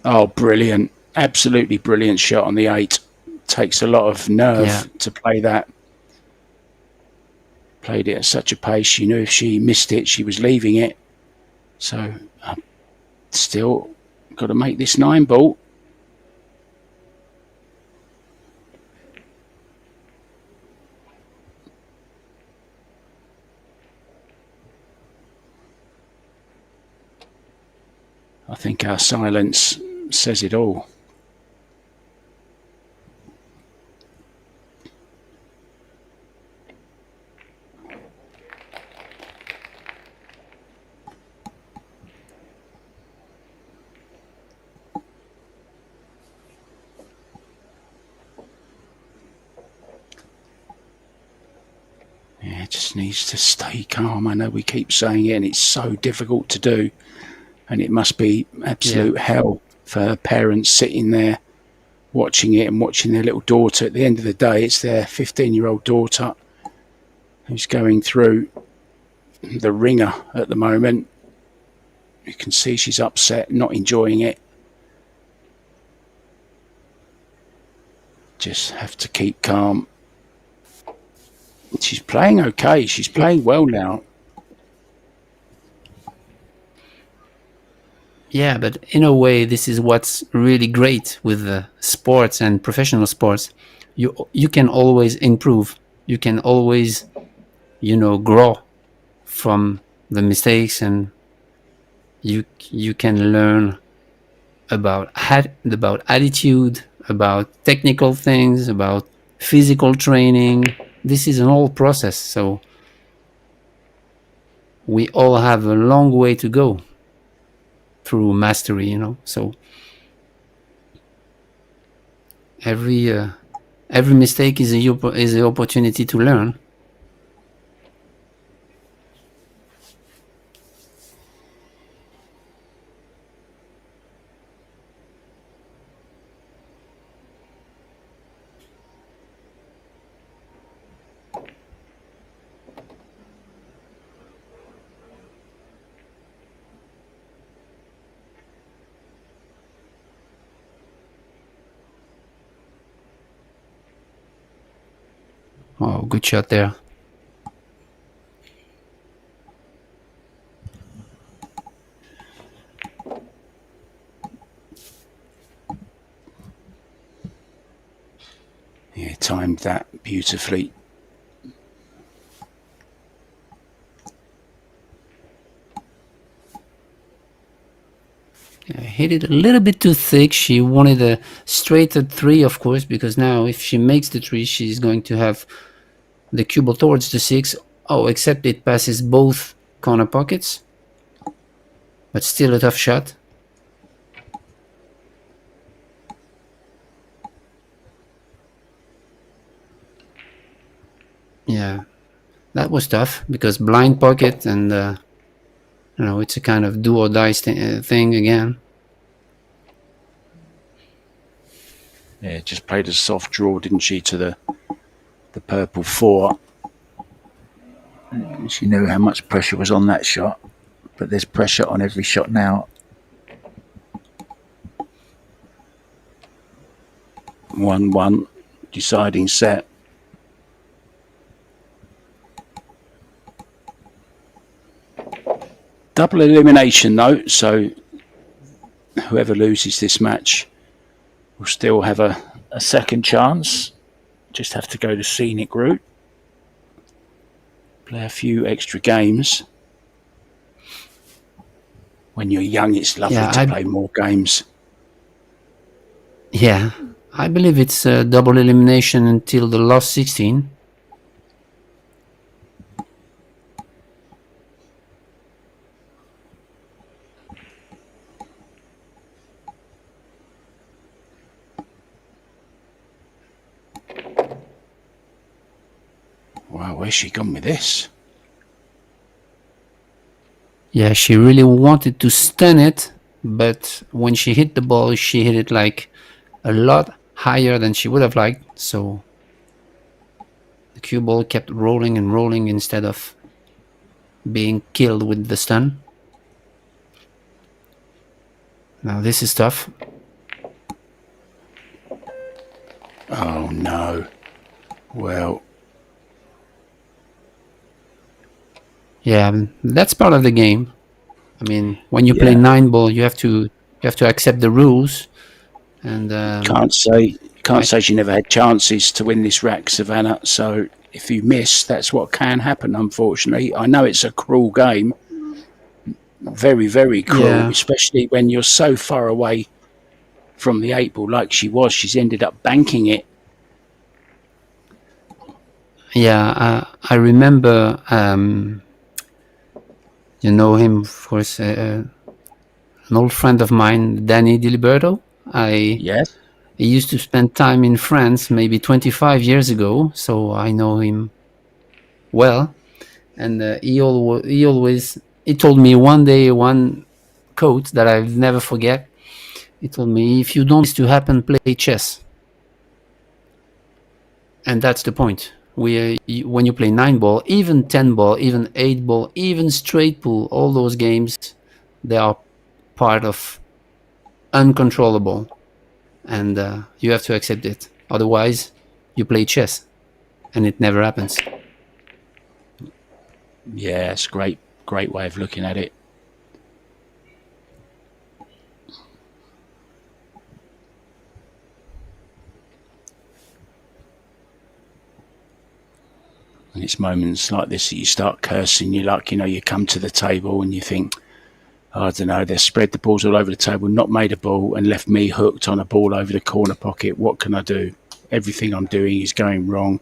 Oh, brilliant. Absolutely brilliant shot on the 8. Takes a lot of nerve to play that. Played it at such a pace. She knew if she missed it, she was leaving it. So, still got to make this 9 ball. I think our silence says it all. Yeah, it just needs to stay calm. I know we keep saying it, and it's so difficult to do. And it must be absolute hell for her parents sitting there watching it and watching their little daughter. At the end of the day, it's their 15-year-old daughter who's going through the ringer at the moment. You can see she's upset, not enjoying it. Just have to keep calm. She's playing okay. She's playing well now. Yeah, but in a way, this is what's really great with sports and professional sports. You can always improve. You can always, grow from the mistakes, and you can learn about attitude, about technical things, about physical training. This is an whole process, so we all have a long way to go through mastery, so every mistake is an opportunity to learn. Oh, good shot there. Yeah, timed that beautifully. Hit it a little bit too thick. She wanted a straighter 3, of course, because now if she makes the 3, she's going to have the cue ball towards the 6. Oh, except it passes both corner pockets. But still a tough shot. Yeah, that was tough because blind pocket and it's a kind of do or die thing again. Yeah, just played a soft draw, didn't she, to the purple 4. She knew how much pressure was on that shot, but there's pressure on every shot now. 1-1, deciding set. Double elimination though, so whoever loses this match will still have a second chance. Just have to go the scenic route. Play a few extra games. When you're young, it's lovely to play more games. Yeah, I believe it's a double elimination until the last 16. Wow, where's she gone with this? Yeah, she really wanted to stun it, but when she hit the ball, she hit it like a lot higher than she would have liked, so the cue ball kept rolling and rolling instead of being killed with the stun. Now this is tough. Oh no. Well. Yeah, that's part of the game. I mean, when you play 9-ball, you have to accept the rules. And can't say she never had chances to win this rack, Savannah. So if you miss, that's what can happen. Unfortunately, I know it's a cruel game, very, very cruel, especially when you're so far away from the 8-ball, like she was. She's ended up banking it. Yeah, I remember. You know him, of course. An old friend of mine, Danny Diliberto. Yes. He used to spend time in France maybe 25 years ago, so I know him well. And he told me one day one quote that I'll never forget. He told me, if you don't want this to happen, play chess. And that's the point. When you play 9-ball, even 10-ball, even 8-ball, even straight pool, all those games, they are part of uncontrollable. And you have to accept it. Otherwise, you play chess. And it never happens. Yeah, it's a great way of looking at it. And it's moments like this that you start cursing your luck. You come to the table and you think, I don't know, they've spread the balls all over the table, not made a ball, and left me hooked on a ball over the corner pocket. What can I do? Everything I'm doing is going wrong.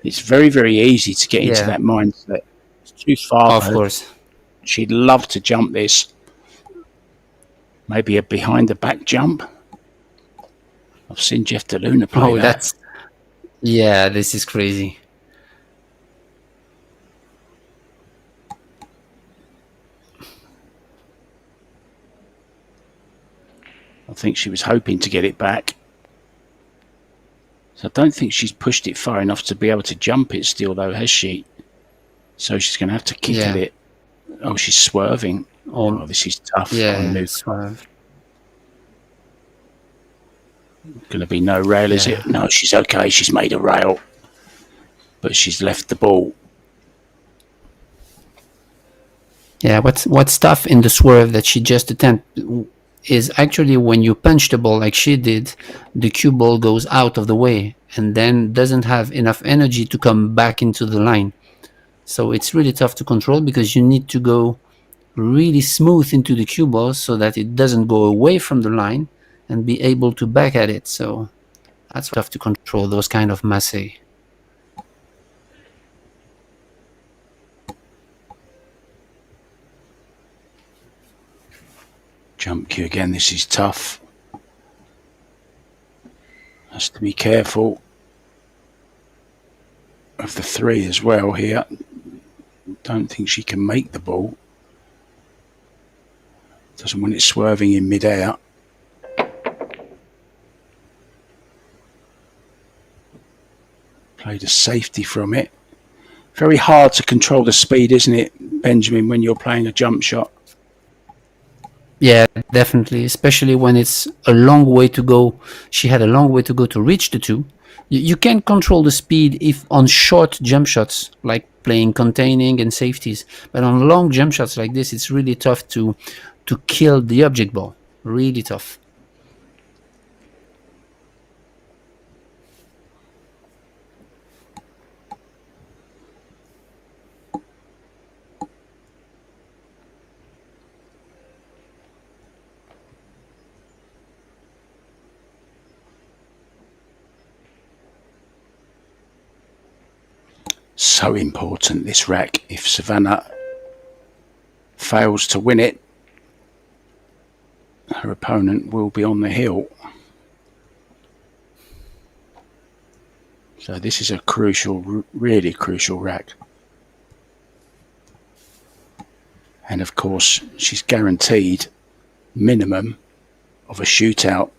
It's very, very easy to get into that mindset. It's too far for her. Of course. She'd love to jump this. Maybe a behind-the-back jump. I've seen Jeff DeLuna play that. Yeah, this is crazy. I think she was hoping to get it back. So I don't think she's pushed it far enough to be able to jump it still, though, has she? So she's going to have to kick at it. Oh, she's swerving. Oh, this is tough. Yeah, swerve. Going to be no rail, is it? No, she's okay. She's made a rail. but she's left the ball. Yeah, what's tough in the swerve that she just attempted is actually when you punch the ball like she did, the cue ball goes out of the way and then doesn't have enough energy to come back into the line. So it's really tough to control because you need to go really smooth into the cue ball so that it doesn't go away from the line and be able to back at it. So that's tough to control, those kind of masse. Jump cue again, this is tough. Has to be careful of the 3 as well here. Don't think she can make the ball. Doesn't want it swerving in mid-air. Played a safety from it. Very hard to control the speed, isn't it, Benjamin, when you're playing a jump shot? Yeah, definitely, especially when it's a long way to go. She had a long way to go to reach the 2. You can control the speed if on short jump shots, like playing containing and safeties. But on long jump shots like this, it's really tough to kill the object ball. Really tough. So important, this rack. If Savannah fails to win it, her opponent will be on the hill. So this is a crucial, really crucial rack. And of course, she's guaranteed minimum of a shootout.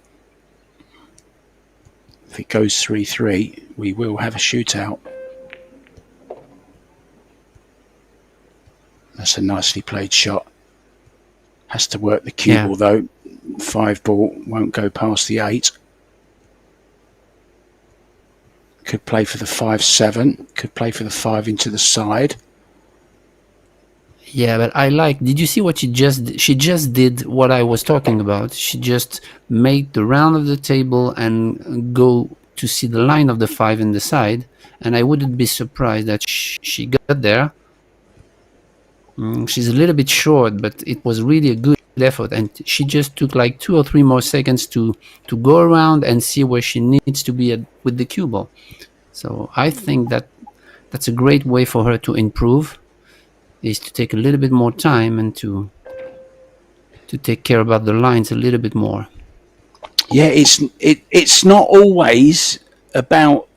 If it goes 3-3, we will have a shootout. That's a nicely played shot. Has to work the cue ball though. 5 ball won't go past the 8. Could play for the 5-7. Could play for the 5 into the side. Yeah, but I like. Did you see what she just did? What I was talking about. She just made the round of the table and go to see the line of the 5 in the side. And I wouldn't be surprised that she got there. She's a little bit short, but it was really a good effort, and she just took like 2 or 3 more seconds to go around and see where she needs to be with the cue ball. So I think that's a great way for her to improve, is to take a little bit more time and to take care about the lines a little bit more. Yeah, it's not always about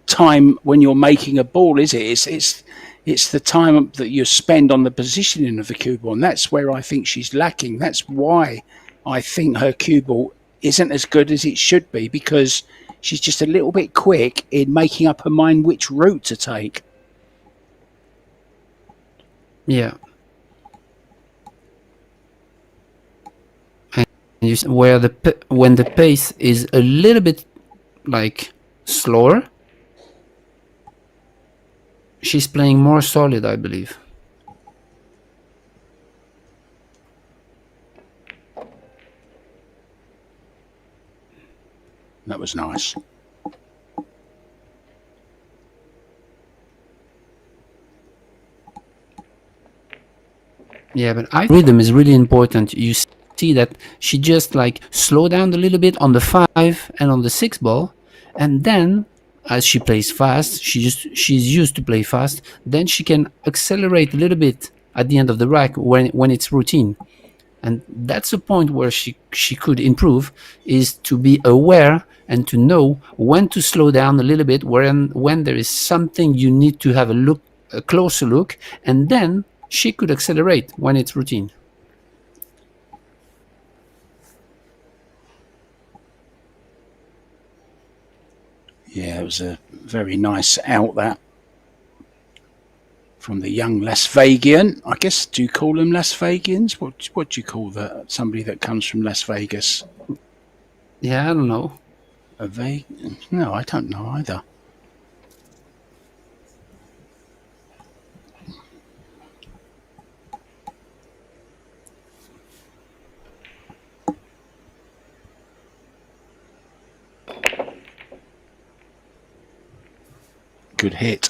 time when you're making a ball, is it? It's the time that you spend on the positioning of the cue ball, and that's where I think she's lacking. That's why I think her cue ball isn't as good as it should be, because she's just a little bit quick in making up her mind which route to take. Yeah. And when the pace is a little bit like slower, she's playing more solid, I believe. That was nice. Yeah, but I rhythm is really important. You see that she just like slow down a little bit on the 5 and on the 6 ball, and then as she plays fast, she's used to play fast, then she can accelerate a little bit at the end of the rack when it's routine. And that's a point where she could improve, is to be aware and to know when to slow down a little bit, when there is something you need to have a closer look, and then she could accelerate when it's routine. Yeah, it was a very nice out that from the young Las Vegian. I guess, do you call them Las Vegians? What do you call somebody that comes from Las Vegas? Yeah, I don't know. No, I don't know either. Good hit.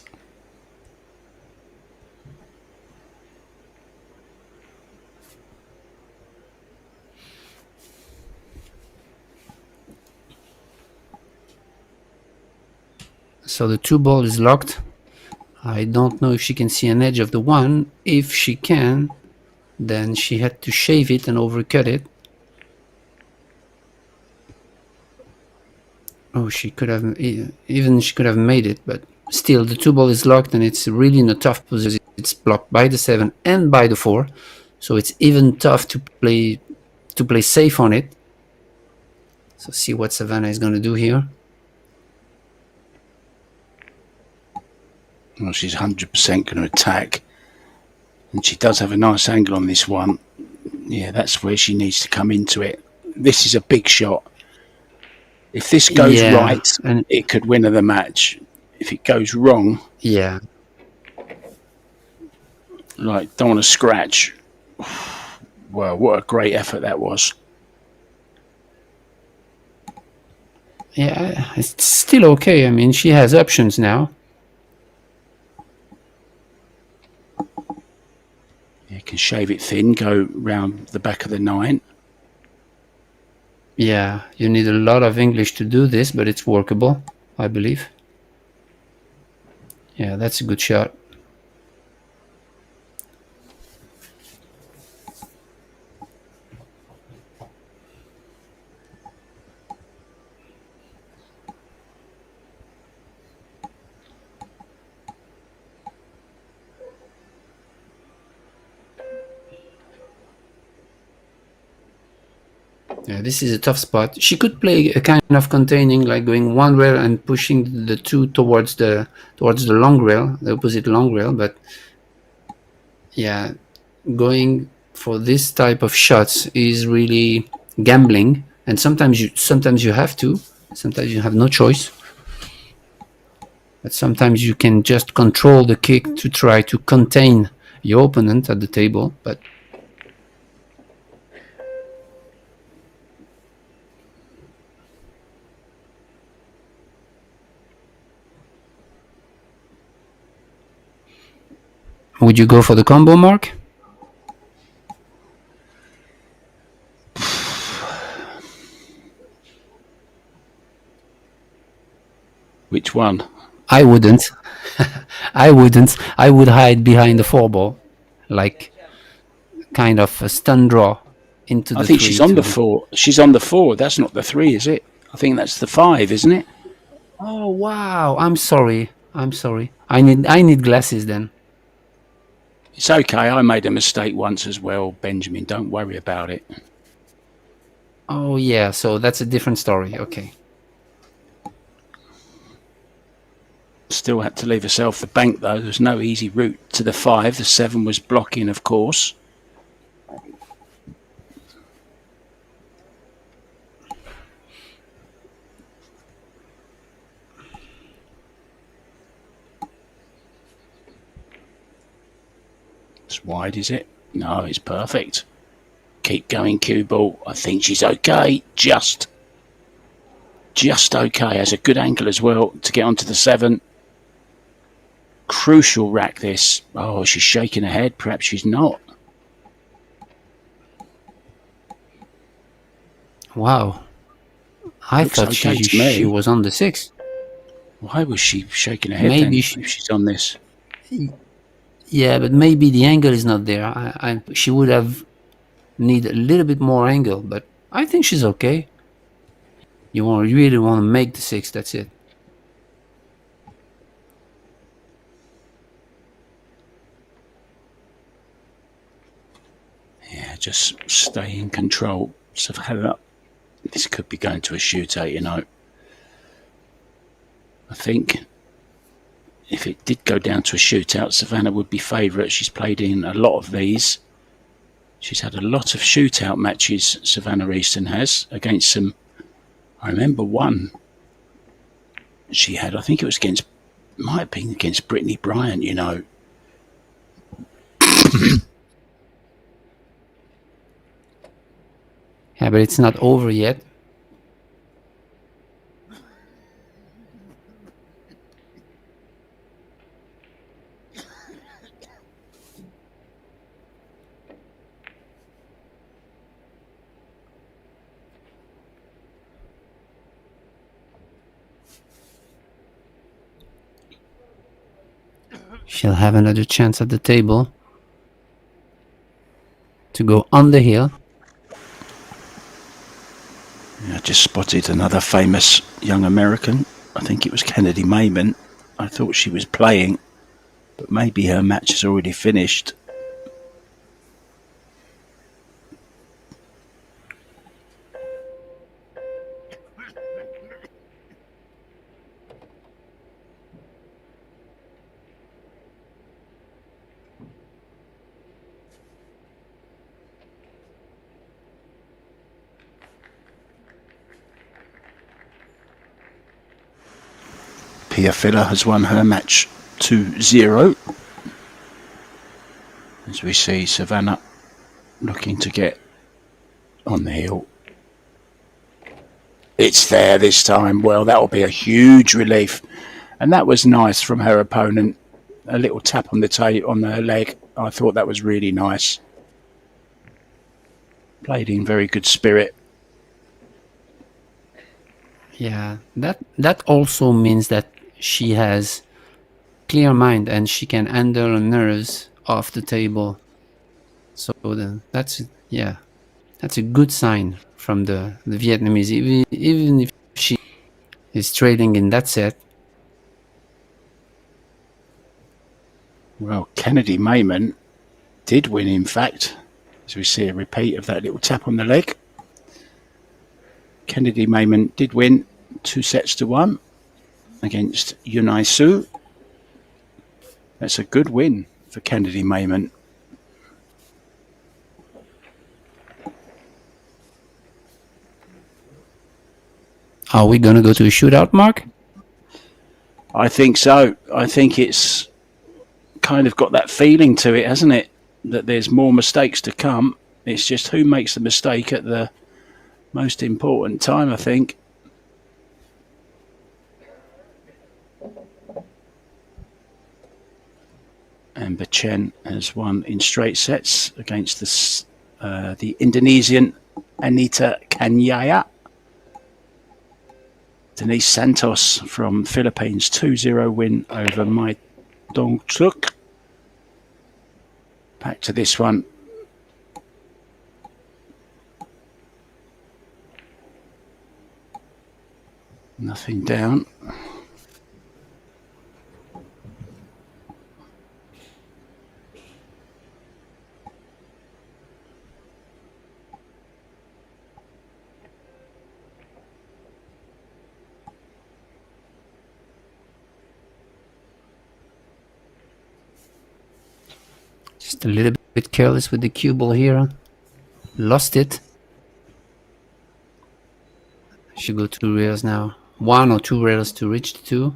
So the 2-ball is locked. I don't know if she can see an edge of the 1. If she can, then she had to shave it and overcut it. Oh, she could have made it, but still the 2-ball is locked and it's really in a tough position. It's blocked by the 7 and by the 4, so it's even tough to play safe on it. So see what Savannah is going to do here. Well, she's 100% going to attack, and she does have a nice angle on this one. Yeah, that's where she needs to come into it. This is a big shot. If this goes right, and it could win her the match. If it goes wrong, like, don't want to scratch. Well, what a great effort that was. Yeah, it's still okay. I mean, she has options now. You can shave it thin, go round the back of the 9. Yeah, you need a lot of English to do this, but it's workable, I believe. Yeah, that's a good shot. Yeah, this is a tough spot. She could play a kind of containing, like going 1 rail and pushing the 2 towards the long rail, the opposite long rail. But yeah, going for this type of shots is really gambling, and sometimes you have to. Sometimes you have no choice. But sometimes you can just control the kick to try to contain your opponent at the table. But would you go for the combo, Mark? Which one? I wouldn't. I wouldn't. I would hide behind the 4-ball, like kind of a stun draw into the 3. I think she's on the 4. She's on the 4. That's not the 3, is it? I think that's the 5, isn't it? Oh wow! I'm sorry. I need glasses then. It's okay. I made a mistake once as well, Benjamin. Don't worry about it. Oh yeah. So that's a different story. Okay. Still had to leave herself the bank, though. There's no easy route to the 5. The 7 was blocking, of course. It's wide, is it? No, it's perfect. Keep going, cue ball. I think she's okay. Just okay. Has a good angle as well to get onto the 7. Crucial rack, this. Oh, she's shaking her head. Perhaps she's not. Wow. I thought okay she was on the 6. Why was she shaking her head maybe then, if she's on this? Yeah, but maybe the angle is not there. She would have need a little bit more angle, but I think she's okay. You really want to make the 6, that's it. Yeah, just stay in control. So this could be going to a shootout, you know. I think if it did go down to a shootout, Savannah would be favourite. She's played in a lot of these. She's had a lot of shootout matches, Savannah Easton has, against some... I remember one she had, I think it was might have been against Brittany Bryant, you know. Yeah, but it's not over yet. She'll have another chance at the table to go on the hill. I just spotted another famous young American. I think it was Kennedy Mayman. I thought she was playing, but maybe her match has already finished. Pia Filler has won her match 2-0. As we see Savannah looking to get on the hill. It's there this time. Well, that will be a huge relief. And that was nice from her opponent. A little tap on the leg. I thought that was really nice. Played in very good spirit. Yeah, that also means that she has clear mind and she can handle her nerves off the table. So that's a good sign from the Vietnamese. Even if she is trailing in that set. Well, Kennedy Mayman did win, in fact, as we see a repeat of that little tap on the leg. Kennedy Mayman did win 2-1 against Yunai Su. That's a good win for Kennedy Mayman. Are we going to go to a shootout, Mark? I think so. I think it's kind of got that feeling to it, hasn't it? That there's more mistakes to come. It's just who makes the mistake at the most important time, I think. Amber Chen has won in straight sets against the Indonesian Anita Kanyaya. Denise Santos from Philippines, 2-0 win over Mai Dong Truk. Back to this one. Nothing down. Just a little bit careless with the cue ball here. Lost it. Should go 2 rails now. 1 or 2 rails to reach the 2.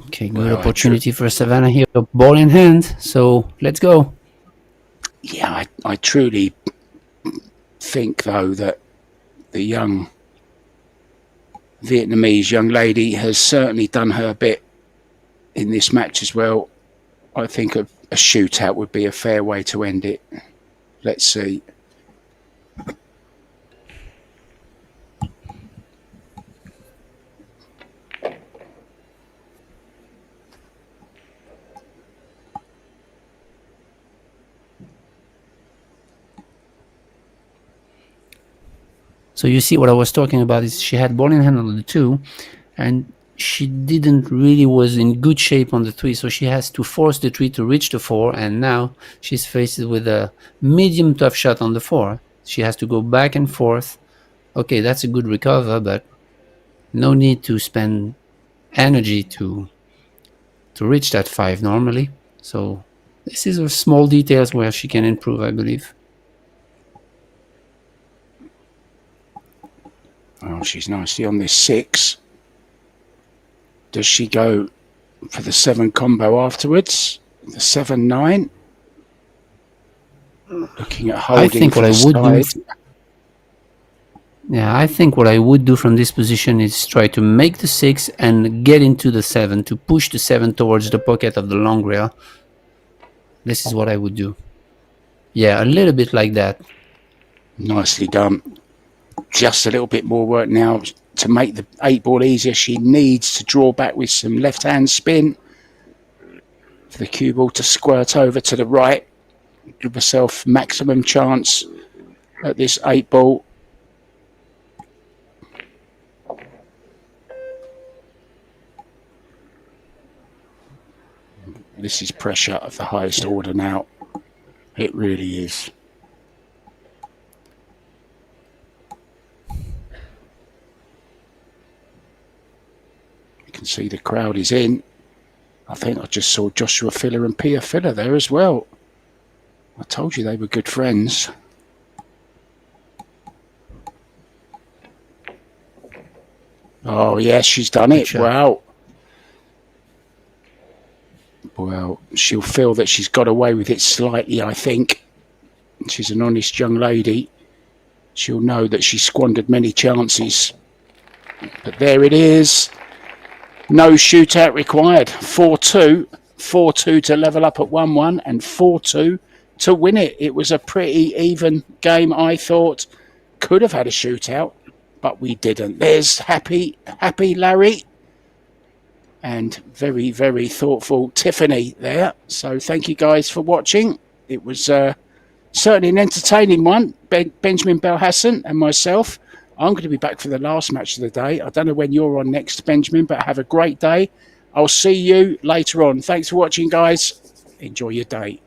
Okay, good opportunity for Savannah here. Ball in hand, so let's go. Yeah, I truly think, though, that the young Vietnamese young lady has certainly done her bit in this match as well. I think a shootout would be a fair way to end it. Let's see. So you see what I was talking about is she had ball in hand on the 2 and she didn't really was in good shape on the 3, so she has to force the 3 to reach the 4, and now she's faced with a medium tough shot on the 4. She has to go back and forth. Okay, that's a good recover, but no need to spend energy to reach that 5 normally. So this is a small details where she can improve, I believe. Oh, she's nicely on this 6. Does she go for the 7 combo afterwards? The 7-9? Looking at holding. I think what I would do. Yeah, I think what I would do from this position is try to make the 6 and get into the 7 to push the 7 towards the pocket of the long rail. This is what I would do. Yeah, a little bit like that. Nicely done. Just a little bit more work now to make the 8-ball easier. She needs to draw back with some left-hand spin for the cue ball to squirt over to the right. Give herself maximum chance at this 8-ball. This is pressure of the highest order now. It really is. You can see the crowd is in. I think I just saw Joshua Filler and Pia Filler there as well. I told you they were good friends. Oh, yes, she's done it. Wow. Well, she'll feel that she's got away with it slightly, I think. She's an honest young lady. She'll know that she squandered many chances. But there it is. No shootout required. 4-2. 4-2 to level up at 1-1 and 4-2 to win it. It was a pretty even game, I thought. Could have had a shootout, but we didn't. There's happy Larry. And very, very thoughtful Tiffany there. So thank you guys for watching. It was certainly an entertaining one. Benjamin Belhassan and myself. I'm going to be back for the last match of the day. I don't know when you're on next, Benjamin, but have a great day. I'll see you later on. Thanks for watching, guys. Enjoy your day.